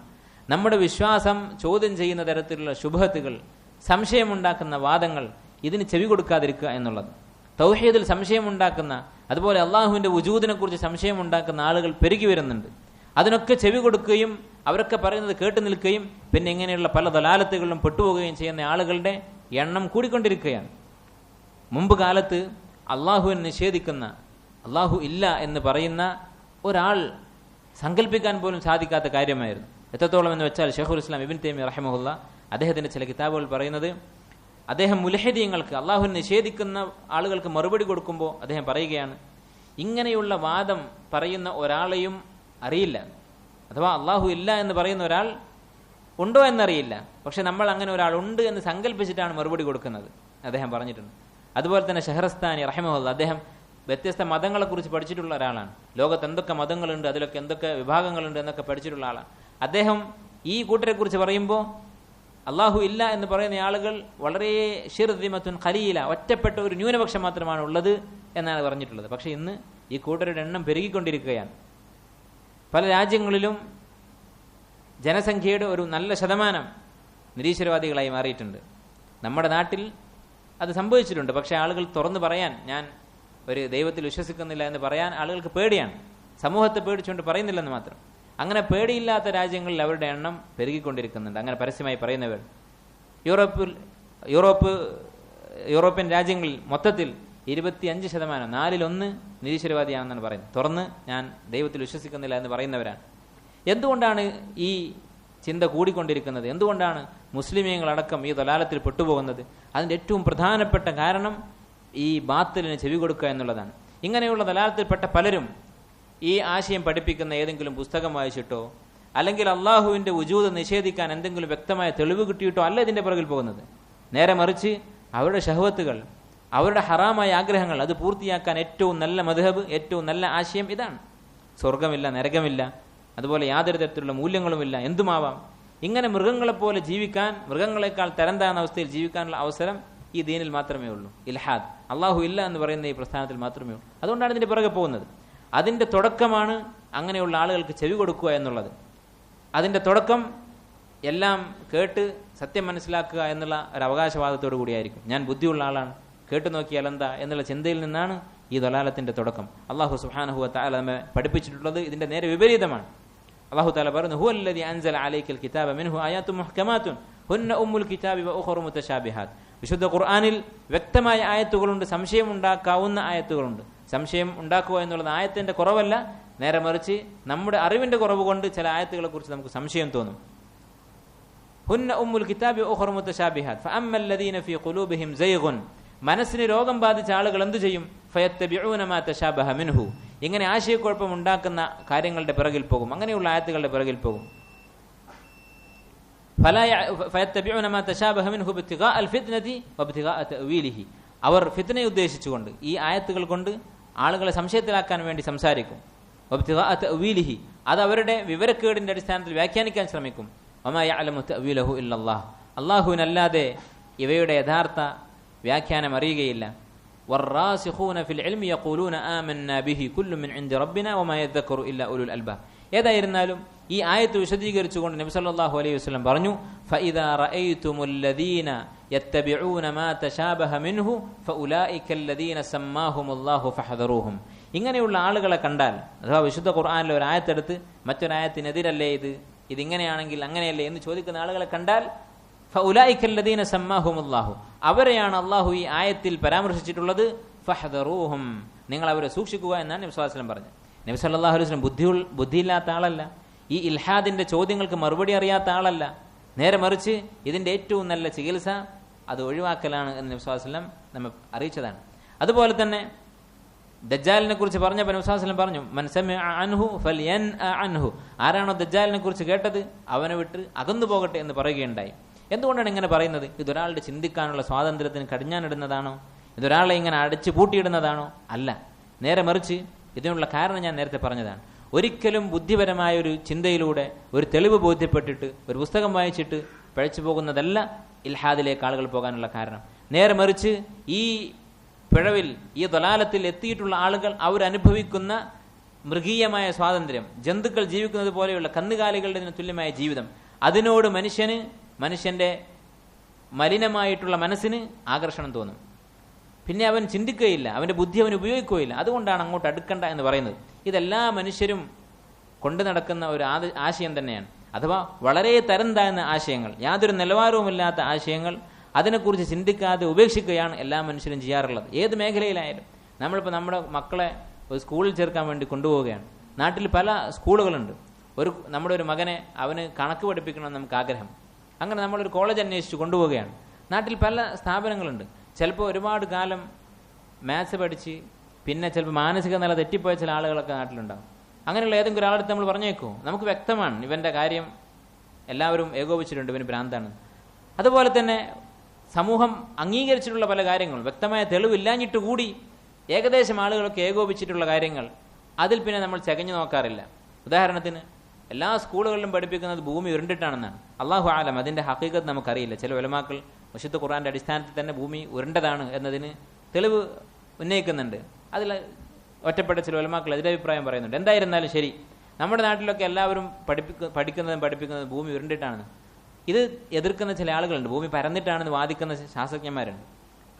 നമ്മുടെ വിശ്വാസം ചോദ്യം ചെയ്യുന്ന തരത്തിലുള്ള ശുബ്ഹത്തുകൾ, സംശയമുണ്ടാക്കുന്ന വാദങ്ങൾ, ഇതിന് ചെവി കൊടുക്കാതിരിക്കുക എന്നുള്ളത്. തൗഹീദിൽ സംശയമുണ്ടാക്കുന്ന, അതുപോലെ അള്ളാഹുവിൻ്റെ വുജൂദിനെ കുറിച്ച് സംശയമുണ്ടാക്കുന്ന ആളുകൾ പെരുകി വരുന്നുണ്ട്. അതിനൊക്കെ ചെവി കൊടുക്കുകയും അവരൊക്കെ പറയുന്നത് കേട്ടു നിൽക്കുകയും പിന്നെ ഇങ്ങനെയുള്ള പല ദലാലത്തുകളിലും പെട്ടുപോവുകയും ചെയ്യുന്ന ആളുകളുടെ എണ്ണം കൂടിക്കൊണ്ടിരിക്കുകയാണ്. മുമ്പ് കാലത്ത് അള്ളാഹുവിനെ നിഷേധിക്കുന്ന, അള്ളാഹു ഇല്ല എന്ന് പറയുന്ന ഒരാൾ സങ്കല്പിക്കാൻ പോലും സാധിക്കാത്ത കാര്യമായിരുന്നു. എത്രത്തോളം എന്ന് വെച്ചാൽ ഷെയ്ഖുൽ ഇസ്ലാം ഇബ്നു തൈമിയ്യ റഹിമഹുല്ലാ അദ്ദേഹത്തിൻ്റെ ചില കിതാബുകൾ പറയുന്നത്, അദ്ദേഹം മുൽഹിദീങ്ങൾക്ക്, അള്ളാഹുവിനെ നിഷേധിക്കുന്ന ആളുകൾക്ക് മറുപടി കൊടുക്കുമ്പോൾ അദ്ദേഹം പറയുകയാണ്, ഇങ്ങനെയുള്ള വാദം പറയുന്ന ഒരാളെയും അറിയില്ല. അഥവാ അള്ളാഹു ഇല്ല എന്ന് പറയുന്ന ഒരാൾ ഉണ്ടോ എന്നറിയില്ല, പക്ഷെ നമ്മൾ അങ്ങനെ ഒരാൾ ഉണ്ട് എന്ന് സങ്കല്പിച്ചിട്ടാണ് മറുപടി കൊടുക്കുന്നത് അദ്ദേഹം പറഞ്ഞിട്ടുണ്ട്. അതുപോലെ തന്നെ ഷഹ്റസ്ഥാനി റഹിമഹുല്ലാ അദ്ദേഹം വ്യത്യസ്ത മതങ്ങളെക്കുറിച്ച് പഠിച്ചിട്ടുള്ള ഒരാളാണ്. ലോകത്ത് എന്തൊക്കെ മതങ്ങളുണ്ട്, അതിലൊക്കെ എന്തൊക്കെ വിഭാഗങ്ങളുണ്ട് എന്നൊക്കെ പഠിച്ചിട്ടുള്ള ആളാണ്. അദ്ദേഹം ഈ കൂട്ടരെക്കുറിച്ച് പറയുമ്പോൾ അള്ളാഹു ഇല്ല എന്ന് പറയുന്ന ആളുകൾ വളരെ ഷിർദിമത്തുൻ ഖലീല, ഒറ്റപ്പെട്ട ഒരു ന്യൂനപക്ഷം മാത്രമാണ് ഉള്ളത് എന്നാണ് പറഞ്ഞിട്ടുള്ളത്. പക്ഷേ ഇന്ന് ഈ കൂട്ടരുടെ എണ്ണം പെരുകിക്കൊണ്ടിരിക്കുകയാണ്. പല രാജ്യങ്ങളിലും ജനസംഖ്യയുടെ ഒരു നല്ല ശതമാനം നിരീശ്വരവാദികളായി മാറിയിട്ടുണ്ട്. നമ്മുടെ നാട്ടിൽ അത് സംഭവിച്ചിട്ടുണ്ട്. പക്ഷേ ആളുകൾ തുറന്നു പറയാൻ, ഞാൻ ഒരു ദൈവത്തിൽ വിശ്വസിക്കുന്നില്ല എന്ന് പറയാൻ ആളുകൾക്ക് പേടിയാണ്. സമൂഹത്തെ പേടിച്ചുകൊണ്ട് പറയുന്നില്ലെന്ന് മാത്രം. അങ്ങനെ രാജ്യങ്ങളിൽ അവരുടെ എണ്ണം പെരുകിക്കൊണ്ടിരിക്കുന്നുണ്ട്, അങ്ങനെ പരസ്യമായി പറയുന്നവർ. യൂറോപ്യൻ രാജ്യങ്ങളിൽ മൊത്തത്തിൽ 25%, 4/1 നിരീശ്വരവാദിയാണെന്നാണ് പറയുന്നത്. തുറന്ന് ഞാൻ ദൈവത്തിൽ വിശ്വസിക്കുന്നില്ല എന്ന് പറയുന്നവരാണ്. എന്തുകൊണ്ടാണ് ഈ ചിന്ത കൂടിക്കൊണ്ടിരിക്കുന്നത്? എന്തുകൊണ്ടാണ് മുസ്ലിമീങ്ങളടക്കം ഈ ദലാലത്തിൽ പെട്ടുപോകുന്നത്? അതിൻ്റെ ഏറ്റവും പ്രധാനപ്പെട്ട കാരണം ഈ ബാത്തിലിന് ചെവി കൊടുക്കുക എന്നുള്ളതാണ്. ഇങ്ങനെയുള്ള ദലാലത്തിൽപ്പെട്ട പലരും ഈ ആശയം പഠിപ്പിക്കുന്ന ഏതെങ്കിലും പുസ്തകം വായിച്ചിട്ടോ അല്ലെങ്കിൽ അള്ളാഹുവിൻ്റെ വുജൂദ് നിഷേധിക്കാൻ എന്തെങ്കിലും വ്യക്തമായ തെളിവ് കിട്ടിയിട്ടോ അല്ല ഇതിൻ്റെ പുറകിൽ പോകുന്നത്. നേരെ മറിച്ച് അവരുടെ ശഹവത്തുകൾ, അവരുടെ ഹറാമായ ആഗ്രഹങ്ങൾ അത് പൂർത്തിയാക്കാൻ ഏറ്റവും നല്ല മദ്ഹബ്, ഏറ്റവും നല്ല ആശയം ഇതാണ്. സ്വർഗമില്ല, നരകമില്ല, അതുപോലെ യാതൊരു തരത്തിലുള്ള മൂല്യങ്ങളുമില്ല, എന്തുമാവാം. ഇങ്ങനെ മൃഗങ്ങളെപ്പോലെ ജീവിക്കാൻ, മൃഗങ്ങളെക്കാൾ തരം താഴ്ന്ന അവസ്ഥയിൽ ജീവിക്കാനുള്ള അവസരം ഈ ദീനിൽ മാത്രമേ ഉള്ളൂ. ഇൽഹാദ്, അള്ളാഹു ഇല്ല എന്ന് പറയുന്ന ഈ പ്രസ്ഥാനത്തിൽ മാത്രമേ ഉള്ളൂ. അതുകൊണ്ടാണ് ഇതിൻ്റെ പുറകെ പോകുന്നത്. അതിൻ്റെ തുടക്കമാണ് അങ്ങനെയുള്ള ആളുകൾക്ക് ചെവി കൊടുക്കുക എന്നുള്ളത്. അതിൻ്റെ തുടക്കം എല്ലാം കേട്ട് സത്യം മനസ്സിലാക്കുക എന്നുള്ള ഒരു അവകാശവാദത്തോടു കൂടിയായിരിക്കും. ഞാൻ ബുദ്ധിയുള്ള ആളാണ്, കേട്ടു നോക്കിയാൽ എന്താ എന്നുള്ള ചിന്തയിൽ നിന്നാണ് ഈ ദലാലത്തിൻ്റെ തുടക്കം. അള്ളാഹു സുബ്ഹാനഹു വ തആല നമ്മെ പഠിപ്പിച്ചിട്ടുള്ളത് ഇതിൻ്റെ നേരെ വിപരീതമാണ്. അള്ളാഹു തആല പറയുന്നു, ഹുവല്ലദീ അൻസല അലൈക്കൽ കിതാബ മിൻഹു ആയാത്തുൻ മുഹ്കമാത്തുൻ ഹുന്ന ഉമ്മുൽ കിതാബി വ ഉഖറു മുതശാബിഹാത്ത്. വിശുദ്ധ ഖുർആനിൽ വ്യക്തമായ ആയത്തുകളുണ്ട്, സംശയം ഉണ്ടാക്കാവുന്ന ആയത്തുകളുണ്ട്. സംശയം ഉണ്ടാക്കുക എന്നുള്ളത് ആയത്തിൻ്റെ കുറവല്ല, നേരെ മറിച്ച് നമ്മുടെ അറിവിൻ്റെ കുറവ് കൊണ്ട് ചില ആയത്തുകളെ കുറിച്ച് നമുക്ക് സംശയം തോന്നും. ഹുന്ന ഉമ്മുൽ കിതാബി വ ഉഖറു മുതശാബിഹാത്ത് ഫഅമ്മല്ലദീന ഫീ ഖുലൂബിഹിം സൈഗുൻ. മനസ്സിന് രോഗം ബാധിച്ച ആളുകൾ എന്തു ചെയ്യും? ഫയത്തബിഊന മാ തശാബഹ മിൻഹു. ഇങ്ങനെ ആശയക്കുഴപ്പം ഉണ്ടാക്കുന്ന കാര്യങ്ങളുടെ പിറകിൽ പോകും, അങ്ങനെയുള്ള ആയത്തുകളുടെ പിറകിൽ പോകും. ഫയത്തബിഊന മാ തശാബഹ മിൻഹു ഇബ്തിഗാഅ അൽഫിത്നതി വഇബ്തിഗാഅ തഅവീലിഹി. അവർ ഫിത്നയെ ഉദ്ദേശിച്ചുകൊണ്ട് ഈ ആയത്തുകൾ കൊണ്ട് ആളുകളെ സംശയത്തിലാക്കാൻ വേണ്ടി സംസാരിക്കും. വഇബ്തിഗാഅ തഅവീലിഹി, അത് അവരുടെ വിവരക്കേടിന്റെ അടിസ്ഥാനത്തിൽ വ്യാഖ്യാനിക്കാൻ ശ്രമിക്കും. വമാ യഅലമു തഅവീലഹു ഇല്ലല്ലാഹ്, അല്ലാഹുവിനല്ലാതെ ഇവയുടെ യഥാർത്ഥ വ്യാഖ്യാനം അറിയുകയില്ല. വറാസിഖൂന ഫിൽ ഇൽമി യഖൂലൂന ആമന്നാ ബിഹി കുല്ലു മിൻ ഇൻദി റബ്ബിനാ വമാ യദ്ദക്കറു ഇല്ലാ ഉലുൽ അൽബാബ്. ഏതായിരുന്നാലും ഈ ആയത്ത് വിശദീകരിച്ചുകൊണ്ട് നബി സല്ലല്ലാഹു അലൈഹി വസല്ലം പറഞ്ഞു, ഫഇദാ റഅയ്തുമുല്ലദീന യത്തബിഊന മാ തശാബഹ മിൻഹു ഫഉലൈകല്ലദീന സമ്മാഹുമുല്ലാഹു ഫഹദറൂഹും. ഇങ്ങനെയുള്ള ആളുകളെ കണ്ടാൽ, അഥവാ വിശുദ്ധ ഖുർആനിലെ ഒരു ആയത്തെടുത്ത് മറ്റൊരായത്തിനെതിരല്ലേ ഇതിങ്ങനെയാണെങ്കിൽ അങ്ങനെയല്ലേ എന്ന് ചോദിക്കുന്ന ആളുകളെ കണ്ടാൽ ഫഉലൈകല്ലദീന സമ്മാഹുമുല്ലാഹു, അവരെയാണ് അള്ളാഹു ഈ ആയത്തിൽ പരാമർശിച്ചിട്ടുള്ളത്. ഫഹദറൂഹും, നിങ്ങൾ അവരെ സൂക്ഷിക്കുക എന്നാണ് നബി സല്ലല്ലാഹു അലൈഹി വസല്ലം പറഞ്ഞത്. നബി സല്ലല്ലാഹു അലൈഹി വസല്ലം ബുദ്ധിയില്ലാത്ത ആളല്ല, ഈ ഇൽഹാദിന്റെ ചോദ്യങ്ങൾക്ക് മറുപടി അറിയാത്ത ആളല്ല. നേരെ മറിച്ച് ഇതിന്റെ ഏറ്റവും നല്ല ചികിത്സ അത് ഒഴിവാക്കലാണ് എന്ന് നബി സല്ലല്ലാഹു അലൈഹി വസല്ലം നമ്മെ അറിയിച്ചതാണ്. അതുപോലെ തന്നെ ദജ്ജാലിനെ കുറിച്ച് പറഞ്ഞപ്പോൾ നബി സല്ലല്ലാഹു അലൈഹി വസല്ലം പറഞ്ഞു, മൻ സമിഅ അൻഹു ഫൽയൻഅ അൻഹു. ആരാണോ ദജ്ജാലിനെ കുറിച്ച് കേട്ടത് അവനെ വിട്ട് അകന്നു പോകട്ടെ എന്ന് പറയുകയുണ്ടായി. എന്തുകൊണ്ടാണ് ഇങ്ങനെ പറയുന്നത്? ഇതൊരാളുടെ ചിന്തിക്കാനുള്ള സ്വാതന്ത്ര്യത്തിന് കടിഞ്ഞാനിടുന്നതാണോ? ഇതൊരാളെ ഇങ്ങനെ അടച്ചു പൂട്ടിയിടുന്നതാണോ? അല്ല, നേരെ മറിച്ച് ഇതിനുള്ള കാരണം ഞാൻ നേരത്തെ പറഞ്ഞതാണ്. ഒരിക്കലും ബുദ്ധിപരമായ ഒരു ചിന്തയിലൂടെ ഒരു തെളിവ് ബോധ്യപ്പെട്ടിട്ട് ഒരു പുസ്തകം വായിച്ചിട്ട് പിഴച്ചു പോകുന്നതല്ല ഇൽഹാദിലേക്ക് ആളുകൾ പോകാനുള്ള കാരണം. നേരെ മറിച്ച് ഈ പിഴവിൽ, ഈ ദലാലത്തിൽ എത്തിയിട്ടുള്ള ആളുകൾ അവരനുഭവിക്കുന്ന മൃഗീയമായ സ്വാതന്ത്ര്യം, ജന്തുക്കൾ ജീവിക്കുന്നത് പോലെയുള്ള കന്നുകാലികളുടെ തുല്യമായ ജീവിതം, അതിനോട് മനുഷ്യന്റെ മലിനമായിട്ടുള്ള മനസ്സിന് ആകർഷണം തോന്നും. പിന്നെ അവൻ ചിന്തിക്കുകയില്ല, അവൻ്റെ ബുദ്ധി അവൻ ഉപയോഗിക്കുകയില്ല. അതുകൊണ്ടാണ് അങ്ങോട്ട് അടുക്കണ്ട എന്ന് പറയുന്നത്. ഇതെല്ലാ മനുഷ്യരും കൊണ്ടു നടക്കുന്ന ഒരു ആശയം തന്നെയാണ്. അഥവാ വളരെ തരം താഴ്ന്ന ആശയങ്ങൾ, യാതൊരു നിലവാരവുമില്ലാത്ത ആശയങ്ങൾ, അതിനെക്കുറിച്ച് ചിന്തിക്കാതെ ഉപേക്ഷിക്കുകയാണ് എല്ലാ മനുഷ്യരും ചെയ്യാറുള്ളത്. ഏത് മേഖലയിലായാലും. നമ്മളിപ്പോൾ നമ്മുടെ മക്കളെ ഒരു സ്കൂളിൽ ചേർക്കാൻ വേണ്ടി കൊണ്ടുപോവുകയാണ്. നാട്ടിൽ പല സ്കൂളുകളുണ്ട്. നമ്മുടെ ഒരു മകനെ അവന് കണക്ക് പഠിപ്പിക്കണമെന്ന് നമുക്ക് ആഗ്രഹം. അങ്ങനെ നമ്മളൊരു കോളേജ് അന്വേഷിച്ച് കൊണ്ടുപോവുകയാണ്. നാട്ടിൽ പല സ്ഥാപനങ്ങളുണ്ട്. ചിലപ്പോൾ ഒരുപാട് കാലം മാത്സ് പഠിച്ച് പിന്നെ ചിലപ്പോൾ മാനസിക നില തെറ്റിപ്പോയ ചില ആളുകളൊക്കെ നാട്ടിലുണ്ടാകും. അങ്ങനെയുള്ള ഏതെങ്കിലും ഒരാളടുത്ത് നമ്മൾ പറഞ്ഞേക്കോ, നമുക്ക് വ്യക്തമാണ് ഇവൻ്റെ കാര്യം എല്ലാവരും ഏകോപിച്ചിട്ടുണ്ട്, ഇവന് ഭ്രാന്താണ്. അതുപോലെ തന്നെ സമൂഹം അംഗീകരിച്ചിട്ടുള്ള പല കാര്യങ്ങളും വ്യക്തമായ തെളിവില്ലാഞ്ഞിട്ട് കൂടി ഏകദേശം ആളുകളൊക്കെ ഏകോപിച്ചിട്ടുള്ള കാര്യങ്ങൾ, അതിൽ പിന്നെ നമ്മൾ ചകഞ്ഞു നോക്കാറില്ല. ഉദാഹരണത്തിന് എല്ലാ സ്കൂളുകളിലും പഠിപ്പിക്കുന്നത് ഭൂമി ഉരുണ്ടിട്ടാണെന്നാണ്. അള്ളാഹു ആലം, അതിൻ്റെ ഹഖീഖത്ത് നമുക്കറിയില്ല. ചില ഉലമാക്കൾ വിശുദ്ധ ഖുർആന്റെ അടിസ്ഥാനത്തിൽ തന്നെ ഭൂമി ഉരുണ്ടതാണ് എന്നതിന് തെളിവ് ഉന്നയിക്കുന്നുണ്ട്. അതിൽ ഒറ്റപ്പെട്ട ചില ഉലമാക്കൾ എതിരഭിപ്രായം പറയുന്നുണ്ട്. എന്തായിരുന്നാലും ശരി, നമ്മുടെ നാട്ടിലൊക്കെ എല്ലാവരും പഠിപ്പിക്കുന്നതും ഭൂമി ഉരുണ്ടിട്ടാണെന്ന്. ഇത് എതിർക്കുന്ന ചില ആളുകളുണ്ട്. ഭൂമി പരന്നിട്ടാണെന്ന് വാദിക്കുന്ന ശാസ്ത്രജ്ഞന്മാരുണ്ട്.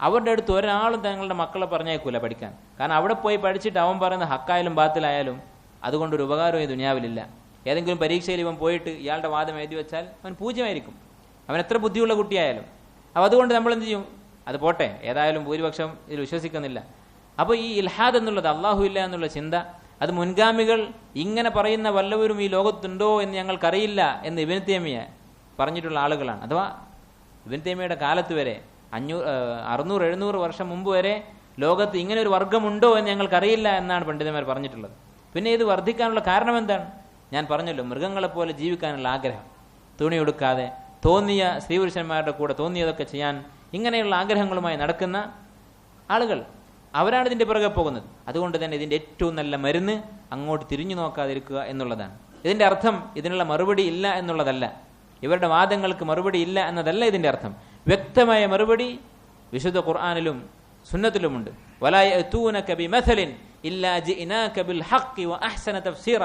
അവരുടെ അടുത്ത് ഒരാളും തങ്ങളുടെ മക്കളെ പറഞ്ഞേക്കൂല പഠിക്കാൻ. കാരണം അവിടെ പോയി പഠിച്ചിട്ട് അവൻ പറയുന്ന ഹക്കായാലും ബാത്തിലായാലും അതുകൊണ്ടൊരു ഉപകാരവും ഈ ദുനിയാവിലില്ല. ഏതെങ്കിലും പരീക്ഷയിൽ ഇവൻ പോയിട്ട് ഇയാളുടെ വാദം എഴുതി വെച്ചാൽ അവൻ പൂജ്യമായിരിക്കും, അവൻ എത്ര ബുദ്ധിയുള്ള കുട്ടിയായാലും. അപ്പോൾ അതുകൊണ്ട് നമ്മൾ എന്ത് ചെയ്യും? അത് പോട്ടെ, ഏതായാലും ഭൂരിപക്ഷം ഇതിൽ വിശ്വസിക്കുന്നില്ല. അപ്പോൾ ഈ ഇൽഹാദ് എന്നുള്ളത്, അള്ളാഹു ഇല്ല എന്നുള്ള ചിന്ത, അത് മുൻഗാമികൾ ഇങ്ങനെ പറയുന്ന വല്ലവരും ഈ ലോകത്തുണ്ടോ എന്ന് ഞങ്ങൾക്കറിയില്ല എന്ന് ഇബ്നു തൈമിയ്യ പറഞ്ഞിട്ടുള്ള ആളുകളാണ്. അഥവാ ഇബ്നു തൈമിയ്യയുടെ കാലത്ത് വരെ 600-700 വർഷം മുമ്പ് വരെ ലോകത്ത് ഇങ്ങനെ ഒരു വർഗ്ഗമുണ്ടോ എന്ന് ഞങ്ങൾക്കറിയില്ല എന്നാണ് പണ്ഡിതന്മാർ പറഞ്ഞിട്ടുള്ളത്. പിന്നെ ഇത് വർദ്ധിക്കാനുള്ള കാരണം എന്താണ്? ഞാൻ പറഞ്ഞല്ലോ, മൃഗങ്ങളെപ്പോലെ ജീവിക്കാനുള്ള ആഗ്രഹം, തുണി ഉടുക്കാതെ തോന്നിയ സ്ത്രീ പുരുഷന്മാരുടെ കൂടെ തോന്നിയതൊക്കെ ചെയ്യാൻ ഇങ്ങനെയുള്ള ആഗ്രഹങ്ങളുമായി നടക്കുന്ന ആളുകൾ, അവരാണ് ഇതിൻ്റെ പുറകെ പോകുന്നത്. അതുകൊണ്ട് തന്നെ ഇതിൻ്റെ ഏറ്റവും നല്ല മരുന്ന് അങ്ങോട്ട് തിരിഞ്ഞു നോക്കാതിരിക്കുക എന്നുള്ളതാണ്. ഇതിൻ്റെ അർത്ഥം ഇതിനുള്ള മറുപടി ഇല്ല എന്നുള്ളതല്ല, ഇവരുടെ വാദങ്ങൾക്ക് മറുപടി ഇല്ല എന്നതല്ല ഇതിൻ്റെ അർത്ഥം. വ്യക്തമായ മറുപടി വിശുദ്ധ ഖുർആനിലും സുന്നത്തിലുമുണ്ട്. വലാ യഅതൂനക ബിമസലിൻ ഇല്ലാ ജിനാക ബിൽ ഹഖ് വഅഹ്സന തഫ്സീറ.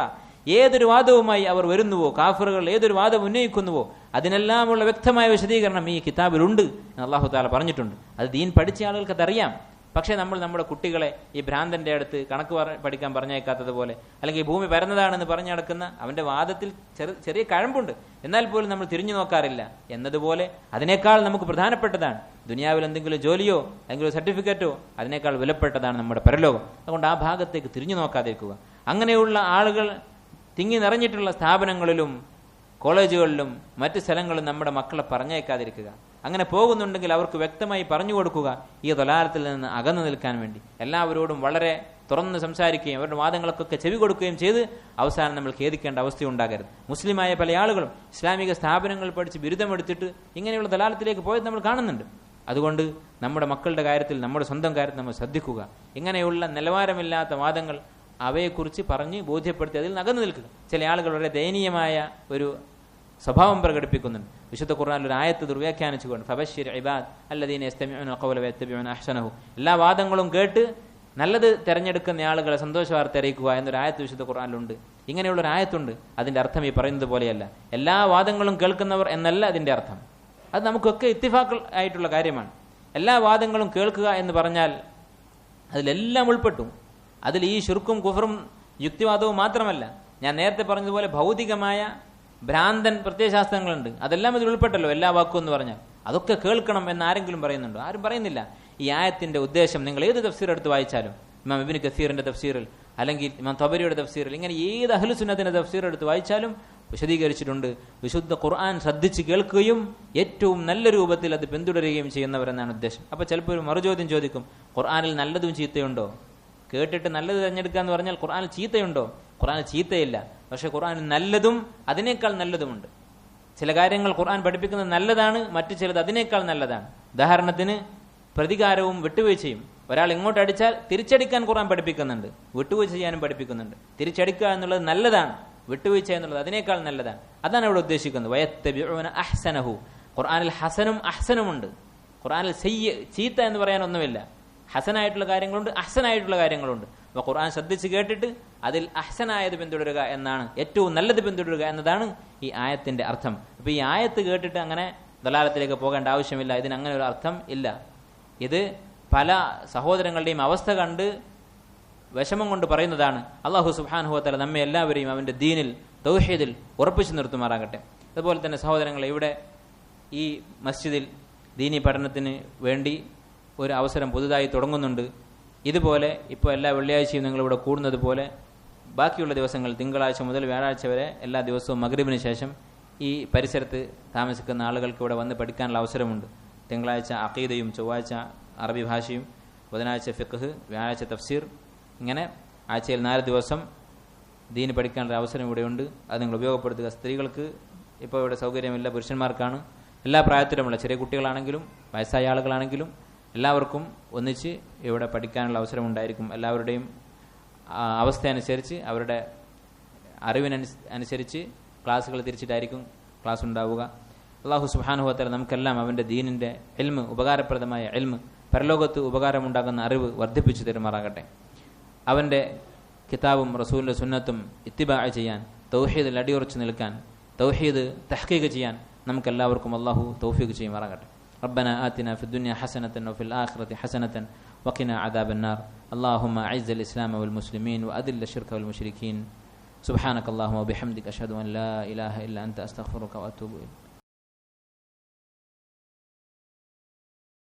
ഏതൊരു വാദവുമായി അവർ വരുന്നുവോ, കാഫിറുകൾ ഏതൊരു വാദം ഉന്നയിക്കുന്നുവോ, അതിനെല്ലാമുള്ള വ്യക്തമായ വിശദീകരണം ഈ കിതാബിലുണ്ട് എന്ന് അല്ലാഹു തആല പറഞ്ഞിട്ടുണ്ട്. അത് ദീൻ പഠിച്ച ആളുകൾക്ക് അതറിയാം. പക്ഷേ നമ്മൾ നമ്മുടെ കുട്ടികളെ ഈ ഭ്രാന്തന്റെ അടുത്ത് കണക്ക് പഠിക്കാൻ പറഞ്ഞേക്കാത്തതുപോലെ, അല്ലെങ്കിൽ ഭൂമി പരന്നതാണെന്ന് പറഞ്ഞു നടക്കുന്ന അവന്റെ വാദത്തിൽ ചെറിയ കഴമ്പുണ്ട്, എന്നാൽ പോലും നമ്മൾ തിരിഞ്ഞു നോക്കാറില്ല എന്നതുപോലെ അതിനേക്കാൾ നമുക്ക് പ്രധാനപ്പെട്ടതാണ് ദുനിയാവിൽ എന്തെങ്കിലും ജോലിയോ അല്ലെങ്കിൽ സർട്ടിഫിക്കറ്റോ, അതിനേക്കാൾ വിലപ്പെട്ടതാണ് നമ്മുടെ പരലോകം. അതുകൊണ്ട് ആ ഭാഗത്തേക്ക് തിരിഞ്ഞു നോക്കാതിരിക്കുക. അങ്ങനെയുള്ള ആളുകൾ തിങ്ങി നിറഞ്ഞിട്ടുള്ള സ്ഥാപനങ്ങളിലും കോളേജുകളിലും മറ്റ് സ്ഥലങ്ങളിലും നമ്മുടെ മക്കളെ പറഞ്ഞേക്കാതിരിക്കുക. അങ്ങനെ പോകുന്നുണ്ടെങ്കിൽ അവർക്ക് വ്യക്തമായി പറഞ്ഞു കൊടുക്കുക, ഈ ദലാലത്തിൽ നിന്ന് അകന്നു നിൽക്കാൻ വേണ്ടി. എല്ലാവരോടും വളരെ തുറന്ന് സംസാരിക്കുകയും അവരുടെ വാദങ്ങൾക്കൊക്കെ ചെവി കൊടുക്കുകയും ചെയ്ത് അവസാനം നമ്മൾ ഖേദിക്കേണ്ട അവസ്ഥയുണ്ടാകരുത്. മുസ്ലിമായ പല ആളുകളും ഇസ്ലാമിക സ്ഥാപനങ്ങളിൽ പഠിച്ച് ബിരുദമെടുത്തിട്ട് ഇങ്ങനെയുള്ള ദലാലത്തിലേക്ക് പോയത് നമ്മൾ കാണുന്നുണ്ട്. അതുകൊണ്ട് നമ്മുടെ മക്കളുടെ കാര്യത്തിൽ, നമ്മുടെ സ്വന്തം കാര്യത്തിൽ നമ്മൾ ശ്രദ്ധിക്കുക. ഇങ്ങനെയുള്ള നിലവാരമില്ലാത്ത വാദങ്ങൾ അവയെക്കുറിച്ച് പറഞ്ഞ് ബോധ്യപ്പെടുത്തി അതിൽ അകന്നു നിൽക്കുക. ചില ആളുകൾ വളരെ ദയനീയമായ ഒരു സ്വഭാവം പ്രകടിപ്പിക്കുന്നുണ്ട്. വിശുദ്ധ ഖുർആനിൽ ഒരു ആയത്ത് ദുർവ്യാഖ്യാനിച്ചുകൊണ്ട് ഫബശ്ശിർ ഇബാദ് അല്ലദീന യസ്തമിഊന ഖൗല വയത്തബിഊന അഹ്സനഹു, എല്ലാ വാദങ്ങളും കേട്ട് നല്ലത് തിരഞ്ഞെടുക്കുന്ന ആളുകളെ സന്തോഷ വാർത്ത അറിയിക്കുക എന്നൊരു ആയത്ത് വിശുദ്ധ ഖുർആനിലുണ്ട്. ഇങ്ങനെയുള്ളൊരു ആയത്തുണ്ട്. അതിൻ്റെ അർത്ഥം ഈ പറയുന്നത് പോലെയല്ല. എല്ലാ വാദങ്ങളും കേൾക്കുന്നവർ എന്നല്ല അതിൻ്റെ അർത്ഥം. അത് നമുക്കൊക്കെ ഇത്തിഫാഖ് ആയിട്ടുള്ള കാര്യമാണ്. എല്ലാ വാദങ്ങളും കേൾക്കുക എന്ന് പറഞ്ഞാൽ അതിലെല്ലാം ഉൾപ്പെട്ടു. അതിൽ ഈ ശിർക്കും കുഫറും യുക്തിവാദവും മാത്രമല്ല, ഞാൻ നേരത്തെ പറഞ്ഞതുപോലെ ഭൗതികമായ ഭ്രാന്തൻ പ്രത്യയശാസ്ത്രങ്ങളുണ്ട്, അതെല്ലാം ഇതിൽ ഉൾപ്പെട്ടല്ലോ. എല്ലാ വാക്കും എന്ന് പറഞ്ഞാൽ അതൊക്കെ കേൾക്കണം എന്ന് ആരെങ്കിലും പറയുന്നുണ്ടോ? ആരും പറയുന്നില്ല. ഈ ആയത്തിന്റെ ഉദ്ദേശം നിങ്ങൾ ഏത് തഫ്സീർ എടുത്ത് വായിച്ചാലും, ഇമാം ഇബ്നു കസീറിന്റെ തഫ്സീറിൽ അല്ലെങ്കിൽ ഇമാം തബരിയുടെ തഫ്സീറിൽ, ഇങ്ങനെ ഏത് അഹ്ലു സുന്നത്തിന്റെ തഫ്സീർ എടുത്ത് വായിച്ചാലും വിശദീകരിച്ചിട്ടുണ്ട്. വിശുദ്ധ ഖുർആൻ ശ്രദ്ധിച്ച് കേൾക്കുകയും ഏറ്റവും നല്ല രൂപത്തിൽ അത് പിന്തുടരുകയും ചെയ്യുന്നവരെന്നാണ് ഉദ്ദേശം. അപ്പോൾ ചിലപ്പോൾ ഒരു മറുചോദ്യം ചോദിക്കും, ഖുർആനിൽ നല്ലതും ചീത്തയുണ്ടോ? കേട്ടിട്ട് നല്ലത് തിരഞ്ഞെടുക്കുക എന്ന് പറഞ്ഞാൽ ഖുർആനിൽ ചീത്തയുണ്ടോ? ഖുർആനിൽ ചീത്തയില്ല, പക്ഷെ ഖുർആനിൽ നല്ലതും അതിനേക്കാൾ നല്ലതുമുണ്ട്. ചില കാര്യങ്ങൾ ഖുർആൻ പഠിപ്പിക്കുന്നത് നല്ലതാണ്, മറ്റു ചിലത് അതിനേക്കാൾ നല്ലതാണ്. ഉദാഹരണത്തിന് പ്രതികാരവും വിട്ടുവീഴ്ചയും. ഒരാൾ ഇങ്ങോട്ട് അടിച്ചാൽ തിരിച്ചടിക്കാൻ ഖുർആൻ പഠിപ്പിക്കുന്നുണ്ട്, വിട്ടുവീഴ്ച ചെയ്യാനും പഠിപ്പിക്കുന്നുണ്ട്. തിരിച്ചടിക്കുക എന്നുള്ളത് നല്ലതാണ്, വിട്ടുവീഴ്ച എന്നുള്ളത് അതിനേക്കാൾ നല്ലതാണ്. അതാണ് ഇവിടെ ഉദ്ദേശിക്കുന്നത്. വയത്തബിഊന അഹ്സനഹു. ഖുർആനിൽ ഹസനും അഹ്സനുമുണ്ട്. ഖുർആനിൽ ചീത്ത എന്ന് പറയാനൊന്നുമില്ല. ഹസനായിട്ടുള്ള കാര്യങ്ങളുണ്ട്, അഹ്സനായിട്ടുള്ള കാര്യങ്ങളുണ്ട്. അപ്പോൾ ഖുർആൻ ശ്രദ്ധിച്ച് കേട്ടിട്ട് അതിൽ അഹ്സനായത് പിന്തുടരുക എന്നാണ്, ഏറ്റവും നല്ലത് പിന്തുടരുക എന്നതാണ് ഈ ആയത്തിന്റെ അർത്ഥം. അപ്പോൾ ഈ ആയത്ത് കേട്ടിട്ട് അങ്ങനെ ദലാലത്തിലേക്ക് പോകേണ്ട ആവശ്യമില്ല. ഇതിനങ്ങനെ ഒരു അർത്ഥം ഇല്ല. ഇത് പല സഹോദരങ്ങളുടെയും അവസ്ഥ കണ്ട് വിഷമം കൊണ്ട് പറയുന്നതാണ്. അല്ലാഹു സുബ്ഹാനഹു വ തആല നമ്മെ എല്ലാവരെയും അവന്റെ ദീനിൽ, തൗഹീദിൽ ഉറപ്പിച്ചു നിർത്തുമാറാകട്ടെ. അതുപോലെ തന്നെ സഹോദരങ്ങളെ, ഇവിടെ ഈ മസ്ജിദിൽ ദീനി പഠനത്തിന് വേണ്ടി ഒരു അവസരം പുതുതായി തുടങ്ങുന്നുണ്ട്. ഇതുപോലെ ഇപ്പോൾ എല്ലാ വെള്ളിയാഴ്ചയും നിങ്ങളിവിടെ കൂടുന്നത് പോലെ ബാക്കിയുള്ള ദിവസങ്ങൾ തിങ്കളാഴ്ച മുതൽ വ്യാഴാഴ്ച വരെ എല്ലാ ദിവസവും മഗ്രിബിന് ശേഷം ഈ പരിസരത്ത് താമസിക്കുന്ന ആളുകൾക്ക് ഇവിടെ വന്ന് പഠിക്കാനുള്ള അവസരമുണ്ട്. തിങ്കളാഴ്ച അഖീദയും, ചൊവ്വാഴ്ച അറബി ഭാഷയും, ബുധനാഴ്ച ഫിഖ്ഹ്, വ്യാഴാഴ്ച തഫ്സീർ, ഇങ്ങനെ ആഴ്ചയിൽ 4 ദിവസം ദീന് പഠിക്കാനുള്ള അവസരം ഇവിടെയുണ്ട്. അത് നിങ്ങൾ ഉപയോഗപ്പെടുത്തുക. സ്ത്രീകൾക്ക് ഇപ്പോൾ ഇവിടെ സൗകര്യമില്ല, പുരുഷന്മാർക്കാണ്. എല്ലാ പ്രായത്തിലുമുള്ള ചെറിയ കുട്ടികളാണെങ്കിലും വയസ്സായ ആളുകളാണെങ്കിലും എല്ലാവർക്കും ഒന്നിച്ച് ഇവിടെ പഠിക്കാനുള്ള അവസരമുണ്ടായിരിക്കും. എല്ലാവരുടെയും അവസ്ഥ അനുസരിച്ച്, അവരുടെ അറിവിനനുസരിച്ച് ക്ലാസ്സുകൾ തിരിച്ചിട്ടായിരിക്കും ക്ലാസ് ഉണ്ടാവുക. അല്ലാഹു സുബ്ഹാനഹു വ തആല നമുക്കെല്ലാം അവൻ്റെ ദീനിൻ്റെ ഇൽമ്, ഉപകാരപ്രദമായ ഇൽമ്, പരലോകത്ത് ഉപകാരമുണ്ടാകുന്ന അറിവ് വർദ്ധിപ്പിച്ചു തരുമാറാകട്ടെ. അവൻ്റെ കിതാബും റസൂലിൻ്റെ സുന്നത്തും ഇത്തിബാ ചെയ്യാൻ, തൗഹീദിൽ അടിയുറച്ചു നിൽക്കാൻ, തൗഹീദ് തഹ്ഖീഖ് ചെയ്യാൻ നമുക്കെല്ലാവർക്കും അല്ലാഹു തൗഫീഖ് ചെയ്യുമാറാകട്ടെ. ربنا آتنا في الدنيا حسنة وفي الآخرة حسنة وقنا عذاب النار. اللهم أعز الإسلام والمسلمين وأذل الشرك والمشركين. سبحانك اللهم وبحمدك أشهد أن لا إله إلا أنت أستغفرك وأتوب إليك.